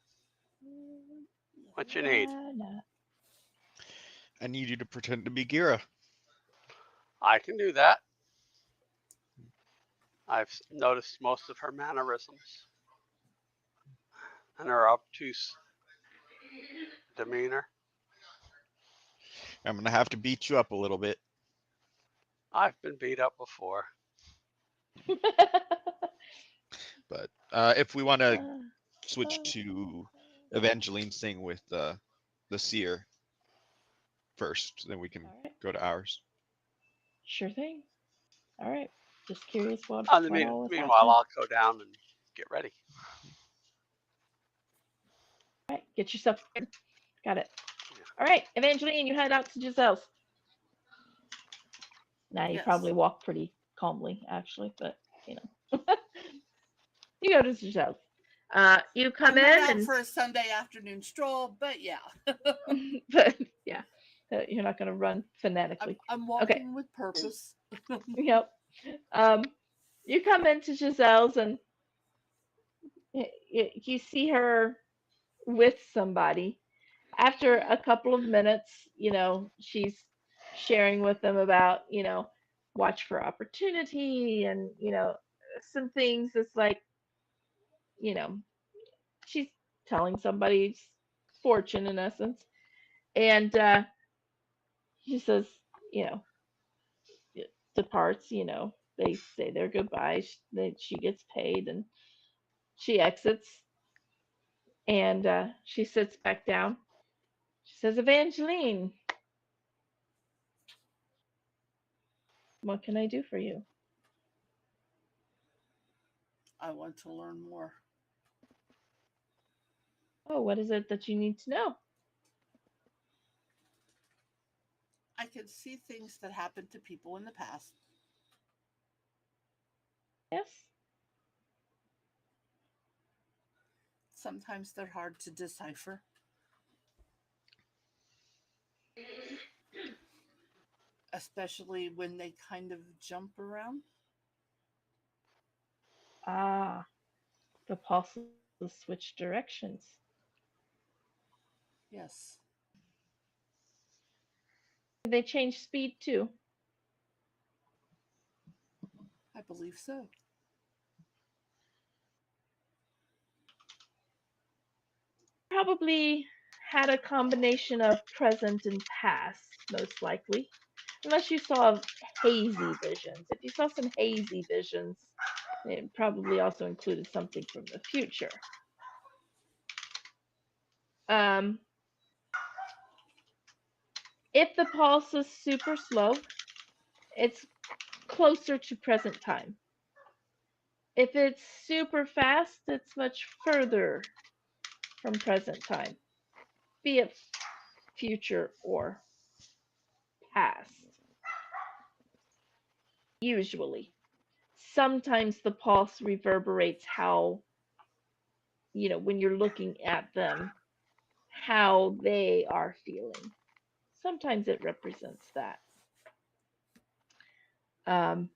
Speaker 3: What you need?
Speaker 2: Why not?
Speaker 1: I need you to pretend to be Gira.
Speaker 3: I can do that. I've noticed most of her mannerisms and her obtuse demeanor.
Speaker 1: I'm gonna have to beat you up a little bit,
Speaker 3: I've been beat up before.
Speaker 1: but if we want to
Speaker 2: Uh,
Speaker 1: switch to Evangeline sing with the seer first, then we can
Speaker 2: all right.
Speaker 1: go to ours.
Speaker 2: Sure thing. All right. Just curious
Speaker 3: In the
Speaker 2: what all was
Speaker 3: meanwhile,
Speaker 2: happening.
Speaker 3: I'll go down and get ready.
Speaker 2: All right. Get yourself prepared. Got it. All right. Evangeline, you head out to Giselle's. Now you
Speaker 4: Yes.
Speaker 2: probably walk pretty calmly, actually, but you know. You go to Giselle's. You come
Speaker 4: I'm not
Speaker 2: in
Speaker 4: out
Speaker 2: and
Speaker 4: for a Sunday afternoon stroll, but yeah.
Speaker 2: but yeah, you're not gonna run
Speaker 4: I'm,
Speaker 2: phonetically.
Speaker 4: I'm
Speaker 2: Okay.
Speaker 4: walking with purpose.
Speaker 2: Yep. Um, you come into Giselle's and you see her with somebody. After a couple of minutes, she's sharing with them about, watch for opportunity and, some things. It's like, you know, she's telling somebody's fortune in essence. And she says, you know, departs, they say their goodbyes. She gets paid and she exits and she sits back down. She says, Evangeline, what can I do for you?
Speaker 4: I want to learn more.
Speaker 2: Oh, what is it that you need to know?
Speaker 4: I can see things that happened to people in the past.
Speaker 2: Yes.
Speaker 4: Sometimes they're hard to decipher, especially when they kind of jump around.
Speaker 2: Ah, the pulses switch directions.
Speaker 4: Yes,
Speaker 2: They change speed too.
Speaker 4: I believe so.
Speaker 2: Probably had a combination of present and past, most likely. Unless you saw hazy visions. If you saw some hazy visions, it probably also included something from the future. Um, if the pulse is super slow, it's closer to present time. If it's super fast, it's much further from present time, be it future or past. Usually. Sometimes the pulse reverberates how, when you're looking at them, how they are feeling. Sometimes it represents that. Um,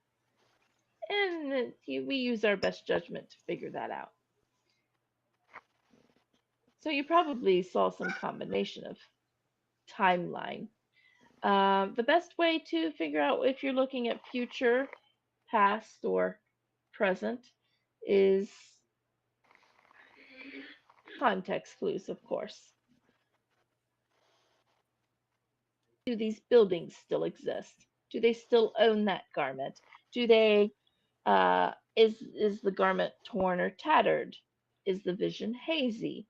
Speaker 2: and we use our best judgment to figure that out. So you probably saw some combination of timeline. The best way to figure out if you're looking at future, past, or present is context clues, of course. Do these buildings still exist? Do they still own that garment? Do they is the garment torn or tattered? Is the vision hazy?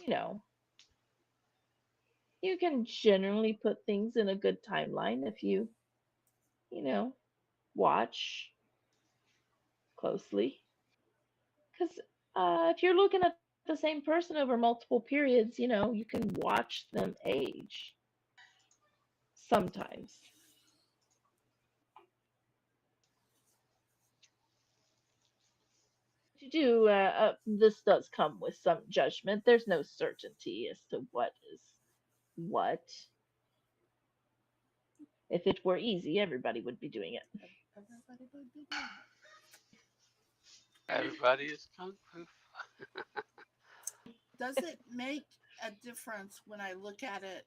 Speaker 2: You know, you can generally put things in a good timeline if you know, watch closely. Because if you're looking at the same person over multiple periods, you can watch them age sometimes. You do, this does come with some judgment. There's no certainty as to what is what. If it were easy, everybody would be doing it.
Speaker 4: Everybody would be doing it.
Speaker 3: Everybody is kung fu.
Speaker 4: Does it make a difference when I look at it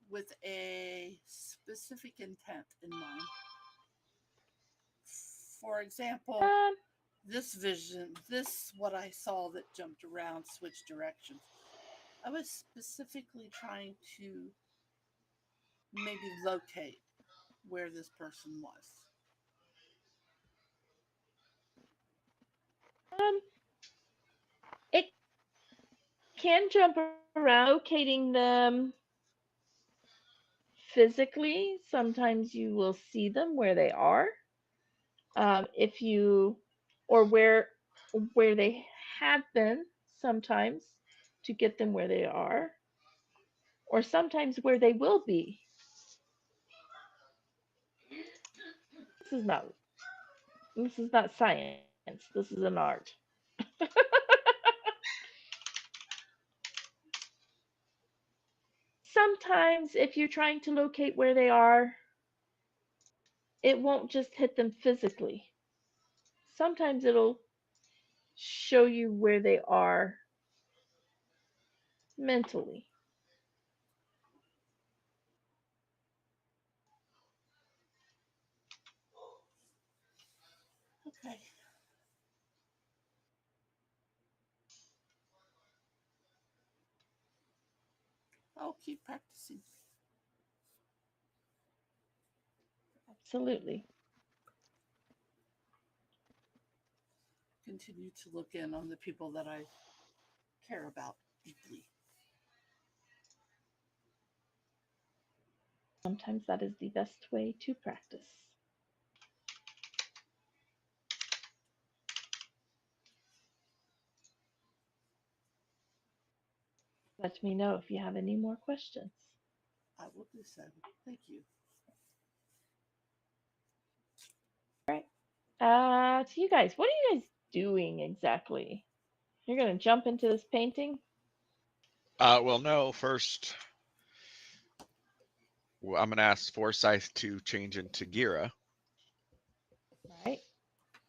Speaker 4: with a specific intent in mind? For example,
Speaker 2: Um,
Speaker 4: this vision, this what I saw that jumped around, switched directions. I was specifically trying to maybe locate where this person was.
Speaker 2: um, it can jump around, locating them physically. Sometimes you will see them where they are. If you, or where they have been, sometimes to get them where they are, or sometimes where they will be. This is not this is not science. This is an art. Sometimes if you're trying to locate where they are, it won't just hit them physically. Sometimes it'll show you where they are mentally.
Speaker 4: Okay, I'll keep practicing.
Speaker 2: Absolutely.
Speaker 4: Continue to look in on the people that I care about deeply.
Speaker 2: Sometimes that is the best way to practice. Let me know if you have any more questions.
Speaker 4: I will do so. Thank you.
Speaker 2: All right. To you guys, what are you guys doing exactly? You're gonna jump into this painting,
Speaker 1: Well, no. First, I'm gonna ask Forsyth to change into Gira,
Speaker 2: right?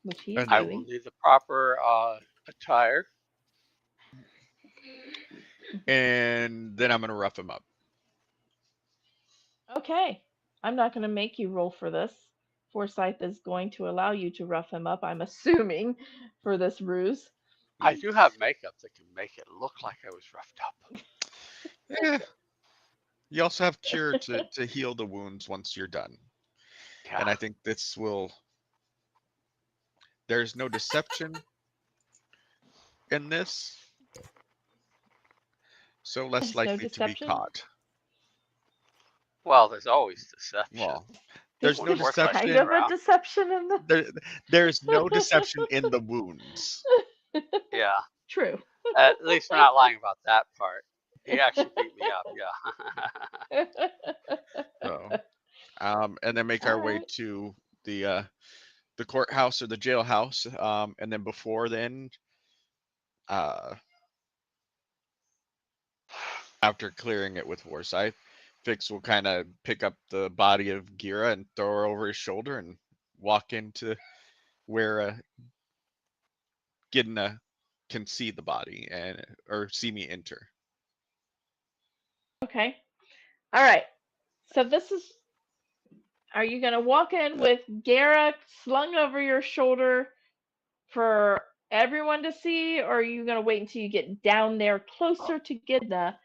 Speaker 2: Which he's
Speaker 1: and
Speaker 3: I
Speaker 1: then
Speaker 3: will
Speaker 2: doing.
Speaker 3: need the proper attire.
Speaker 1: I'm gonna rough him up.
Speaker 2: Okay. I'm not gonna make you roll for this. Forsyth is going to allow you to rough him up, I'm assuming, for this ruse.
Speaker 3: I do have makeup that can make it look like I was roughed up.
Speaker 1: Eh, you also have cure to heal the wounds once you're done,
Speaker 3: Yeah.
Speaker 1: and I think this will. There's no deception in this, so less
Speaker 2: There's no
Speaker 1: likely to be
Speaker 2: deception.
Speaker 1: caught.
Speaker 3: Well, there's always deception.
Speaker 1: Well,
Speaker 2: There's
Speaker 1: there's no
Speaker 3: Forsyth's
Speaker 2: kind
Speaker 3: been
Speaker 1: deception.
Speaker 2: of a
Speaker 3: around.
Speaker 2: deception in the.
Speaker 1: There, there's no deception in the wounds.
Speaker 3: Yeah.
Speaker 2: True.
Speaker 3: At least we're not lying about that part. He actually beat me up. Yeah.
Speaker 1: So, and then make
Speaker 2: All
Speaker 1: our way
Speaker 2: right.
Speaker 1: to the courthouse or the jailhouse. And then before then, uh, after clearing it with Forsyth, Fix will kind of pick up the body of Gira and throw her over his shoulder and walk into where Gidna can see the body and or see me enter.
Speaker 2: Okay. All right. So this is. Are you gonna walk in with Gara slung over your shoulder for everyone to see, or are you gonna wait until you get down there closer to Gidna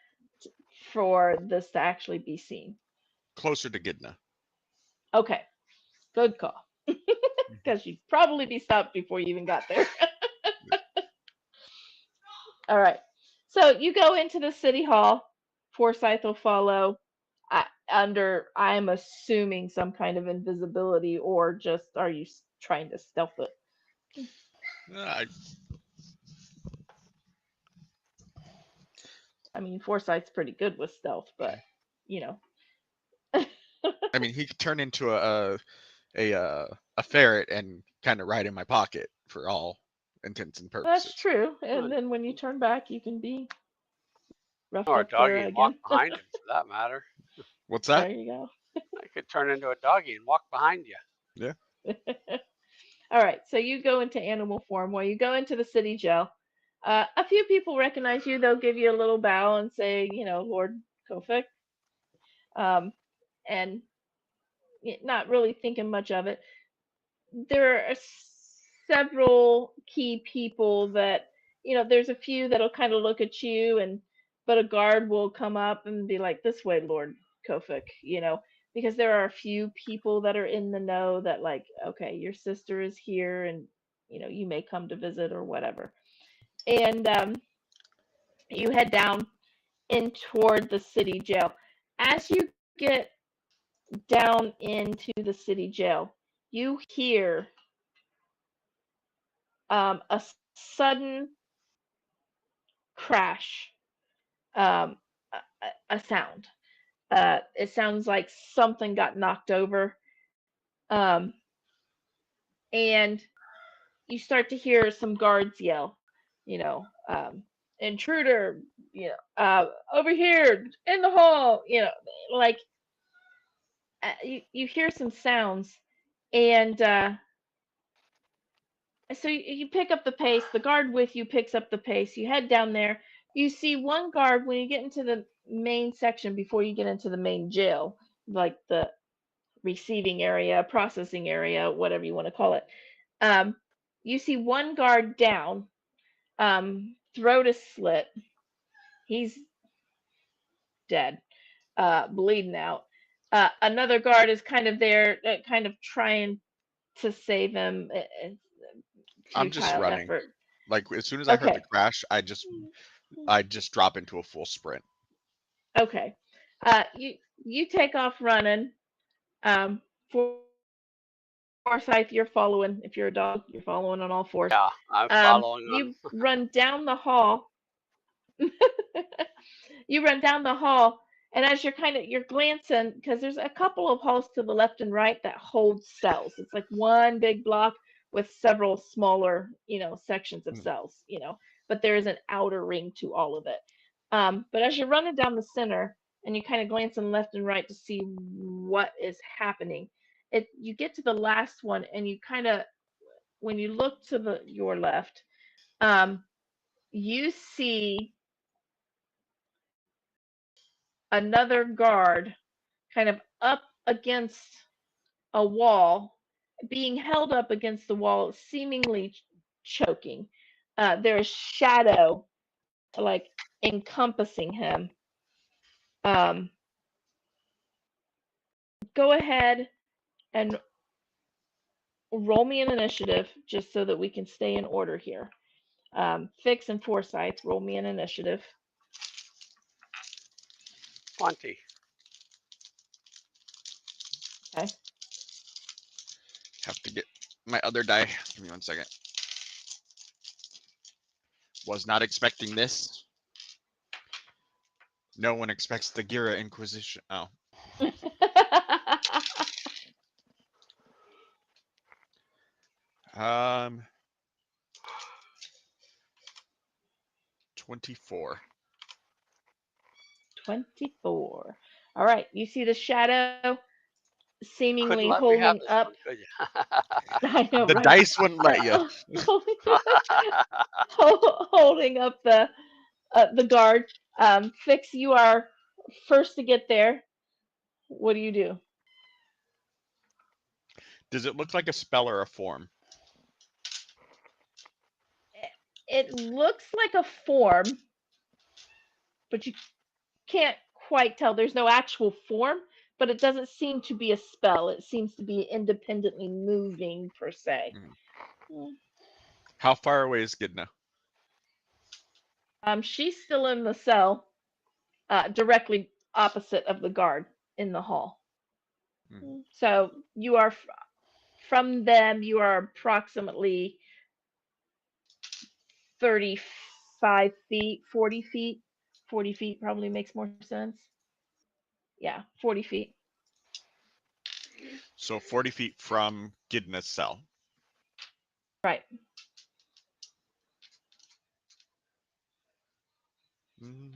Speaker 2: for this to actually be seen?
Speaker 1: Closer to Gidna.
Speaker 2: Okay. Good call. because you'd probably be stopped before you even got there. All right. So you go into the city hall. Forsyth will follow under, I'm assuming, some kind of invisibility, or just are you trying to stealth it?
Speaker 1: I,
Speaker 2: I mean, Forsyth's pretty good with stealth, but you know.
Speaker 1: I mean, he could turn into a ferret and kind of ride in my pocket for all intents and
Speaker 2: That's
Speaker 1: purposes.
Speaker 2: true. And then when you turn back, you can be roughed
Speaker 3: Or a
Speaker 2: up there
Speaker 3: doggy and walk
Speaker 2: again.
Speaker 3: behind him, for that matter.
Speaker 1: What's
Speaker 2: There
Speaker 1: that?
Speaker 2: you go.
Speaker 3: I could turn into a doggy and walk behind you.
Speaker 1: Yeah.
Speaker 2: All right, so you go into animal form. While you go into the city jail, a few people recognize you. They'll give you a little bow and say, Lord Kofik, um, and not really thinking much of it. There are several key people that, there's a few that'll kind of look at you, but a guard will come up and be like, "This way, Lord Kofik," because there are a few people that are in the know that, like, okay, your sister is here, and you may come to visit or whatever. And you head down in toward the city jail. As you get down into the city jail, you hear a sudden crash, a sound. It sounds like something got knocked over. Um, and you start to hear some guards yell, you know, um, intruder, over here in the hall, like you hear some sounds. And so you pick up the pace. The guard with you picks up the pace. You head down there. You see one guard when you get into the main section before you get into the main jail, like the receiving area, processing area, whatever you want to call it. Um, you see one guard down, throat is slit. He's dead, bleeding out. Another guard is kind of there, kind of trying to save him.
Speaker 1: I'm just
Speaker 2: Futile
Speaker 1: running.
Speaker 2: effort.
Speaker 1: Like as soon as I heard the
Speaker 2: Okay.
Speaker 1: crash, I just drop into a full sprint.
Speaker 2: Okay. You take off running. Um, Forsyth, you're following. If you're a dog, you're following on all fours.
Speaker 3: Yeah, I'm following on.
Speaker 2: You run down the hall. You run down the hall, and as you're glancing, because there's a couple of halls to the left and right that hold cells. It's like one big block with several smaller, sections of
Speaker 1: Mm.
Speaker 2: cells, but there is an outer ring to all of it. But as you're running down the center and you kind of glancing left and right to see what is happening, you get to the last one, and you kind of, when you look to your left, um, you see another guard kind of up against a wall, being held up against the wall, seemingly choking. There's shadow like encompassing him. Um, Go ahead and roll me an initiative just so that we can stay in order here. Fix and Forsyth, roll me an initiative.
Speaker 3: 20.
Speaker 2: Okay.
Speaker 1: Have to get my other die. Give me 1 second. Was not expecting this. No one expects the Gira Inquisition. Oh, um, 24.
Speaker 2: 24. All right. You see the shadow seemingly
Speaker 3: Couldn't let me
Speaker 2: holding
Speaker 3: have this
Speaker 2: up.
Speaker 3: one, could you?
Speaker 2: I know,
Speaker 1: The
Speaker 2: right?
Speaker 1: dice wouldn't let you.
Speaker 2: Holding up the guard. Fix, you are first to get there. What do you do?
Speaker 1: Does it look like a spell or a form?
Speaker 2: It looks like a form, but you can't quite tell. There's no actual form, but it doesn't seem to be a spell. It seems to be independently moving per se.
Speaker 1: Mm.
Speaker 2: Mm.
Speaker 1: How far away is Gidna?
Speaker 2: She's still in the cell, directly opposite of the guard in the hall.
Speaker 1: Mm.
Speaker 2: So you are from them. You are approximately 35 feet, 40 feet. 40 feet probably makes more sense. Yeah, 40 feet.
Speaker 1: So 40 feet from Gidna's cell.
Speaker 2: Right.
Speaker 1: Mm.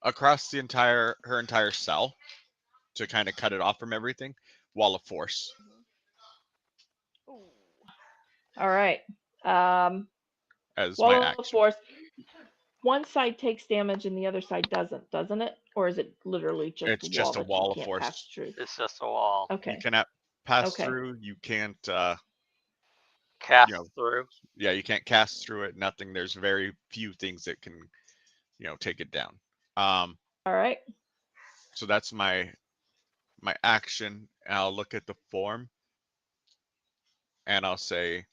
Speaker 1: Across her entire cell, to kind of cut it off from everything, wall of force.
Speaker 2: All right. Um,
Speaker 1: As my
Speaker 2: Wall of
Speaker 1: action.
Speaker 2: force. One side takes damage and the other side doesn't it? Or is it literally just a
Speaker 1: It's
Speaker 2: wall
Speaker 1: just a
Speaker 2: that you
Speaker 1: wall of
Speaker 2: can't pass
Speaker 1: force.
Speaker 2: through?
Speaker 3: It's just a wall.
Speaker 1: You
Speaker 2: Okay.
Speaker 1: cannot pass
Speaker 2: Okay.
Speaker 1: through. You can't,
Speaker 3: Cast
Speaker 1: you know,
Speaker 3: through.
Speaker 1: yeah, you can't cast through it. Nothing. There's very few things that can, take it down.
Speaker 2: All right.
Speaker 1: So that's my action. I'll look at the form and I'll say,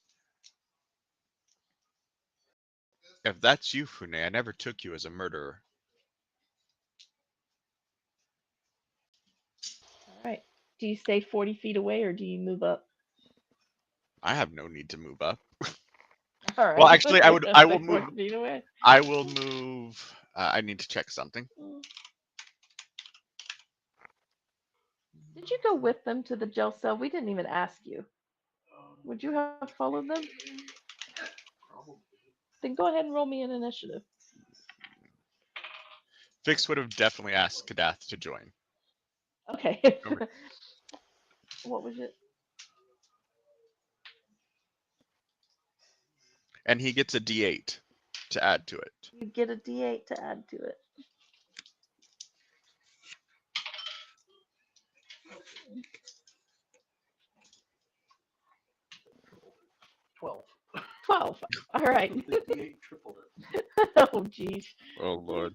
Speaker 1: if that's you, Fune, I never took you as a murderer.
Speaker 2: All right. Do you stay 40 feet away or do you move up?
Speaker 1: I have no need to move up.
Speaker 2: All right.
Speaker 1: Well, actually,
Speaker 2: You're gonna
Speaker 1: I
Speaker 2: stay
Speaker 1: will move.
Speaker 2: 40 feet away.
Speaker 1: I will move. I need to check something.
Speaker 2: Did you go with them to the jail cell? We didn't even ask you. Would you have followed them?
Speaker 6: Probably.
Speaker 2: Then go ahead and roll me an initiative.
Speaker 1: Fix would have definitely asked Kadath to join.
Speaker 2: Okay.
Speaker 1: Okay.
Speaker 2: What was it?
Speaker 1: And he gets a D8 to add to it.
Speaker 2: You get a D8 to add to it.
Speaker 6: 12.
Speaker 2: 12. All right.
Speaker 6: The D8 tripled it.
Speaker 2: Oh, geez.
Speaker 1: Oh Lord.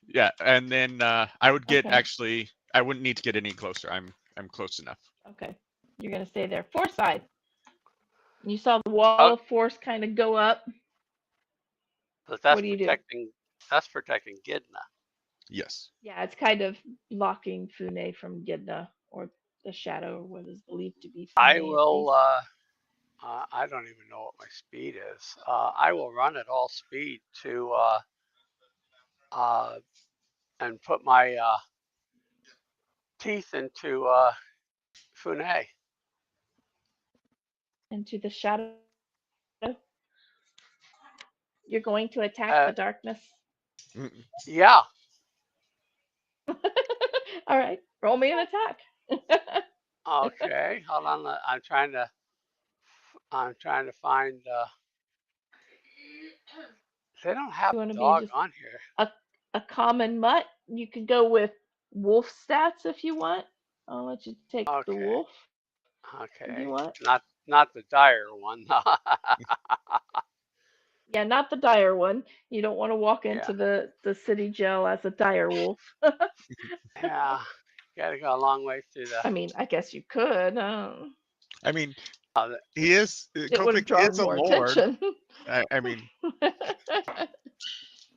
Speaker 1: Yeah, and then I would get
Speaker 2: Okay.
Speaker 1: actually. I wouldn't need to get any closer. I'm close enough.
Speaker 2: Okay. You're going to stay there. Force side. You saw the wall
Speaker 3: Oh,
Speaker 2: of force kind of go up.
Speaker 3: but
Speaker 2: What do you do?
Speaker 3: That's protecting Gidna.
Speaker 1: Yes.
Speaker 2: Yeah, it's kind of blocking Fune from Gidna, or the shadow, what is believed to be
Speaker 3: I
Speaker 2: Fune, at
Speaker 3: will.
Speaker 2: least.
Speaker 3: I don't even know what my speed is. I will run at all speed to and put my teeth into Fune.
Speaker 2: Into the shadow. You're going to attack
Speaker 3: Uh,
Speaker 2: the darkness.
Speaker 1: Mm.
Speaker 3: yeah.
Speaker 2: All right. Roll me an attack.
Speaker 3: Okay. Hold on. I'm trying to. Find. They don't have
Speaker 2: You want to be
Speaker 3: dog
Speaker 2: just
Speaker 3: on here.
Speaker 2: a common mutt? You could go with wolf stats if you want. I'll let you take the
Speaker 3: Okay.
Speaker 2: wolf if you
Speaker 3: Okay.
Speaker 2: want.
Speaker 3: Not the dire one.
Speaker 2: Yeah, not the dire one. You don't want to walk
Speaker 3: Yeah.
Speaker 2: into the city jail as a dire wolf.
Speaker 3: Yeah. Got to go a long way through the.
Speaker 2: I mean, I guess you could.
Speaker 1: I mean,
Speaker 3: Uh,
Speaker 1: he is
Speaker 2: It would have
Speaker 1: Kopik
Speaker 2: drawn
Speaker 1: is a
Speaker 2: more
Speaker 1: lord.
Speaker 2: attention.
Speaker 1: I mean,
Speaker 2: Yeah,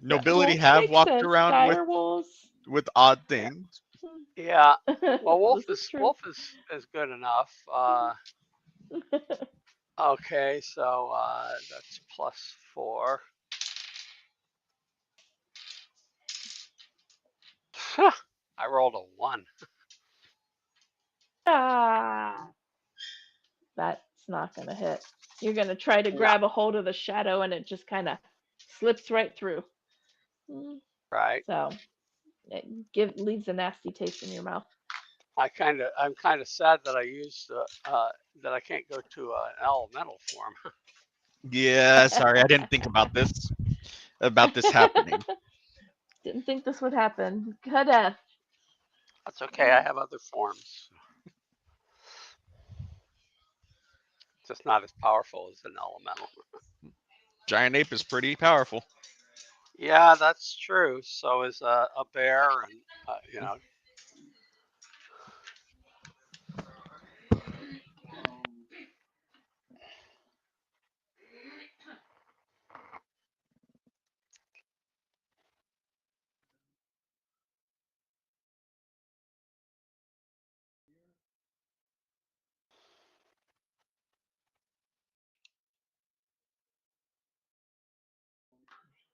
Speaker 1: nobility
Speaker 2: wolves
Speaker 1: have
Speaker 2: make
Speaker 1: walked
Speaker 2: sense.
Speaker 1: around
Speaker 2: Dire wolves.
Speaker 1: with odd
Speaker 3: yeah.
Speaker 1: things.
Speaker 3: Yeah. Well,
Speaker 2: This is true.
Speaker 3: Wolf is good enough. Okay, so that's +4. I rolled a 1.
Speaker 2: Ah, that's not gonna hit. You're gonna try to
Speaker 3: No,
Speaker 2: grab a hold of the shadow, and it just kind of slips right through.
Speaker 3: right.
Speaker 2: So it leaves a nasty taste in your mouth.
Speaker 3: I'm kind of sad that I used that I can't go to an elemental form.
Speaker 1: Yeah, sorry, I didn't think about this happening.
Speaker 2: Didn't think this would happen. Kadeth.
Speaker 3: That's okay. I have other forms, just not as powerful as an elemental.
Speaker 1: Giant ape is pretty powerful.
Speaker 3: Yeah, that's true. So is a bear, and you know,
Speaker 6: Um,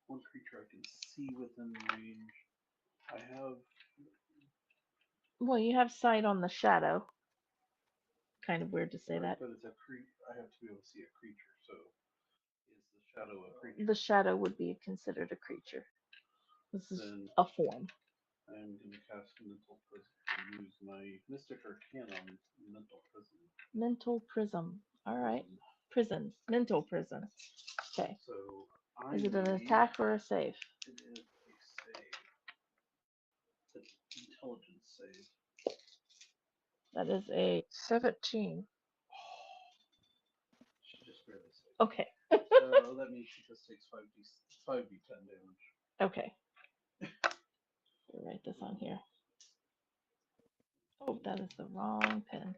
Speaker 6: one creature I can see within range. I have,
Speaker 2: Well, you have sight on the shadow. Kind of weird to say that.
Speaker 6: but it's a I have to be able to see a creature. So is the shadow a creature?
Speaker 2: The shadow would be considered a creature. This is
Speaker 6: Then
Speaker 2: a form.
Speaker 6: I'm going to cast Mental Prism and use my Mystic Arcana on Mental Prism.
Speaker 2: Mental prism. All right. Prison. Mental prison. Okay.
Speaker 6: So I
Speaker 2: Is it an
Speaker 6: need,
Speaker 2: attack or a save?
Speaker 6: it is a save. It's an intelligence save.
Speaker 2: That is a 17.
Speaker 6: She just barely saved.
Speaker 2: Okay.
Speaker 6: So that means she just takes 5d10 damage.
Speaker 2: Okay. I'll write this on here. Oh, that is the wrong pen.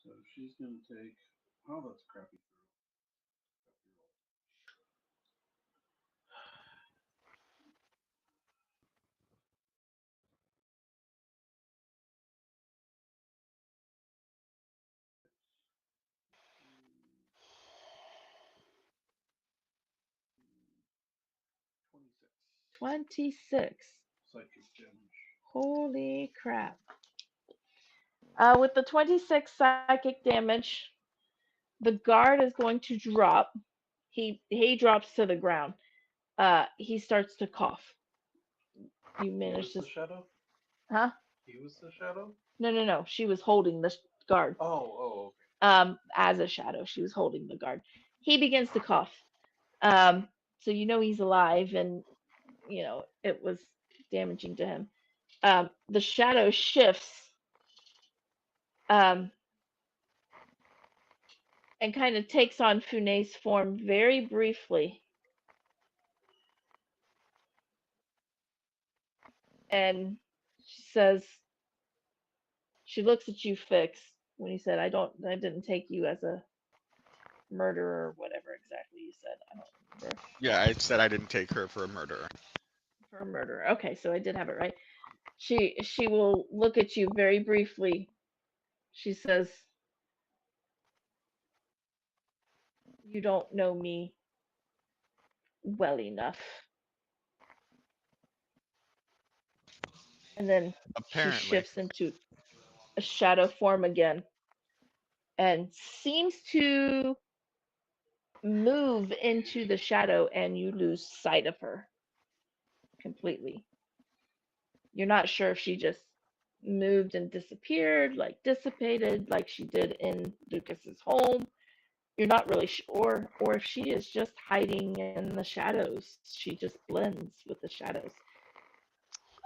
Speaker 6: So she's going to take, oh, that's a crappy throw. 26
Speaker 2: 26.
Speaker 6: psychic damage.
Speaker 2: Holy crap. With the 26 psychic damage, the guard is going to drop. He drops to the ground. He starts to cough. You
Speaker 6: He
Speaker 2: manage
Speaker 6: was
Speaker 2: to,
Speaker 6: the shadow?
Speaker 2: huh?
Speaker 6: He was the shadow?
Speaker 2: No. She was holding the guard.
Speaker 6: Oh, okay.
Speaker 2: As a shadow, she was holding the guard. He begins to cough. So you know he's alive, and you know it was damaging to him. The shadow shifts, um, and kind of takes on Fune's form very briefly, and she says, she looks at you, Fix, when he said, I didn't take you as a murderer, or whatever exactly you said. I don't remember.
Speaker 1: Yeah, I said I didn't take her for a murderer.
Speaker 2: For a murderer. Okay, so I did have it right. She will look at you very briefly. She says, "You don't know me well enough." And then she
Speaker 1: Apparently.
Speaker 2: shifts into a shadow form again and seems to move into the shadow, and you lose sight of her completely. You're not sure if she just moved and disappeared, like dissipated, like she did in Lucas's home. You're not really sure, or if she is just hiding in the shadows. She just blends with the shadows.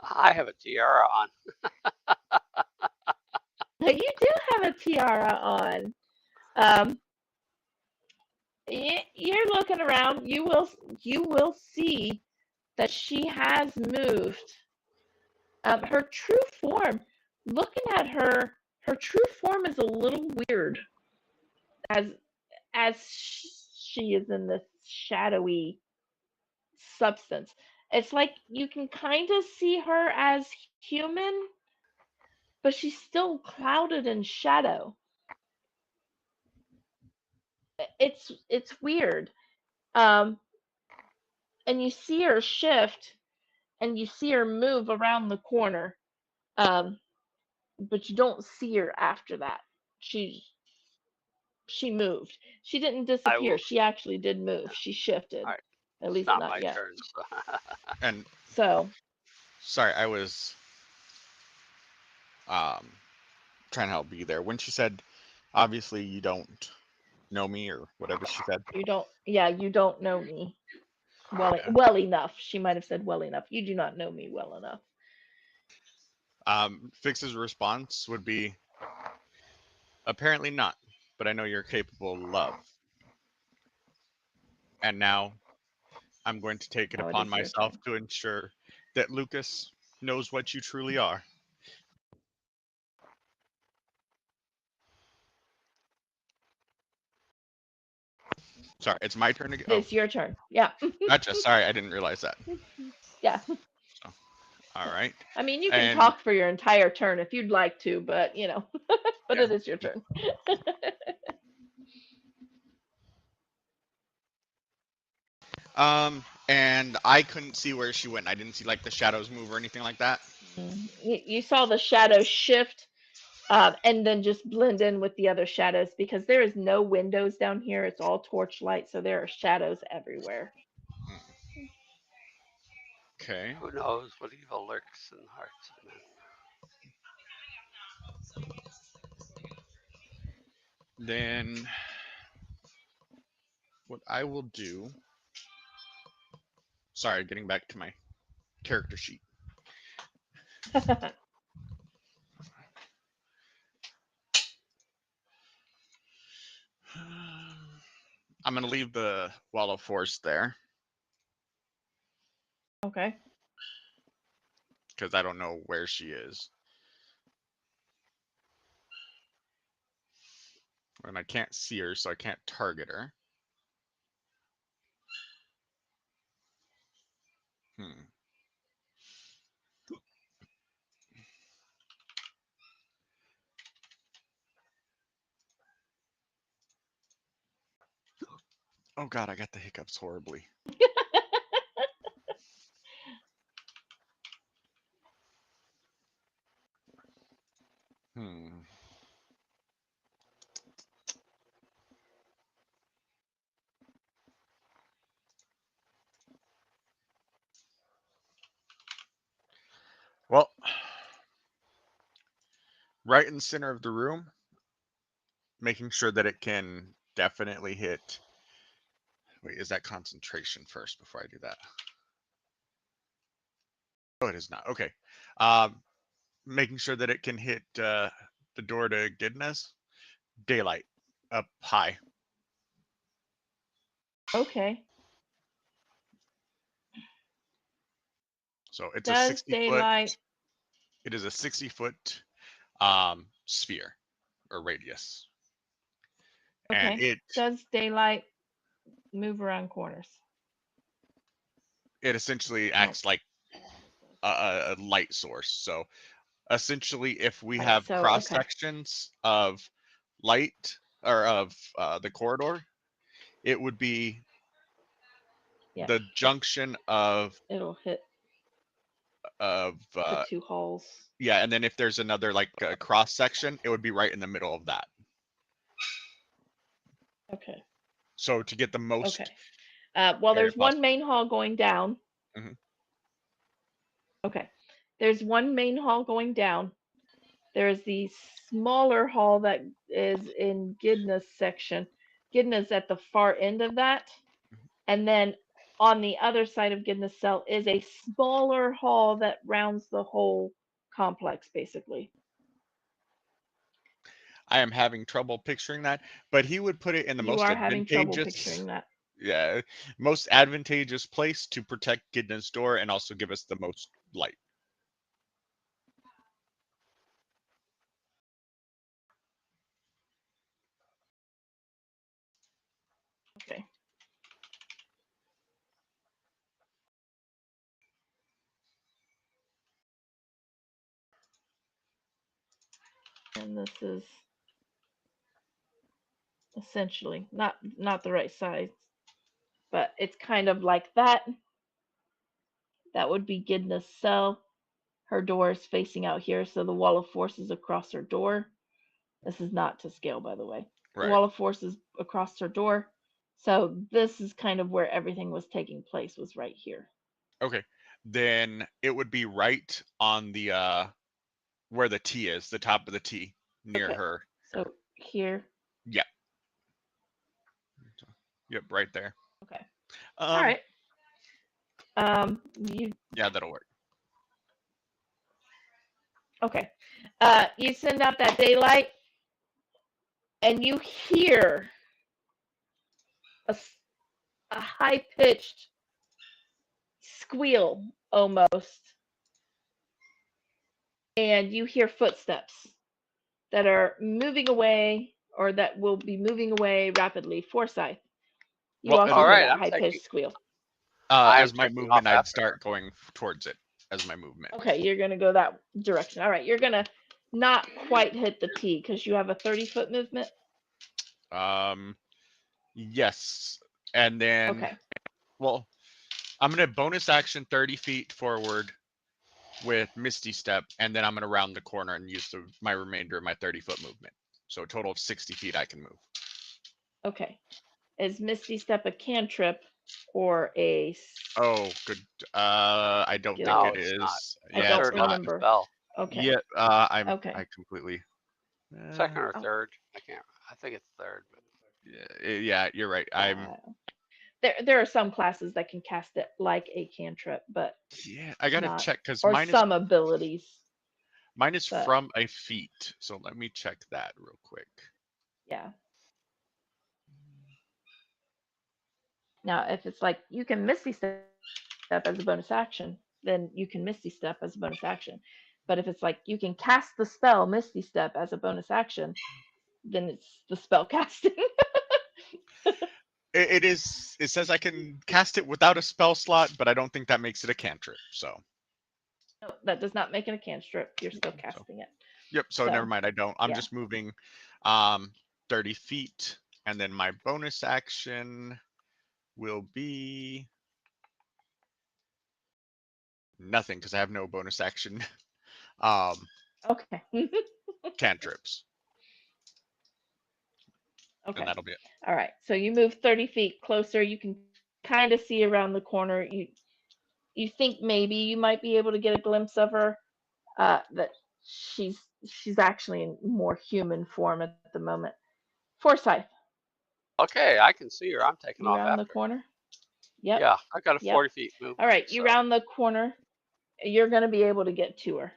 Speaker 3: I have a tiara on.
Speaker 2: You do have a tiara on. Um, you're looking around. You will see that she has moved. Her true form. Looking at her, her true form is a little weird, as she is in this shadowy substance. It's like you can kind of see her as human, but she's still clouded in shadow. It's weird. Um, and you see her shift, and you see her move around the corner. Um, but you don't see her after that. She she moved. She didn't
Speaker 3: I
Speaker 2: disappear.
Speaker 3: will.
Speaker 2: She actually did
Speaker 3: Yeah,
Speaker 2: move. She shifted.
Speaker 3: all right,
Speaker 2: At
Speaker 3: it's
Speaker 2: least
Speaker 3: not
Speaker 2: not
Speaker 3: my
Speaker 2: yet.
Speaker 3: turn. So
Speaker 1: And
Speaker 2: So,
Speaker 1: sorry, I was um trying to help be there. When she said, obviously you don't know me or whatever she said.
Speaker 2: you don't, yeah, you don't know me well
Speaker 1: Yeah.
Speaker 2: well enough. She might have said well enough. You do not know me well enough.
Speaker 1: Fix's response would be, apparently not, but I know you're capable of love. And now I'm going to take it
Speaker 2: Now it
Speaker 1: upon
Speaker 2: is your
Speaker 1: myself
Speaker 2: turn.
Speaker 1: to ensure that Lucas knows what you truly are. Sorry, it's my turn again.
Speaker 2: It is your turn. Yeah.
Speaker 1: Gotcha. Sorry, I didn't realize that.
Speaker 2: Yeah.
Speaker 1: So, all right.
Speaker 2: I mean, you can
Speaker 1: And
Speaker 2: talk for your entire turn if you'd like to, but but
Speaker 1: yeah.
Speaker 2: it is your turn.
Speaker 1: And I couldn't see where she went. I didn't see like the shadows move or anything like that.
Speaker 2: You saw the shadow shift and then just blend in with the other shadows because there is no windows down here. It's all torchlight, so there are shadows everywhere.
Speaker 1: Okay.
Speaker 3: Who knows what evil lurks in the hearts of men?
Speaker 1: Then what I will do. Sorry, getting back to my character sheet. I'm gonna leave the wall of force there
Speaker 2: Okay.
Speaker 1: because I don't know where she is, and I can't see her, so I can't target her. Hmm. Oh God, I got the hiccups horribly. Hmm. Well, right in the center of the room, making sure that it can definitely hit. Wait, is that concentration first before I do that? Oh, it is not. Okay. Making sure that it can hit the door to Gidness. Daylight up high.
Speaker 2: Okay.
Speaker 1: So it's a
Speaker 2: Does
Speaker 1: 60 foot.
Speaker 2: daylight
Speaker 1: It is a 60-foot sphere or radius, and
Speaker 2: okay.
Speaker 1: it
Speaker 2: Does daylight move around corners?
Speaker 1: it essentially
Speaker 2: Oh,
Speaker 1: acts like a light source. So essentially, if we
Speaker 2: right.
Speaker 1: have
Speaker 2: So
Speaker 1: cross
Speaker 2: okay.
Speaker 1: sections of light or of the corridor, it would be
Speaker 2: Yeah.
Speaker 1: the junction of
Speaker 2: It'll hit
Speaker 1: of
Speaker 2: the two halls.
Speaker 1: yeah, and then if there's another like cross section, it would be right in the middle of that.
Speaker 2: Okay.
Speaker 1: So to get the most
Speaker 2: Okay. Well,
Speaker 1: area
Speaker 2: there's one
Speaker 1: possible.
Speaker 2: main hall going down.
Speaker 1: Mhm.
Speaker 2: Okay. There's one main hall going down. There's the smaller hall that is in Gidna's section. Gidna's at the far end of that. And then on the other side of Gidna's cell is a smaller hall that rounds the whole complex, basically.
Speaker 1: I am having trouble picturing that, but he would put it in the
Speaker 2: You
Speaker 1: most
Speaker 2: are having trouble
Speaker 1: advantageous,
Speaker 2: picturing that.
Speaker 1: yeah, most advantageous place to protect Gidna's door and also give us the most light.
Speaker 2: Okay. And this is essentially not the right size, but it's kind of like that. That would be Gidna's cell. Her door is facing out here, so the wall of force is across her door. This is not to scale, by the way. The
Speaker 1: Right.
Speaker 2: wall of force is across her door. So this is kind of where everything was taking place, was right here.
Speaker 1: Okay. Then it would be right on the where the T is, the top of the T, near
Speaker 2: Okay.
Speaker 1: her.
Speaker 2: So here.
Speaker 1: Yep. Yep, right there.
Speaker 2: Okay. All right. You
Speaker 1: Yeah, that'll work.
Speaker 2: Okay. You send out that daylight, and you hear a high pitched squeal almost, and you hear footsteps that are moving away or that will be moving away rapidly. Forsyth, you
Speaker 1: Well,
Speaker 2: also
Speaker 3: All
Speaker 1: and
Speaker 2: hear
Speaker 3: right,
Speaker 2: that
Speaker 3: I'm
Speaker 2: high
Speaker 3: taking.
Speaker 2: pitched squeal.
Speaker 3: I am
Speaker 1: as my
Speaker 3: taking off
Speaker 1: movement, I'd
Speaker 3: after her.
Speaker 1: start going towards it as my movement.
Speaker 2: Okay, you're going to go that direction. All right, you're going to not quite hit the T because you have a 30-foot movement.
Speaker 1: Um, yes, and then
Speaker 2: Okay.
Speaker 1: well, I'm gonna bonus action 30 feet forward with Misty Step, and then I'm gonna round the corner and use my remainder of my 30-foot movement. So a total of 60 feet I can move.
Speaker 2: Okay. Is Misty Step a cantrip or a
Speaker 1: Oh, good. I don't think
Speaker 3: No,
Speaker 2: skill?
Speaker 1: it
Speaker 3: it's not.
Speaker 1: is.
Speaker 2: I
Speaker 3: A
Speaker 1: Yeah, it's
Speaker 2: don't
Speaker 3: third level
Speaker 1: not.
Speaker 2: remember.
Speaker 3: spell.
Speaker 2: Okay.
Speaker 1: Yeah, I
Speaker 2: Okay.
Speaker 1: completely.
Speaker 3: Second or
Speaker 2: Oh,
Speaker 3: third. I can't. I think it's third. But
Speaker 1: Yeah, you're right. I'm.
Speaker 2: uh, there are some classes that can cast it like a cantrip, but
Speaker 1: Yeah, I gotta
Speaker 2: not,
Speaker 1: check because
Speaker 2: or some abilities,
Speaker 1: mine is
Speaker 2: but
Speaker 1: from a feat. So let me check that real quick.
Speaker 2: yeah. Now, if it's like you can Misty Step as a bonus action, then you can Misty Step as a bonus action. But if it's like you can cast the spell Misty Step as a bonus action, then it's the spell casting.
Speaker 1: It is. It says I can cast it without a spell slot, but I don't think that makes it a cantrip. So,
Speaker 2: No, that does not make it a cantrip. You're still
Speaker 1: so
Speaker 2: casting it.
Speaker 1: yep. So never
Speaker 2: So,
Speaker 1: mind. I don't. I'm
Speaker 2: yeah.
Speaker 1: just moving, um, 30 feet, and then my bonus action will be nothing because I have no bonus action, um,
Speaker 2: Okay.
Speaker 1: cantrips, and
Speaker 2: Okay.
Speaker 1: that'll be it.
Speaker 2: All right. So you move 30 feet closer. You can kind of see around the corner. You think maybe you might be able to get a glimpse of her. That she's actually in more human form at the moment. Forsyth,
Speaker 3: okay, I can see her. I'm taking
Speaker 2: you
Speaker 3: off
Speaker 2: round the
Speaker 3: after her.
Speaker 2: corner. Yep.
Speaker 3: Yeah, I got a
Speaker 2: Yep.
Speaker 3: 40 feet
Speaker 2: All
Speaker 3: movement,
Speaker 2: right. You
Speaker 3: so
Speaker 2: round the corner. You're going to be able to get to her,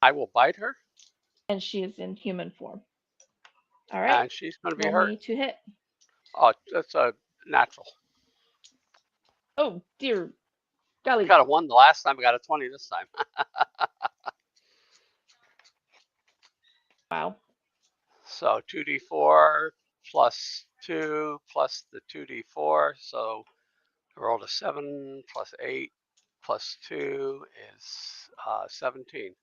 Speaker 3: I will bite her,
Speaker 2: and she is in human form. All right.
Speaker 3: and she's going to be
Speaker 2: Roll
Speaker 3: hurt.
Speaker 2: me to hit.
Speaker 3: Oh, that's a natural.
Speaker 2: Oh dear
Speaker 3: I
Speaker 2: golly!
Speaker 3: got a 1 the last time. I got a 20 this time.
Speaker 2: Wow.
Speaker 3: So 2d4 plus 2 plus the 2d4. So I rolled a 7 plus 8 plus 2 is 17.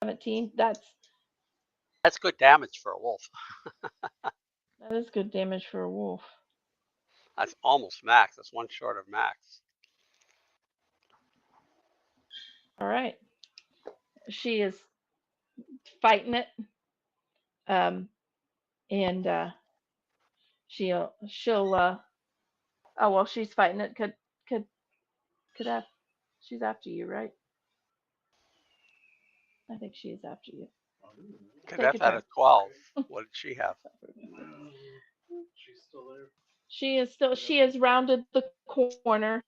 Speaker 2: 17.
Speaker 3: That's good damage for a wolf.
Speaker 2: That is good damage for a wolf.
Speaker 3: That's almost max. That's one short of max.
Speaker 2: All right. She is fighting it. Um, and she'll oh well, she's fighting it. Could have. She's after you, right? I think she is after you. Take
Speaker 3: Cadet
Speaker 2: your
Speaker 3: had
Speaker 2: turn.
Speaker 3: a 12. What did she have?
Speaker 5: She's still there.
Speaker 2: She has rounded the corner.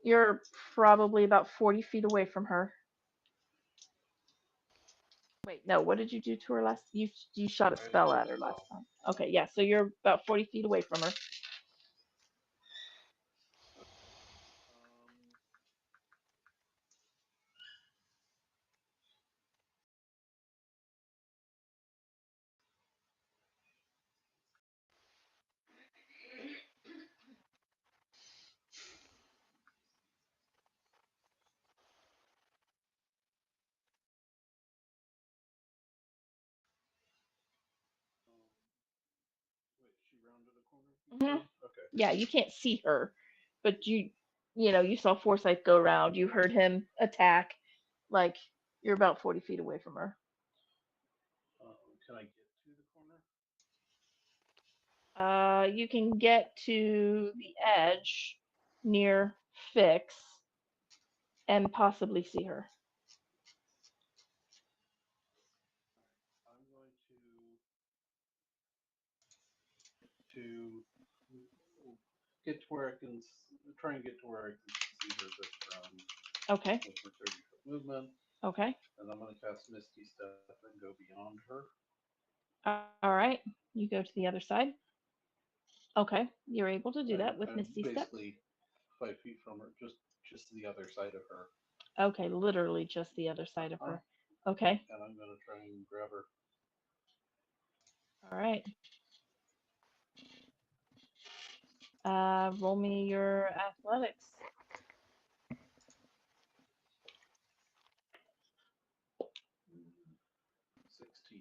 Speaker 2: You're probably about 40 feet away from her. Wait, no, what did you do to her last? You shot a spell at her last time. Okay, yeah, so you're about 40 feet away from her.
Speaker 6: Wait, she rounded a corner?
Speaker 2: Hmm.
Speaker 6: Okay.
Speaker 2: Yeah, you can't see her, but you saw Forsyth go around. You heard him attack. Like you're about 40 feet away from her.
Speaker 6: Can I get to the corner?
Speaker 2: You can get to the edge near Fix and possibly see her.
Speaker 6: I'm going to get to where I can try and get to where I can see her this round.
Speaker 2: Okay.
Speaker 6: with my 30-foot movement,
Speaker 2: Okay.
Speaker 6: and I'm going to cast Misty Step and go beyond her.
Speaker 2: All right. You go to the other side. Okay. You're able to do that with
Speaker 6: I'm
Speaker 2: Misty Step.
Speaker 6: basically 5 feet from her, just the other side of her.
Speaker 2: Okay, literally just the other side of
Speaker 6: Uh-huh.
Speaker 2: her. Okay.
Speaker 6: And I'm going to try and grab her.
Speaker 2: All right. Roll me your athletics.
Speaker 6: 16.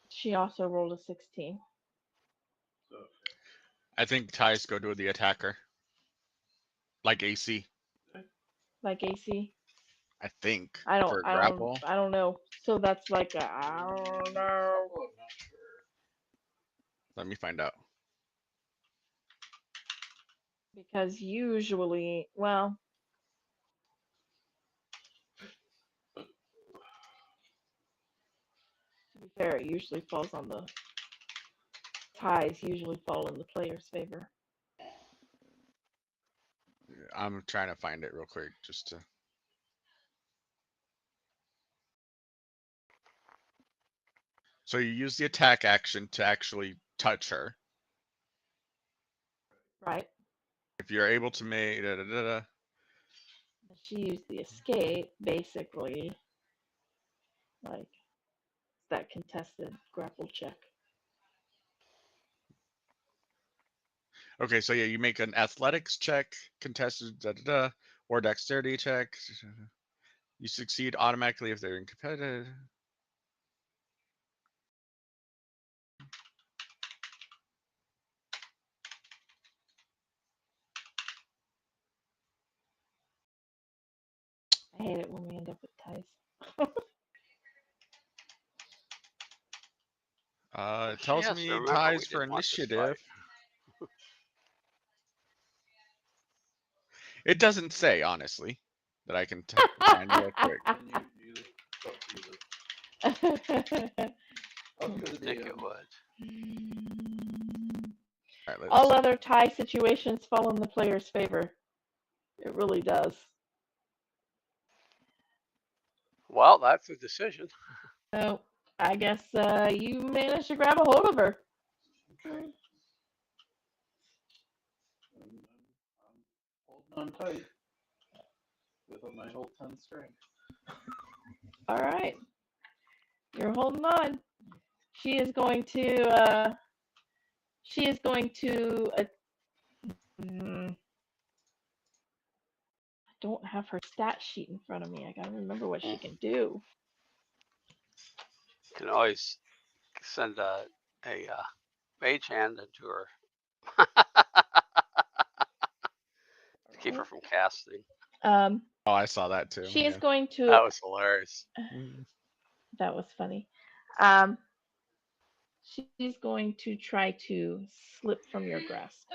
Speaker 2: She also rolled a 16.
Speaker 6: So,
Speaker 1: I think ties go to the attacker, like AC.
Speaker 2: Like AC.
Speaker 1: I think
Speaker 2: I don't
Speaker 1: for
Speaker 2: I don't
Speaker 1: grapple.
Speaker 2: I don't know. So that's like a I don't know.
Speaker 6: oh, I'm not sure.
Speaker 1: Let me find out.
Speaker 2: Because usually, well, to be fair, it usually falls on the ties usually fall in the player's favor.
Speaker 1: I'm trying to find it real quick just to. So you use the attack action to actually touch her.
Speaker 2: Right?
Speaker 1: If you're able to make
Speaker 2: She used the escape, basically, like that contested grapple check.
Speaker 1: Okay, so yeah, you make an athletics check, contested or dexterity check. You succeed automatically if they're incompetitive.
Speaker 2: I hate it when we end up with ties.
Speaker 1: It
Speaker 3: She
Speaker 1: tells
Speaker 3: has to
Speaker 1: me
Speaker 3: remember we
Speaker 1: ties for
Speaker 3: didn't want this
Speaker 1: initiative.
Speaker 3: fight.
Speaker 1: It doesn't say, honestly, that I can find real quick.
Speaker 6: And you talk to the. I'll
Speaker 3: I
Speaker 6: do the
Speaker 3: think it would.
Speaker 1: All right, let's
Speaker 2: All
Speaker 1: see.
Speaker 2: other tie situations fall in the player's favor. It really does.
Speaker 3: Well, that's a decision.
Speaker 2: So I guess you managed to grab a hold of her.
Speaker 6: Okay. I'm holding on tight with my whole 10 strength.
Speaker 2: All right, you're holding on. She is going to. She is going to. I don't have her stat sheet in front of me. I gotta remember what she can do.
Speaker 3: You can always send a mage hand into her to keep her
Speaker 2: Right.
Speaker 3: from casting.
Speaker 2: Um,
Speaker 1: Oh, I saw that too.
Speaker 2: she is
Speaker 1: Yeah.
Speaker 2: going to.
Speaker 3: That was hilarious.
Speaker 2: That was funny. Um, she's going to try to slip from your grasp.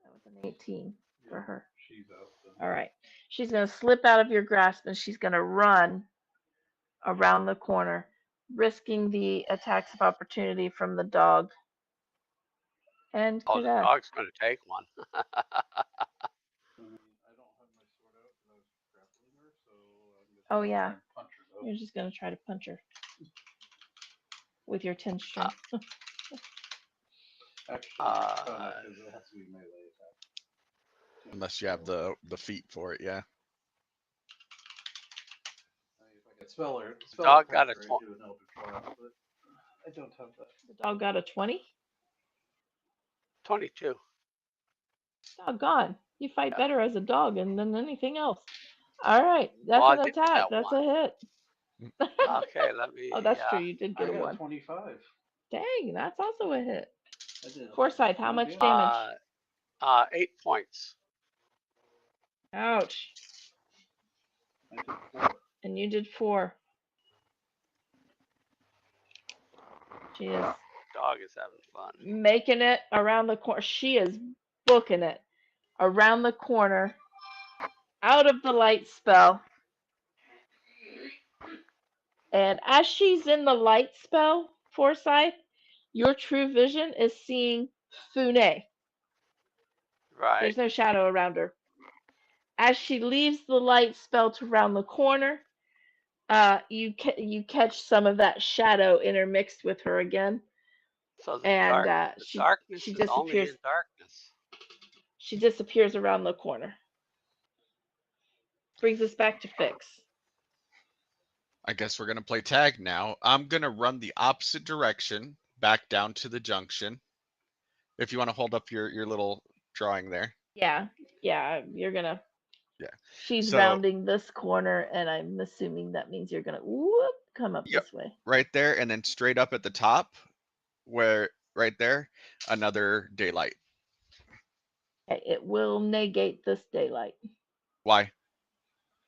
Speaker 2: That was an 18 for her.
Speaker 6: She's out then.
Speaker 2: All right. She's going to slip out of your grasp and she's going to run around the corner, risking the attacks of opportunity from the dog. And
Speaker 3: Oh, the dog's going to take one.
Speaker 6: I don't have my sword out because I was grappling her, so I'm just
Speaker 2: oh
Speaker 6: gonna
Speaker 2: yeah,
Speaker 6: try and punch her though.
Speaker 2: you're just going to try to punch her with your 10 strength.
Speaker 6: Actually, because it has to be melee attack.
Speaker 1: Unless you have the feet for it, yeah.
Speaker 6: If I could spell her,
Speaker 3: The dog got a
Speaker 6: into an Eldritch Blast, but I don't have that.
Speaker 2: The dog got a 20.
Speaker 3: 22.
Speaker 2: Doggone. You fight
Speaker 3: Yeah.
Speaker 2: better as a dog than anything else. All right. That's
Speaker 3: Well, I
Speaker 2: an
Speaker 3: did
Speaker 2: attack.
Speaker 3: get
Speaker 2: That's
Speaker 3: one.
Speaker 2: a hit.
Speaker 3: Okay, let me.
Speaker 2: Oh, that's true. You did
Speaker 6: I
Speaker 2: get a
Speaker 6: got
Speaker 2: 1.
Speaker 6: 25.
Speaker 2: Dang, that's also a hit.
Speaker 6: I did.
Speaker 2: Forsyth, how much damage?
Speaker 3: 8 points.
Speaker 2: Ouch.
Speaker 6: I did 4.
Speaker 2: And you did 4. She is
Speaker 3: Dog is having fun.
Speaker 2: making it around the corner. She is booking it around the corner, out of the light spell. And as she's in the light spell, Forsyth, your true vision is seeing Fune.
Speaker 3: Right.
Speaker 2: There's no shadow around her. As she leaves the light spell to round the corner, you catch some of that shadow intermixed with her again,
Speaker 3: So the
Speaker 2: and
Speaker 3: darkness
Speaker 2: she
Speaker 3: is only
Speaker 2: disappears.
Speaker 3: in darkness.
Speaker 2: She disappears around the corner. Brings us back to Fix.
Speaker 1: I guess we're gonna play tag now. I'm gonna run the opposite direction, back down to the junction. If you want to hold up your little drawing there.
Speaker 2: Yeah, yeah, you're gonna.
Speaker 1: Yeah.
Speaker 2: She's
Speaker 1: So
Speaker 2: rounding this corner, and I'm assuming that means you're gonna whoop come up
Speaker 1: yep,
Speaker 2: this way.
Speaker 1: right there, and then straight up at the top, where right there, another daylight.
Speaker 2: Okay, it will negate this daylight
Speaker 1: Why?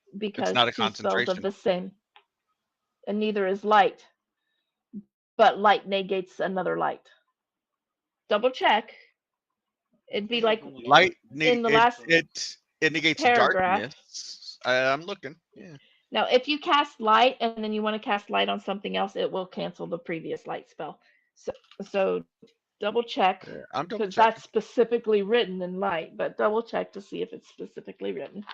Speaker 1: It's
Speaker 2: because
Speaker 1: not a
Speaker 2: two spells of
Speaker 1: concentration.
Speaker 2: the same, and neither is light, but light negates another light. Double check. It'd
Speaker 6: I
Speaker 2: be
Speaker 6: think
Speaker 2: like
Speaker 6: it's only
Speaker 1: Light
Speaker 2: in the
Speaker 1: it
Speaker 2: last
Speaker 6: so
Speaker 1: it negates
Speaker 2: paragraph.
Speaker 1: darkness. I'm looking. Yeah.
Speaker 2: Now, if you cast light and then you want to cast light on something else, it will cancel the previous light spell. So, so double check
Speaker 1: Yeah, I'm double
Speaker 2: because that's
Speaker 1: checking.
Speaker 2: specifically written in light, but double check to see if it's specifically written.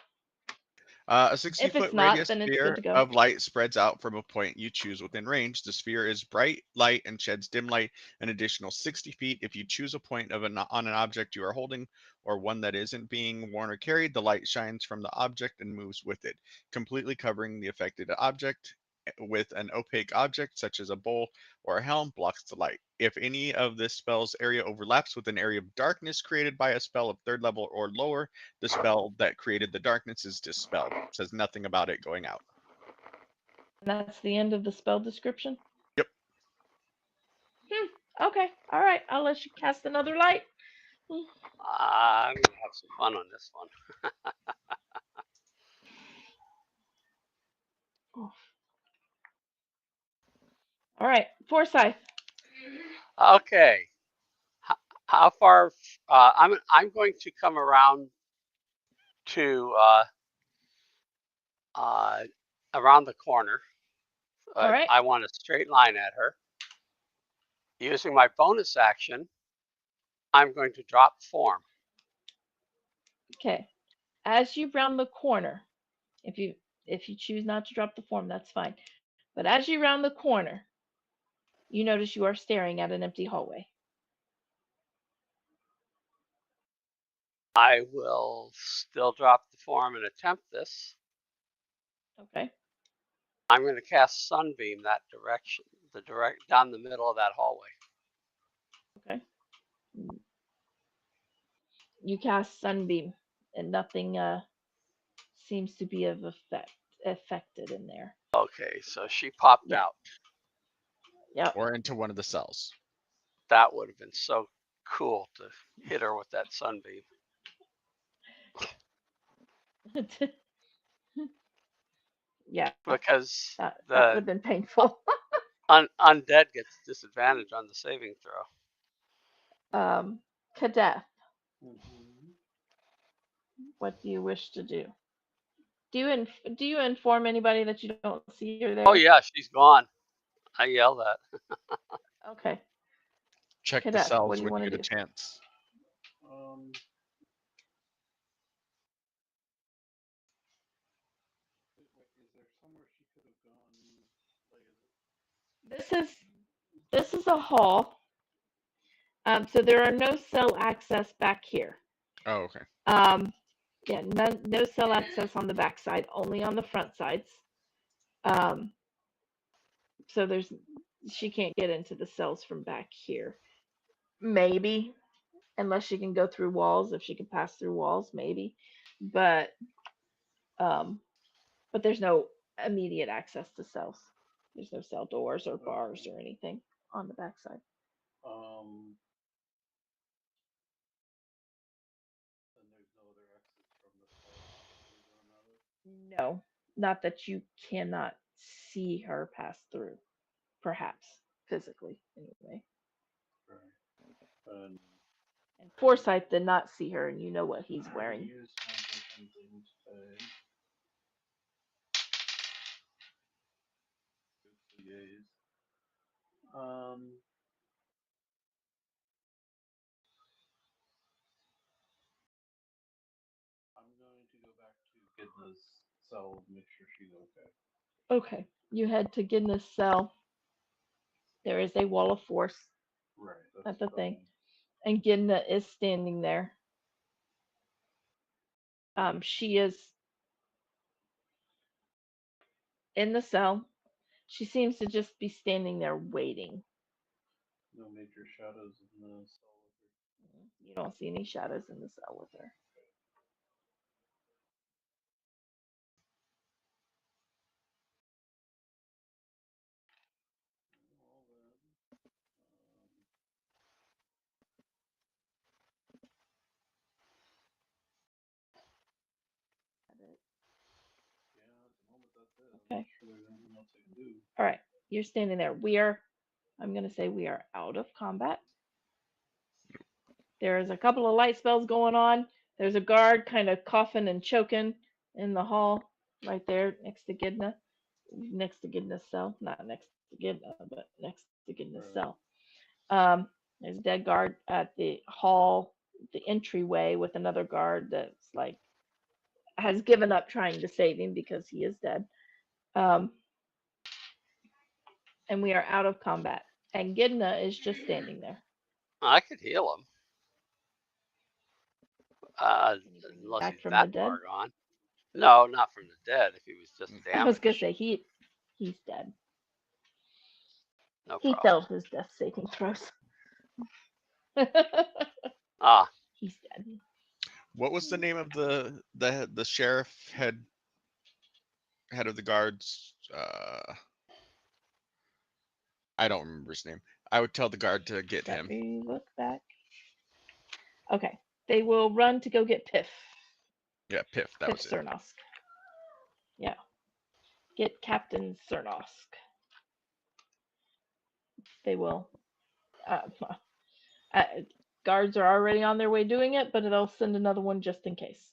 Speaker 1: A
Speaker 2: If
Speaker 1: 60-foot
Speaker 2: it's not,
Speaker 1: radius
Speaker 2: then it's good
Speaker 1: sphere
Speaker 2: to go.
Speaker 1: of light spreads out from a point you choose within range. The sphere is bright light and sheds dim light an additional 60 feet. If you choose a point on an object you are holding or one that isn't being worn or carried, the light shines from the object and moves with it, completely covering the affected object. With an opaque object such as a bowl or a helm blocks the light. If any of this spell's area overlaps with an area of darkness created by a spell of third level or lower, the spell that created the darkness is dispelled. It says nothing about it going out.
Speaker 2: And that's the end of the spell description.
Speaker 1: Yep.
Speaker 2: Okay. All right. I'll let you cast another light.
Speaker 3: I'm gonna have some fun on this one.
Speaker 2: All right. Forsyth.
Speaker 3: Okay. How far? I'm going to come around to uh, around the corner.
Speaker 2: All right.
Speaker 3: I want a straight line at her. Using my bonus action, I'm going to drop form.
Speaker 2: Okay. As you round the corner, if you choose not to drop the form, that's fine. But as you round the corner, you notice you are staring at an empty hallway.
Speaker 3: I will still drop the form and attempt this.
Speaker 2: Okay.
Speaker 3: I'm going to cast Sunbeam that direction, down the middle of that hallway.
Speaker 2: Okay. You cast Sunbeam, and nothing seems to be of affected in there.
Speaker 3: Okay, so she popped
Speaker 2: Yeah.
Speaker 3: out.
Speaker 2: Yep.
Speaker 1: Or into one of the cells.
Speaker 3: That would have been so cool to hit her with that Sunbeam.
Speaker 2: Yeah.
Speaker 3: Because
Speaker 2: That would
Speaker 3: the
Speaker 2: have been painful.
Speaker 3: undead gets disadvantage on the saving throw.
Speaker 2: Kadeth,
Speaker 6: Mhm.
Speaker 2: what do you wish to do? Do you inform anybody that you don't see her there?
Speaker 3: Oh yeah, she's gone. I yell that.
Speaker 2: Okay.
Speaker 1: Check the
Speaker 2: Kadeth, what
Speaker 1: cells
Speaker 2: do you
Speaker 1: when
Speaker 2: want
Speaker 1: you
Speaker 2: to
Speaker 1: get a
Speaker 2: do?
Speaker 1: chance.
Speaker 6: Um, is there somewhere she could have gone? Like,
Speaker 2: This is a hall. So there are no cell access back here.
Speaker 1: Oh, okay.
Speaker 2: Um, yeah, no cell access on the back side, only on the front sides. Um, so she can't get into the cells from back here. Maybe, unless she can go through walls. If she can pass through walls, maybe. But um, but there's no immediate access to cells. There's no cell doors or bars
Speaker 6: okay.
Speaker 2: or anything on the backside.
Speaker 6: Um, and there's no other exits from the cells, believe it or not.
Speaker 2: No, not that you cannot see her pass through. Perhaps physically, anyway.
Speaker 6: Right. And
Speaker 2: And Forsyth did not see her, and you know what he's wearing.
Speaker 6: use something to Yeez. Um, I'm going to go back to Gidna's cell, make sure she's okay.
Speaker 2: Okay. You head to Gidna's cell. There is a wall of force
Speaker 6: Right.
Speaker 2: at
Speaker 6: That's
Speaker 2: the
Speaker 6: what I
Speaker 2: thing,
Speaker 6: mean.
Speaker 2: and Gidna is standing there. She is in the cell. She seems to just be standing there waiting.
Speaker 6: No major shadows in the cell with her.
Speaker 2: You don't see any shadows in the cell with her.
Speaker 6: Well then, yeah, at the moment that's it. I'm not
Speaker 2: Okay.
Speaker 6: sure there's anything else I can do.
Speaker 2: All right. You're standing there. I'm going to say we are out of combat. There's a couple of light spells going on. There's a guard kind of coughing and choking in the hall right there next to Gidna. Next to Gidna's cell. Not next to Gidna, but next to Gidna's
Speaker 6: Right.
Speaker 2: cell. There's a dead guard at the hall, the entryway, with another guard that's like has given up trying to save him because he is dead. Um, and we are out of combat. And Gidna is just standing there.
Speaker 3: I could heal him,
Speaker 2: Can you bring him
Speaker 3: unless
Speaker 2: back
Speaker 3: he's
Speaker 2: from the
Speaker 3: that
Speaker 2: dead?
Speaker 3: far gone. No, not from the dead. If he was just
Speaker 2: I was gonna
Speaker 3: damaged,
Speaker 2: say he's dead.
Speaker 3: no
Speaker 2: He
Speaker 3: problem.
Speaker 2: failed his death saving throws.
Speaker 3: Ah,
Speaker 2: He's dead.
Speaker 1: What was the name of the sheriff head of the guards? I don't remember his name. I would tell the guard to get
Speaker 2: Let
Speaker 1: him.
Speaker 2: me look back. Okay. They will run to go get Piff.
Speaker 1: Yeah, Piff. That
Speaker 2: Piff
Speaker 1: was it.
Speaker 2: Cernosk. Yeah. Get Captain Cernosk. They will. Uh, uh, guards are already on their way doing it, but they'll send another one just in case.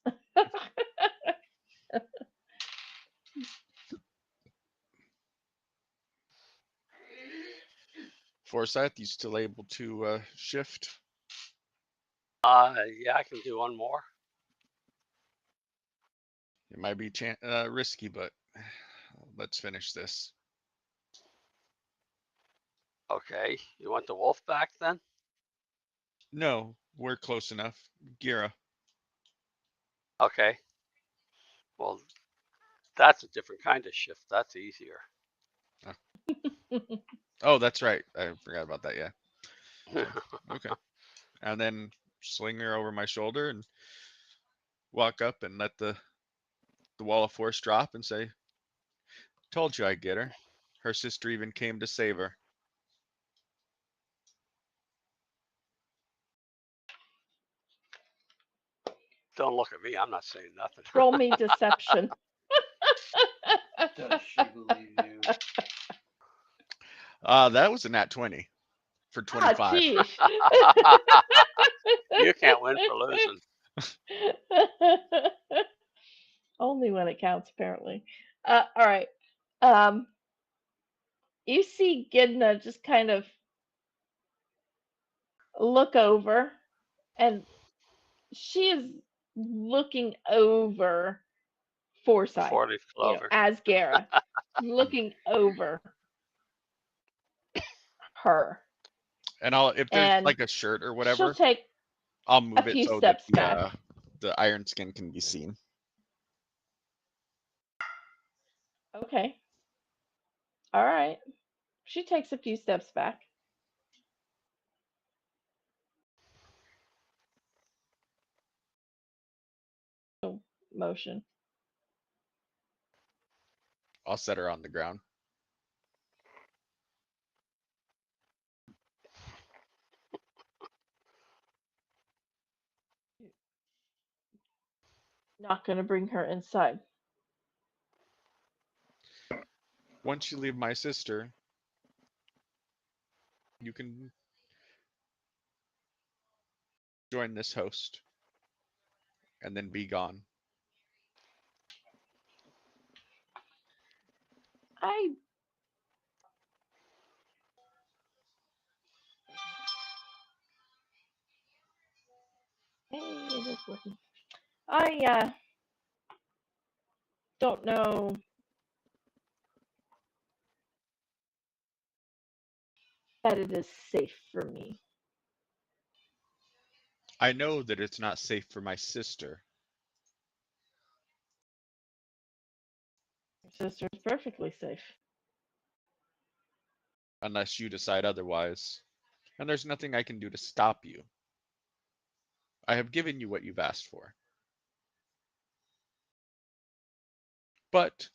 Speaker 1: Forsyth, you still able to shift?
Speaker 3: yeah, I can do one more.
Speaker 1: It might be risky, but let's finish this.
Speaker 3: Okay, you want the wolf back then?
Speaker 1: No, we're close enough. Gira.
Speaker 3: Okay, well, that's a different kind of shift. That's easier.
Speaker 1: Oh, that's right. I forgot about that. Yeah. So, okay. And then sling her over my shoulder and walk up and let the wall of force drop and say, "Told you I'd get her. Her sister even came to save her."
Speaker 3: Don't look at me. I'm not saying nothing.
Speaker 2: Roll me deception.
Speaker 6: Does she believe you?
Speaker 1: That was a nat 20 for
Speaker 2: Ah,
Speaker 1: 25.
Speaker 2: geez.
Speaker 3: You can't win for losing.
Speaker 2: Only when it counts, apparently. All right. Um, you see Gidna just kind of look over, and she is looking over
Speaker 3: The
Speaker 2: Forsyth,
Speaker 3: four-leaf clover.
Speaker 2: as Gara. She's looking over her.
Speaker 1: And if there's
Speaker 2: And
Speaker 1: like a shirt or
Speaker 2: she'll
Speaker 1: whatever,
Speaker 2: take
Speaker 1: I'll
Speaker 2: a
Speaker 1: move it
Speaker 2: few
Speaker 1: so that
Speaker 2: steps back.
Speaker 1: the iron skin can be seen.
Speaker 2: Okay. All right. She takes a few steps back. Motion.
Speaker 1: I'll set her on the ground.
Speaker 2: Not going to bring her inside.
Speaker 1: Once you leave my sister, you can join this host and then be gone.
Speaker 2: I Hey, it is working. I don't know that it is safe for me.
Speaker 1: I know that it's not safe for my sister.
Speaker 2: Your sister's perfectly safe.
Speaker 1: Unless you decide otherwise. And there's nothing I can do to stop you. I have given you what you've asked for. But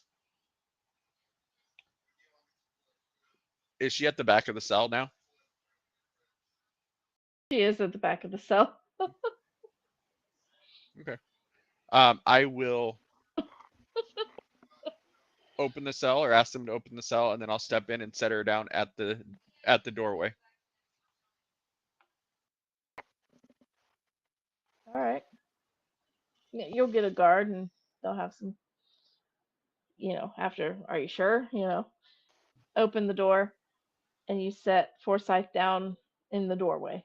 Speaker 1: is she at the back of the cell now?
Speaker 2: She is at the back of the cell.
Speaker 1: Okay. I will open the cell or ask them to open the cell, and then I'll step in and set her down at the doorway.
Speaker 2: All right. Yeah, you'll get a guard, and they'll have some. After, are you sure? Open the door, and you set Forsyth down in the doorway.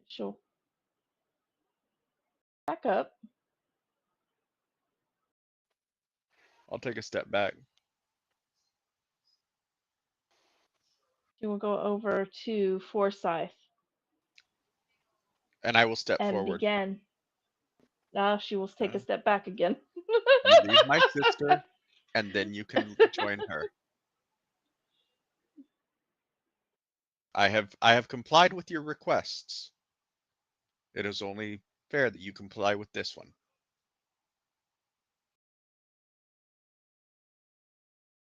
Speaker 2: She'll back up.
Speaker 1: I'll take a step back.
Speaker 2: She will go over to Forsyth
Speaker 1: And I will step
Speaker 2: and
Speaker 1: forward.
Speaker 2: begin. Now she will take a step back again.
Speaker 1: You leave my sister, and then you can join her. I have complied with your requests. It is only fair that you comply with this one.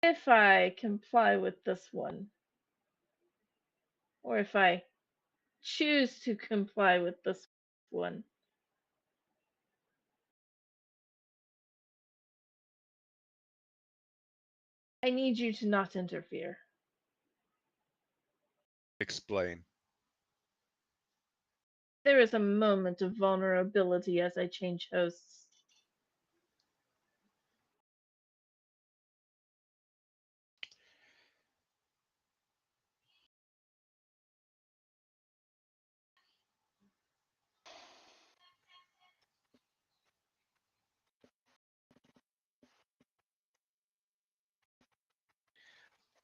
Speaker 2: If I comply with this one, or if I choose to comply with this one, I need you to not interfere.
Speaker 1: Explain.
Speaker 2: There is a moment of vulnerability as I change hosts.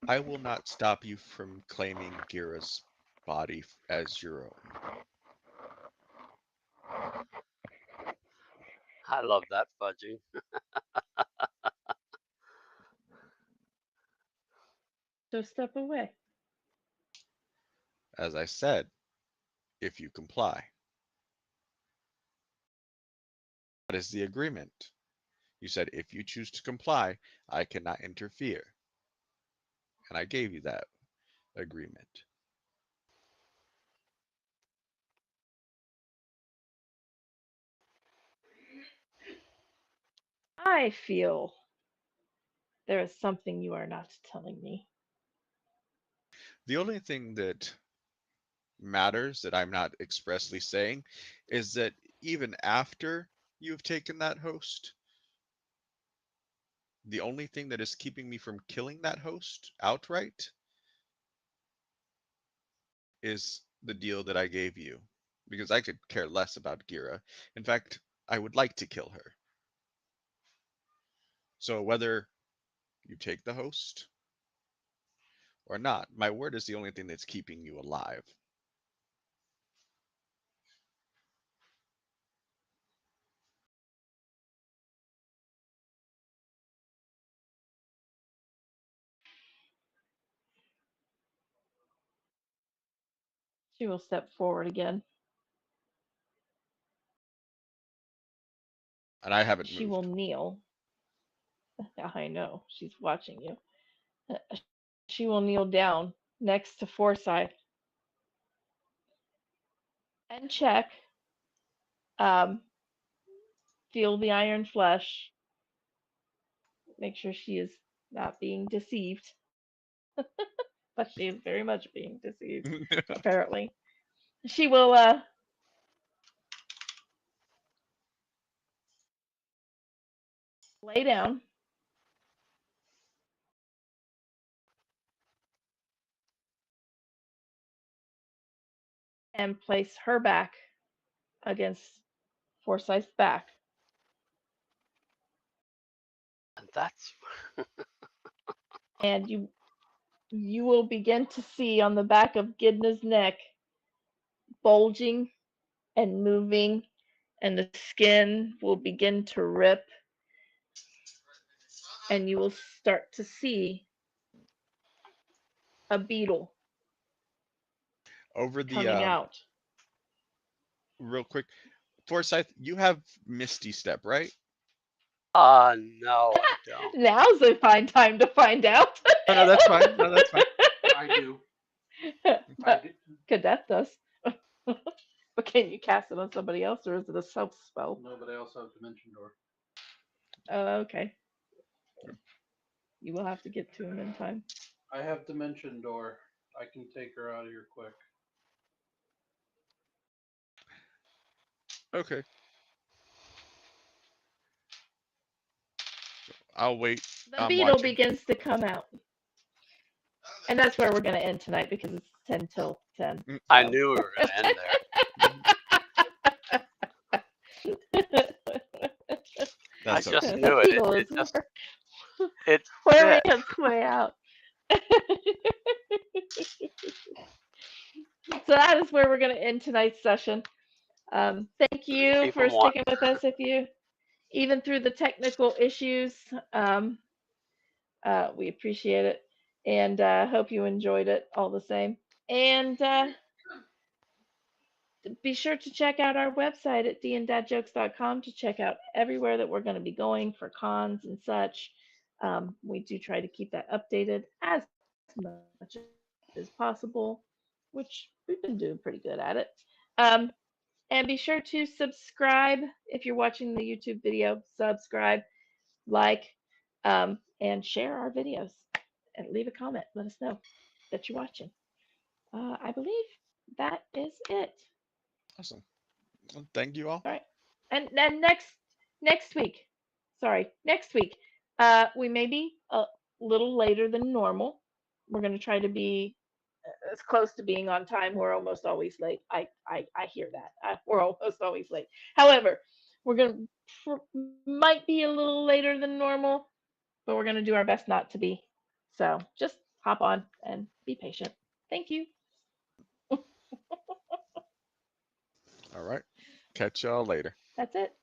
Speaker 1: I will not stop you from claiming Gira's body as your own.
Speaker 3: I love that fudging.
Speaker 2: So step away.
Speaker 1: As I said, if you comply. That is the agreement. You said if you choose to comply, I cannot interfere. And I gave you that agreement.
Speaker 2: I feel there is something you are not telling me.
Speaker 1: The only thing that matters that I'm not expressly saying is that even after you've taken that host, the only thing that is keeping me from killing that host outright is the deal that I gave you. Because I could care less about Gira. In fact, I would like to kill her. So whether you take the host or not, my word is the only thing that's keeping you alive.
Speaker 2: She will step forward again.
Speaker 1: And I haven't
Speaker 2: She will
Speaker 1: moved.
Speaker 2: kneel. I know, she's watching you. She will kneel down next to Forsyth and check, um, feel the iron flesh, make sure she is not being deceived. But she is very much being deceived, apparently. She will lay down and place her back against Forsyth's back.
Speaker 3: And that's
Speaker 2: And you will begin to see on the back of Gidna's neck bulging and moving, and the skin will begin to rip, and you will start to see a beetle
Speaker 1: Over the
Speaker 2: coming out.
Speaker 1: real quick, Forsyth, you have Misty Step, right?
Speaker 3: no, I don't.
Speaker 2: Now's a fine time to find out.
Speaker 1: Oh no, that's fine. No, that's fine.
Speaker 6: I do.
Speaker 2: But Cadet does. But can you cast it on somebody else, or is it a self spell?
Speaker 6: No, but I also have Dimension Door.
Speaker 2: Okay. You will have to get to him in time.
Speaker 6: I have Dimension Door. I can take her out of here quick.
Speaker 1: Okay. I'll wait.
Speaker 2: The
Speaker 1: I'm
Speaker 2: beetle
Speaker 1: watching.
Speaker 2: begins to come out. And that's where we're going to end tonight because it's 10 till 10.
Speaker 3: I knew we were going to end there.
Speaker 1: That's
Speaker 3: I just
Speaker 1: okay.
Speaker 3: knew
Speaker 2: The
Speaker 3: it.
Speaker 2: beetle
Speaker 3: It
Speaker 2: is
Speaker 3: just it
Speaker 2: wearing
Speaker 3: fit.
Speaker 2: its way out. So that is where we're going to end tonight's session. Thank you
Speaker 3: Keep
Speaker 2: for
Speaker 3: them on.
Speaker 2: sticking with us if you even through the technical issues. We appreciate it, and hope you enjoyed it all the same. And be sure to check out our website at dndatjokes.com to check out everywhere that we're going to be going for cons and such. We do try to keep that updated as much as possible, which we've been doing pretty good at it. Um, and be sure to subscribe if you're watching the YouTube video. Subscribe, like, and share our videos, and leave a comment. Let us know that you're watching. I believe that is it.
Speaker 1: Awesome. Well, thank you all.
Speaker 2: All right. And then next week, sorry, next week, we may be a little later than normal. We're going to try to be as close to being on time. We're almost always late. I hear that. We're almost always late. However, we're going to might be a little later than normal, but we're going to do our best not to be. So just hop on and be patient. Thank you.
Speaker 1: All right. Catch y'all later.
Speaker 2: That's it.